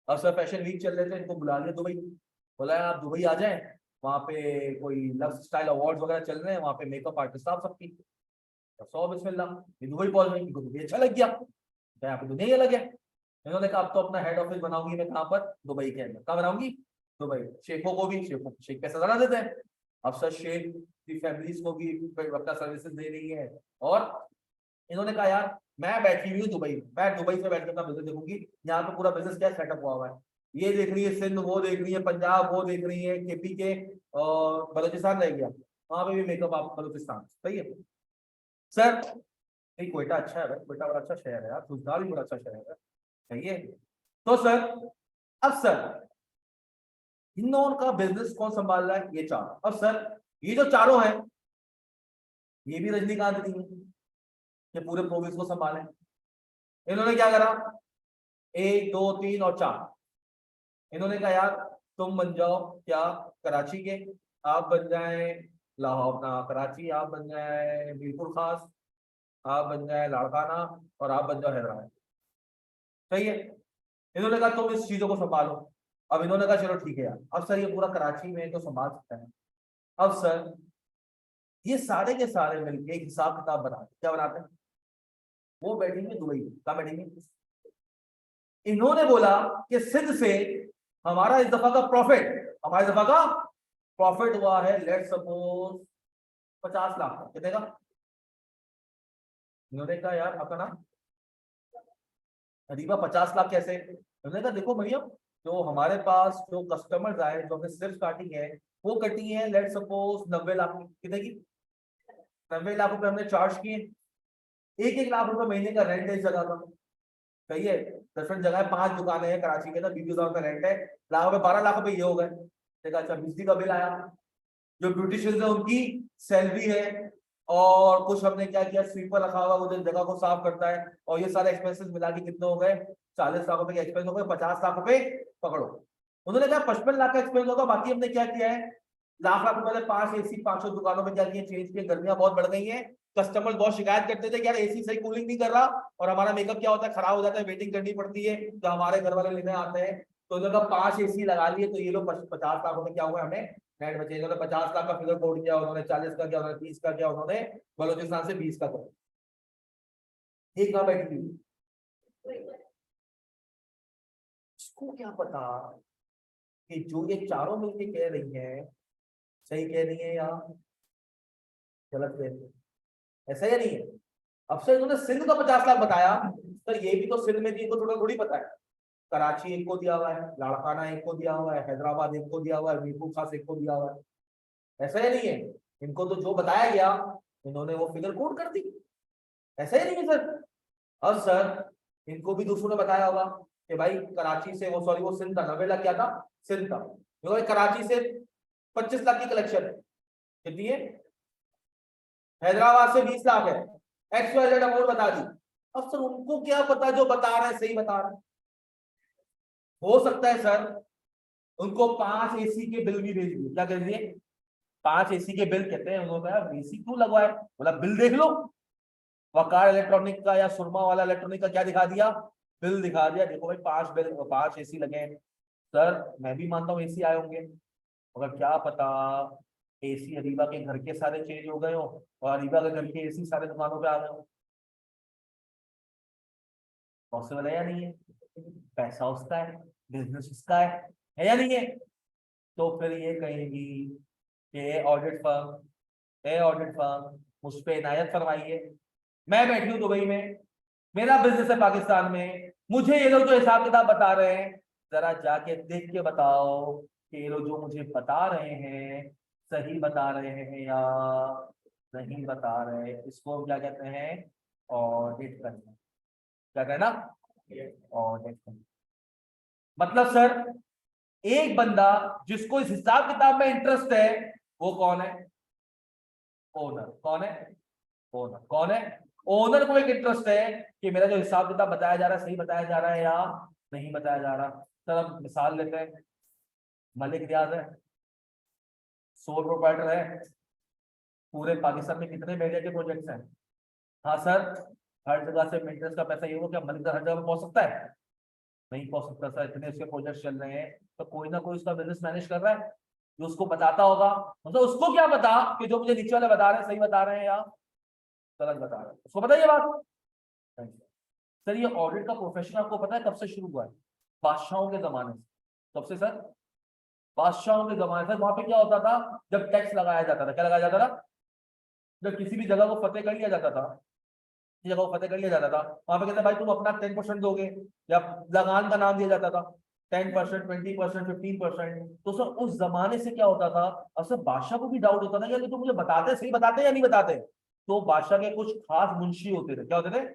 और सर फैशन वीक चल रहे थे, इनको बुला लिया दुबई, बोला यार आप दुबई आ जाए, वहां पे कोई लव स्टाइल अवार्ड वगैरह चल रहे हैं, वहां पे मेकअप आर्टिस्ट आप सबकी। तो 100 बिस्मिल्लाह, ये दुबई पहुंच गई, इनको दुबई अच्छा लग गया, यहाँ पे दुनिया ही अलग है। इन्होंने कहा अब तो अपना हेड ऑफिस बनाऊंगी मैं कहाँ पर, दुबई के अंदर। कहाँ बनाऊंगी? दुबई। शेखों को भी, शेख पैसा ज्यादा देते हैं, अब सर शेख की फैमिलीज को भी अपना सर्विसेज दे रही है। और इन्होंने कहा यार मैं बैठी हुई हूँ दुबई, मैं दुबई से बैठ के अपना बिजनेस देखूंगी, यहाँ पे पूरा बिजनेस क्या सेटअप हुआ हुआ है, ये देख रही है सिंध, वो देख रही है पंजाब, वो देख रही है केपी के, और बलोचिस्तान रह गया, वहां पे भी मेकअप आप बलोचिस्तान। सही है सर, नहीं कोयटा अच्छा है भाई, कोयटा बड़ा अच्छा शहर है यार, खुशहाल भी बड़ा अच्छा शहर है। सही है। तो सर अब सर इन दोनों का बिजनेस कौन संभाल रहा है? ये चारों। अब सर ये जो चारों हैं ये भी रजनीकांत नहीं है कि पूरे प्रोविंस को संभालें। इन्होंने क्या करा, 1 2 3 और 4, इन्होंने कहा यार तुम बन जाओ क्या, कराची के, आप बन जाए लाहौर ना कराची, आप बन जाए मीरपुर खास, आप बन जाए लाड़काना, और आप बन जाओ हैदराबाद। सही है। इन्होंने कहा तुम इस चीजों को संभालो। अब इन्होंने कहा चलो ठीक है यार, अब सर ये पूरा कराची में तो संभाल सकता है। अब सर ये सारे के सारे मिलके एक हिसाब किताब बनाते, क्या बनाते हैं, वो बैठेंगे दुबई, क्या बैठेंगे, इन्होंने बोला कि सिंध से हमारा इस दफा का प्रॉफिट, हमारे दफा का प्रॉफिट हुआ है लेट सपोज 50 लाख का, कितने का? इन्होंने कहा यार आपका नाम अरीबा, 50 लाख कैसे? इन्होंने कहा देखो भैया, जो हमारे पास जो कस्टमर्स आए, जो हमने सिर्फ काटी है, वो कटी है लेट सपोज 90 लाख की, कितने की? 90 लाख रुपए हमने चार्ज किए। 1-1 लाख रुपए महीने का रेंट है इस जगह का, सही है। डिफरेंट जगह है, 5 दुकानें हैं कराची के अंदर, 20,000 का रेंट है, लाख रुपए 12 लाख रुपए ये हो गए। देखा, अच्छा बिजली का बिल आया, जो ब्यूटिशियंस है उनकी सैलरी है, और कुछ हमने क्या किया, स्वीपर रखा हुआ वो जो जगह को साफ करता है, और ये सारे एक्सपेंसेस मिला के कितने हो गए, 40 लाख रुपए के एक्सपेंस हो गए, 50 लाख रुपए पकड़ो। उन्होंने कहा 55 लाख का एक्सपेंस होगा, बाकी हमने क्या किया है, लाख लाख रुपए 5 एसी 500 दुकानों में क्या किए, चेंज किए, गर्मियां बहुत बढ़ गई हैं, कस्टमर बहुत शिकायत करते थे कि यार एसी सही कूलिंग नहीं कर रहा, और हमारा मेकअप क्या होता है, खराब हो जाता है, वेटिंग करनी पड़ती है, तो हमारे घर वाले लेने आते हैं। तो इन्होंने 5 एसी लगा लिए, तो ये लोग 50 लाख रुपए क्या हुआ हमें नेट बचे। इन्होंने 50 लाख का फिगर कोड किया, उन्होंने 40 का किया, उन्होंने 30 का किया, उन्होंने बलोचिस्तान से 20 का किया। ठीक ना बैठी थी, इसको क्या पता कि जो ये चारों मिलके कह रही है सही कह रही है या गलत कह रही है, ऐसा या नहीं है। अब से इन्होंने सिंध का 50 लाख बताया, सर ये भी तो सिंध में थी, इनको थोड़ा थोड़ी पता है। कराची एक को दिया हुआ है, लाड़काना एक को दिया हुआ है, हैदराबाद एक को दिया हुआ है, मीरपुर खास एक को दिया हुआ है, ऐसा या नहीं है। इनको तो जो बताया गया इन्होंने वो फिगर कोड कर दी, ऐसा ही नहीं है सर। अब सर इनको भी दूसरों ने बताया होगा कि भाई कराची से, वो सॉरी वो सिंध था, 90 लाख क्या था, सिंध था, क्योंकि कराची से 25 लाख की कलेक्शन है, कितनी है, हैदराबाद से 20 लाख है, XYZ अमाउंट बता दी। अब सर उनको क्या पता, जो बता रहे हैं सही बता रहे हैं। हो सकता है सर उनको 5 एसी के बिल भी भेज दिए, क्या कर दिए, 5 एसी के बिल, कहते हैं उन्होंने कहा एसी क्यों लगवाए, बोला बिल देख लो, वकार इलेक्ट्रॉनिक का या सुरमा वाला इलेक्ट्रॉनिक का क्या दिखा दिया, बिल दिखा दिया, देखो भाई 5 बिल 5 एसी लगे हैं। सर मैं भी मानता हूँ एसी आए होंगे, मगर क्या पता एसी अरीबा के घर के सारे चेंज हो गए हो, और अरीबा के घर के एसी सारे दुकानों पे आ गए हो। पॉसिबल है या नहीं है, पैसा उसका है, बिजनेस उसका है या नहीं है। तो फिर ये कहेगी कि ऑडिट फर्म मुझ पे इनायत फरमाइए, मैं बैठी हूँ दुबई में, मेरा बिजनेस है पाकिस्तान में, मुझे ये लोग जो हिसाब किताब बता रहे हैं, जरा जाके देख के बताओ कि ये लोग जो मुझे बता रहे हैं सही बता रहे हैं या नहीं बता रहे। इसको हम क्या कहते हैं, ऑडिट करना, क्या कहना, ऑडिट करना। मतलब सर एक बंदा जिसको इस हिसाब किताब में इंटरेस्ट है, वो कौन है, ओनर। कौन है, ओनर। कौन है, ओनर को एक इंटरेस्ट है कि मेरा जो हिसाब किताब बताया जा रहा है सही बताया जा रहा है या नहीं बताया जा रहा। सर अब मिसाल लेते हैं, मलिक रियाज है, सोल प्रोप्राइटर है, पूरे पाकिस्तान में कितने मीडिया के प्रोजेक्ट्स हैं। हाँ सर, हर जगह से मेंटेनेंस का पैसा ये हो, क्या मलिक हर जगह पे पहुंच सकता है, नहीं पहुंच सकता सर, इतने उसके प्रोजेक्ट चल रहे हैं, तो कोई ना कोई उसका बिजनेस मैनेज कर रहा है जो उसको बताता होगा। मतलब उसको क्या पता कि जो मुझे नीचे वाले बता रहे हैं सही बता रहे हैं या गलत बता रहे हैं, उसको पता है ये बात। सर ये ऑडिट का प्रोफेशन आपको पता है कब से शुरू हुआ है, बादशाहों के जमाने से। कब से सर, बादशाहों के जमाने से। वहां पे क्या होता था, जब टैक्स लगाया जाता था, क्या लगाया जाता था, जब किसी भी जगह को फतेह कर लिया जाता था, किसी जगह को फतेह कर लिया जाता था, वहां पे कहते भाई तुम अपना 10% दोगे, या लगान का नाम दिया जाता था, 10%, 20%, 15%। तो सर उस जमाने से क्या होता था, अब सर बादशाह को भी डाउट होता था कि तो मुझे बताते सही बताते या नहीं बताते। तो बादशाह के कुछ खास मुंशी होते थे, क्या होते थे,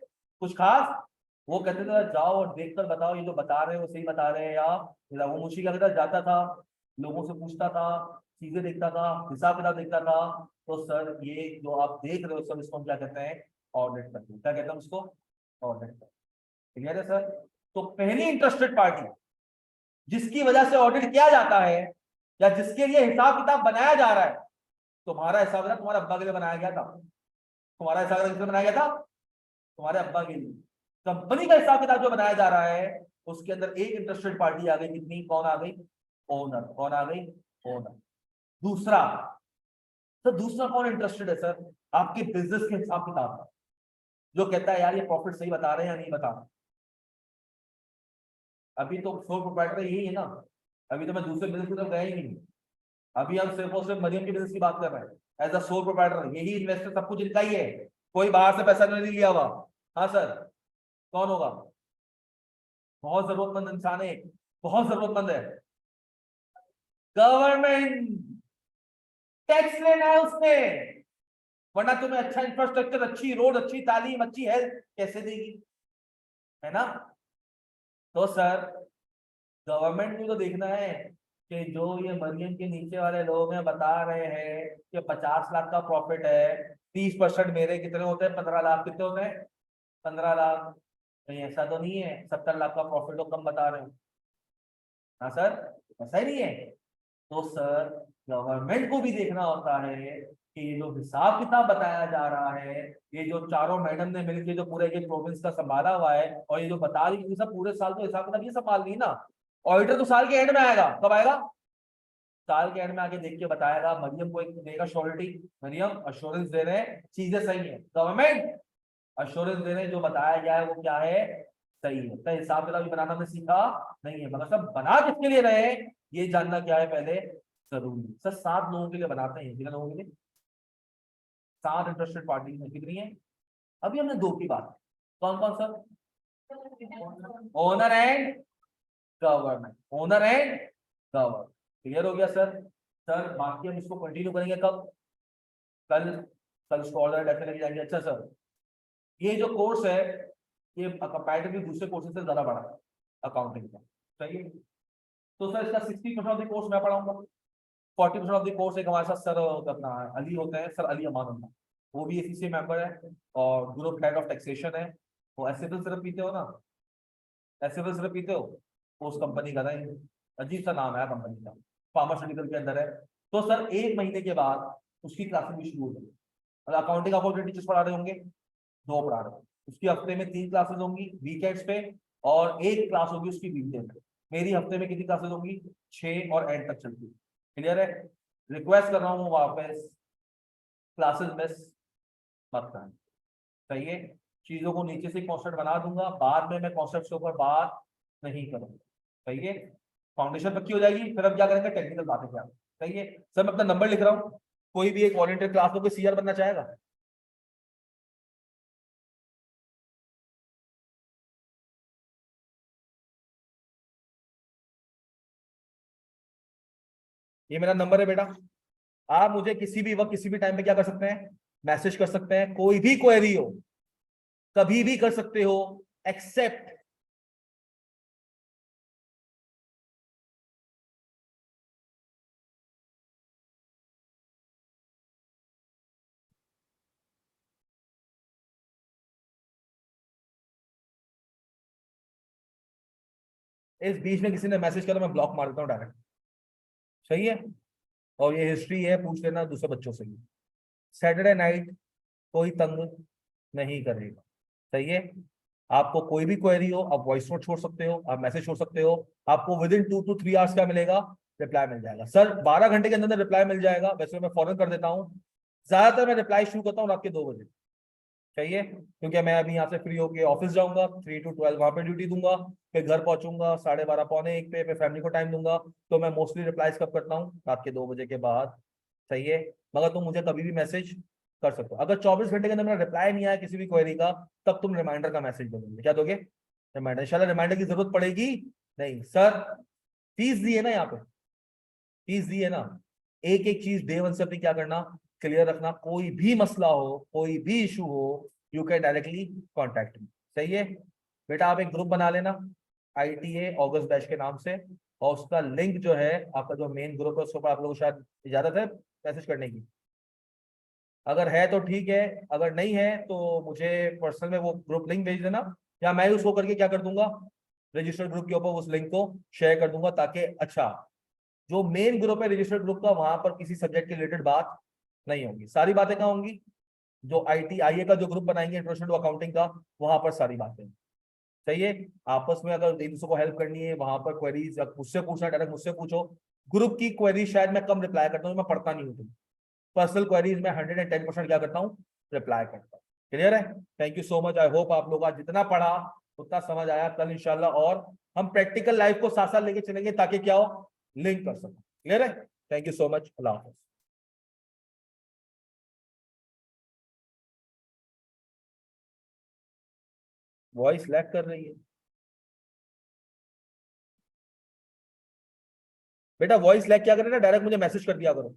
कुछ खास, वो कहते थे जाओ और देख कर बताओ ये जो बता रहे हैं वो सही बता रहे हैं या। वो मुंशी क्या करता, जाता था, लोगों से पूछता था, चीजें देखता था, हिसाब किताब देखता था। तो सर ये जो आप देख रहे हो सब, इसको हम क्या कहते हैं, ऑडिट करते हैं। क्या कहते हैं उसको, ऑडिट करते हैं। क्लियर है सर। तो पहली इंटरेस्टेड पार्टी जिसकी वजह से ऑडिट किया जाता है, या जिसके लिए हिसाब किताब बनाया जा रहा है, तुम्हारा हिसाब किताब तुम्हारे अब्बा के लिए बनाया गया था, तुम्हारा हिसाब किताब किसने बनाया गया था, तुम्हारे अब्बा के लिए। कंपनी का हिसाब किताब जो बनाया जा रहा है उसके अंदर एक इंटरेस्टेड पार्टी आ गई, कितनी, कौन आ गई, ओनर। कौन आ गई, ओनर। दूसरा, तो दूसरा कौन इंटरेस्टेड है सर, आपके बिजनेस के हिसाब किताब, जो कहता है यार ये प्रॉफिट सही बता रहे हैं या नहीं बता रहे। अभी तो सोल प्रोप्राइटर यही है ना, अभी तो मैं दूसरे बिजनेस की तरफ गया ही नहीं, अभी हम सिर्फ और सिर्फ मरियम के बिजनेस की बात कर रहे हैं। एज अ सोल प्रोप्राइटर यही इन्वेस्टर सब कुछ इनका ही है, कोई बाहर से पैसा नहीं लिया हुआ। हाँ सर, कौन होगा, बहुत जरूरतमंद इंसान है, बहुत जरूरतमंद है, गवर्नमेंट, टैक्स लेना है उसने, वरना तुम्हें अच्छा इंफ्रास्ट्रक्चर, अच्छी रोड, अच्छी तालीम, अच्छी हेल्थ कैसे देगी, है ना। तो सर गवर्नमेंट को तो देखना है कि जो ये मरियम के नीचे वाले लोग हैं बता रहे हैं कि 50 लाख का प्रॉफिट है, 30% मेरे कितने होते हैं, 15 लाख कितने होते हैं, 15 लाख। नहीं ऐसा तो नहीं है 70 लाख का प्रॉफिट तो कम बता रहे हो। हाँ सर, ऐसा ही नहीं है। तो सर गवर्नमेंट को भी देखना होता है कि ये जो हिसाब किताब बताया जा रहा है, ये जो चारों मैडम ने मिलकर जो पूरे ये प्रोविंस का संभाला हुआ है, और ये जो बता रही है सब पूरे साल तो हिसाब किताब ये संभाल रही है ना। ऑडिटर तो साल के एंड में आएगा, कब आएगा, साल के एंड में आके देख के बताएगा, मरियम को एक देगा श्योरिटी, मरियम अश्योरेंस दे रहे हैं चीजें सही है, गवर्नमेंट अश्योरेंस दे रहे हैं जो बताया गया है वो क्या है, सही है। तो हिसाब किताब बनाना हमने सीखा नहीं है, मगर सब बना किसके लिए रहे ये जानना क्या है पहले जरूरी है। सर 7 लोगों के लिए बनाते हैं, कितने लोगों के लिए, 7 इंटरेस्टेड पार्टी में कितनी है, अभी हमने 2 की बात, कौन कौन sir, owner and government, owner and government, clear हो गया सर। सर बाकी हम इसको कंटिन्यू करेंगे कब, कल, कल स्कॉलर डेफिनेटली लेके जाएंगे। अच्छा सर ये जो कोर्स है ये कंपैरेटिवली दूसरे कोर्सेज से ज्यादा बड़ा है अकाउंटिंग का, सही है। तो सर इसका 60% ऑफ द कोर्स मैं पढ़ाऊंगा, 40% ऑफ द कोर्स एक हमारे साथ सर अपना अली होते हैं, सर अली अमान होता है, वो भी एसीसी मेंबर है और ग्रुप हेड ऑफ टैक्सेशन है। वो एसिबल सिर्फ पीते हो ना, एसिबल सिर्फ पीते हो, वो उस कंपनी का है, अजीब सा नाम है कंपनी का, फार्मास्यूटिकल के अंदर है। तो सर 1 महीने के बाद उसकी क्लासेस भी शुरू हो जाएगी। अकाउंटिंग आपको टीचर्स पढ़ा रहे होंगे, 2 पढ़ा रहे हैं, उसकी हफ्ते में 3 क्लासेस होंगी वीकेंड्स पे, और 1 क्लास होगी उसकी वीकडे पे। मेरी हफ्ते में कितनी क्लासेस होंगी, 6 और एंड तक चलती है, क्लियर है। रिक्वेस्ट कर रहा हूँ वापस क्लासेस मिस मत करना, सही है। चीजों को नीचे से कॉन्सेप्ट बना दूंगा, बाद में मैं कॉन्सेप्ट के ऊपर बात नहीं करूंगा, सही है। फाउंडेशन पक्की हो जाएगी, फिर हम क्या करेंगे टेक्निकल बातें क्या, सही है। सर मैं अपना नंबर लिख रहा हूँ, कोई भी एक वॉलंटियर क्लास में कोई सीआर बनना चाहेगा, ये मेरा नंबर है बेटा। आप मुझे किसी भी वक्त किसी भी टाइम पे क्या कर सकते हैं, मैसेज कर सकते हैं, कोई भी क्वेरी हो कभी भी कर सकते हो, एक्सेप्ट इस बीच में किसी ने मैसेज करा मैं ब्लॉक मार देता हूँ डायरेक्ट, सही है। और ये हिस्ट्री है, पूछ लेना दूसरे बच्चों से भी। सैटरडे नाइट कोई तंग नहीं करेगा, सही है। आपको कोई भी क्वेरी हो आप वॉइस नोट छोड़ सकते हो, आप मैसेज छोड़ सकते हो, आपको विद इन 2 to 3 आवर्स क्या मिलेगा, रिप्लाई मिल जाएगा। सर 12 घंटे के अंदर रिप्लाई मिल जाएगा, वैसे मैं फॉरन कर देता हूँ, ज्यादातर मैं रिप्लाई शुरू करता हूँ रात के 2 बजे, चाहिए, क्योंकि मैं अभी यहाँ से फ्री होके ऑफिस जाऊंगा, 3 to 12 वहां पे ड्यूटी दूंगा, फिर घर पहुंचूंगा 12:30 पौने 1 पे, फिर फैमिली को टाइम दूंगा। तो मैं मोस्टली रिप्लाईज कब करता हूँ, रात के 2 बजे के बाद, सही है। मगर तुम मुझे कभी भी मैसेज कर सकते हो, अगर 24 घंटे के अंदर मेरा रिप्लाई नहीं आया किसी भी क्वेरी का, तब तुम रिमाइंडर का मैसेज दोगे, क्या दोगे, रिमाइंडर। इंशाल्लाह रिमाइंडर की जरूरत पड़ेगी नहीं। सर फीस दी है ना, यहाँ पे फीस दी है ना, एक एक चीज डे वन से अपनी क्या करना, क्लियर रखना, कोई भी मसला हो कोई भी इशू हो, you can directly contact me, सही है। बेटा आप एक ग्रुप बना लेना ITA ऑगस्ट बैच के नाम से, और उसका लिंक जो है आपका जो मेन ग्रुप है उसके ऊपर आप लोगों को शायद इजाजत है मैसेज करने की, अगर है तो ठीक है, अगर नहीं है तो मुझे पर्सनल में वो ग्रुप लिंक भेज देना, या मैं उसको करके क्या कर दूंगा, रजिस्टर्ड ग्रुप के ऊपर उस लिंक को शेयर कर दूंगा, ताकि अच्छा जो मेन ग्रुप है रजिस्टर्ड ग्रुप का वहां पर किसी सब्जेक्ट के रिलेटेड बात नहीं होगी, सारी बातें कहाँ होंगी, जो ITA का जो ग्रुप बनाएंगे इंट्रोडक्शन टू अकाउंटिंग का, वहां पर सारी बातें, सही है। आपस में अगर एक दूसरे को हेल्प करनी है वहां पर क्वेरीज मुझसे पूछना, डायरेक्ट मुझसे पूछो। ग्रुप की क्वेरी शायद मैं कम रिप्लाई करता हूँ, मैं पढ़ता नहीं हूँ, पर्सनल क्वेरीज में 110% क्या करता हूँ, रिप्लाई करता हूँ, क्लियर है। Thank you so much, I hope आप लोग आज जितना पढ़ा उतना समझ आया, कल इंशाल्लाह और हम प्रैक्टिकल लाइफ को साथ साथ लेके चलेंगे ताकि क्या हो, लिंक कर सकें, क्लियर है। Thank you so much, Allah Hafiz. Voice lag कर रही है बेटा, वॉइस लैग क्या करे ना, डायरेक्ट मुझे मैसेज कर दिया करो।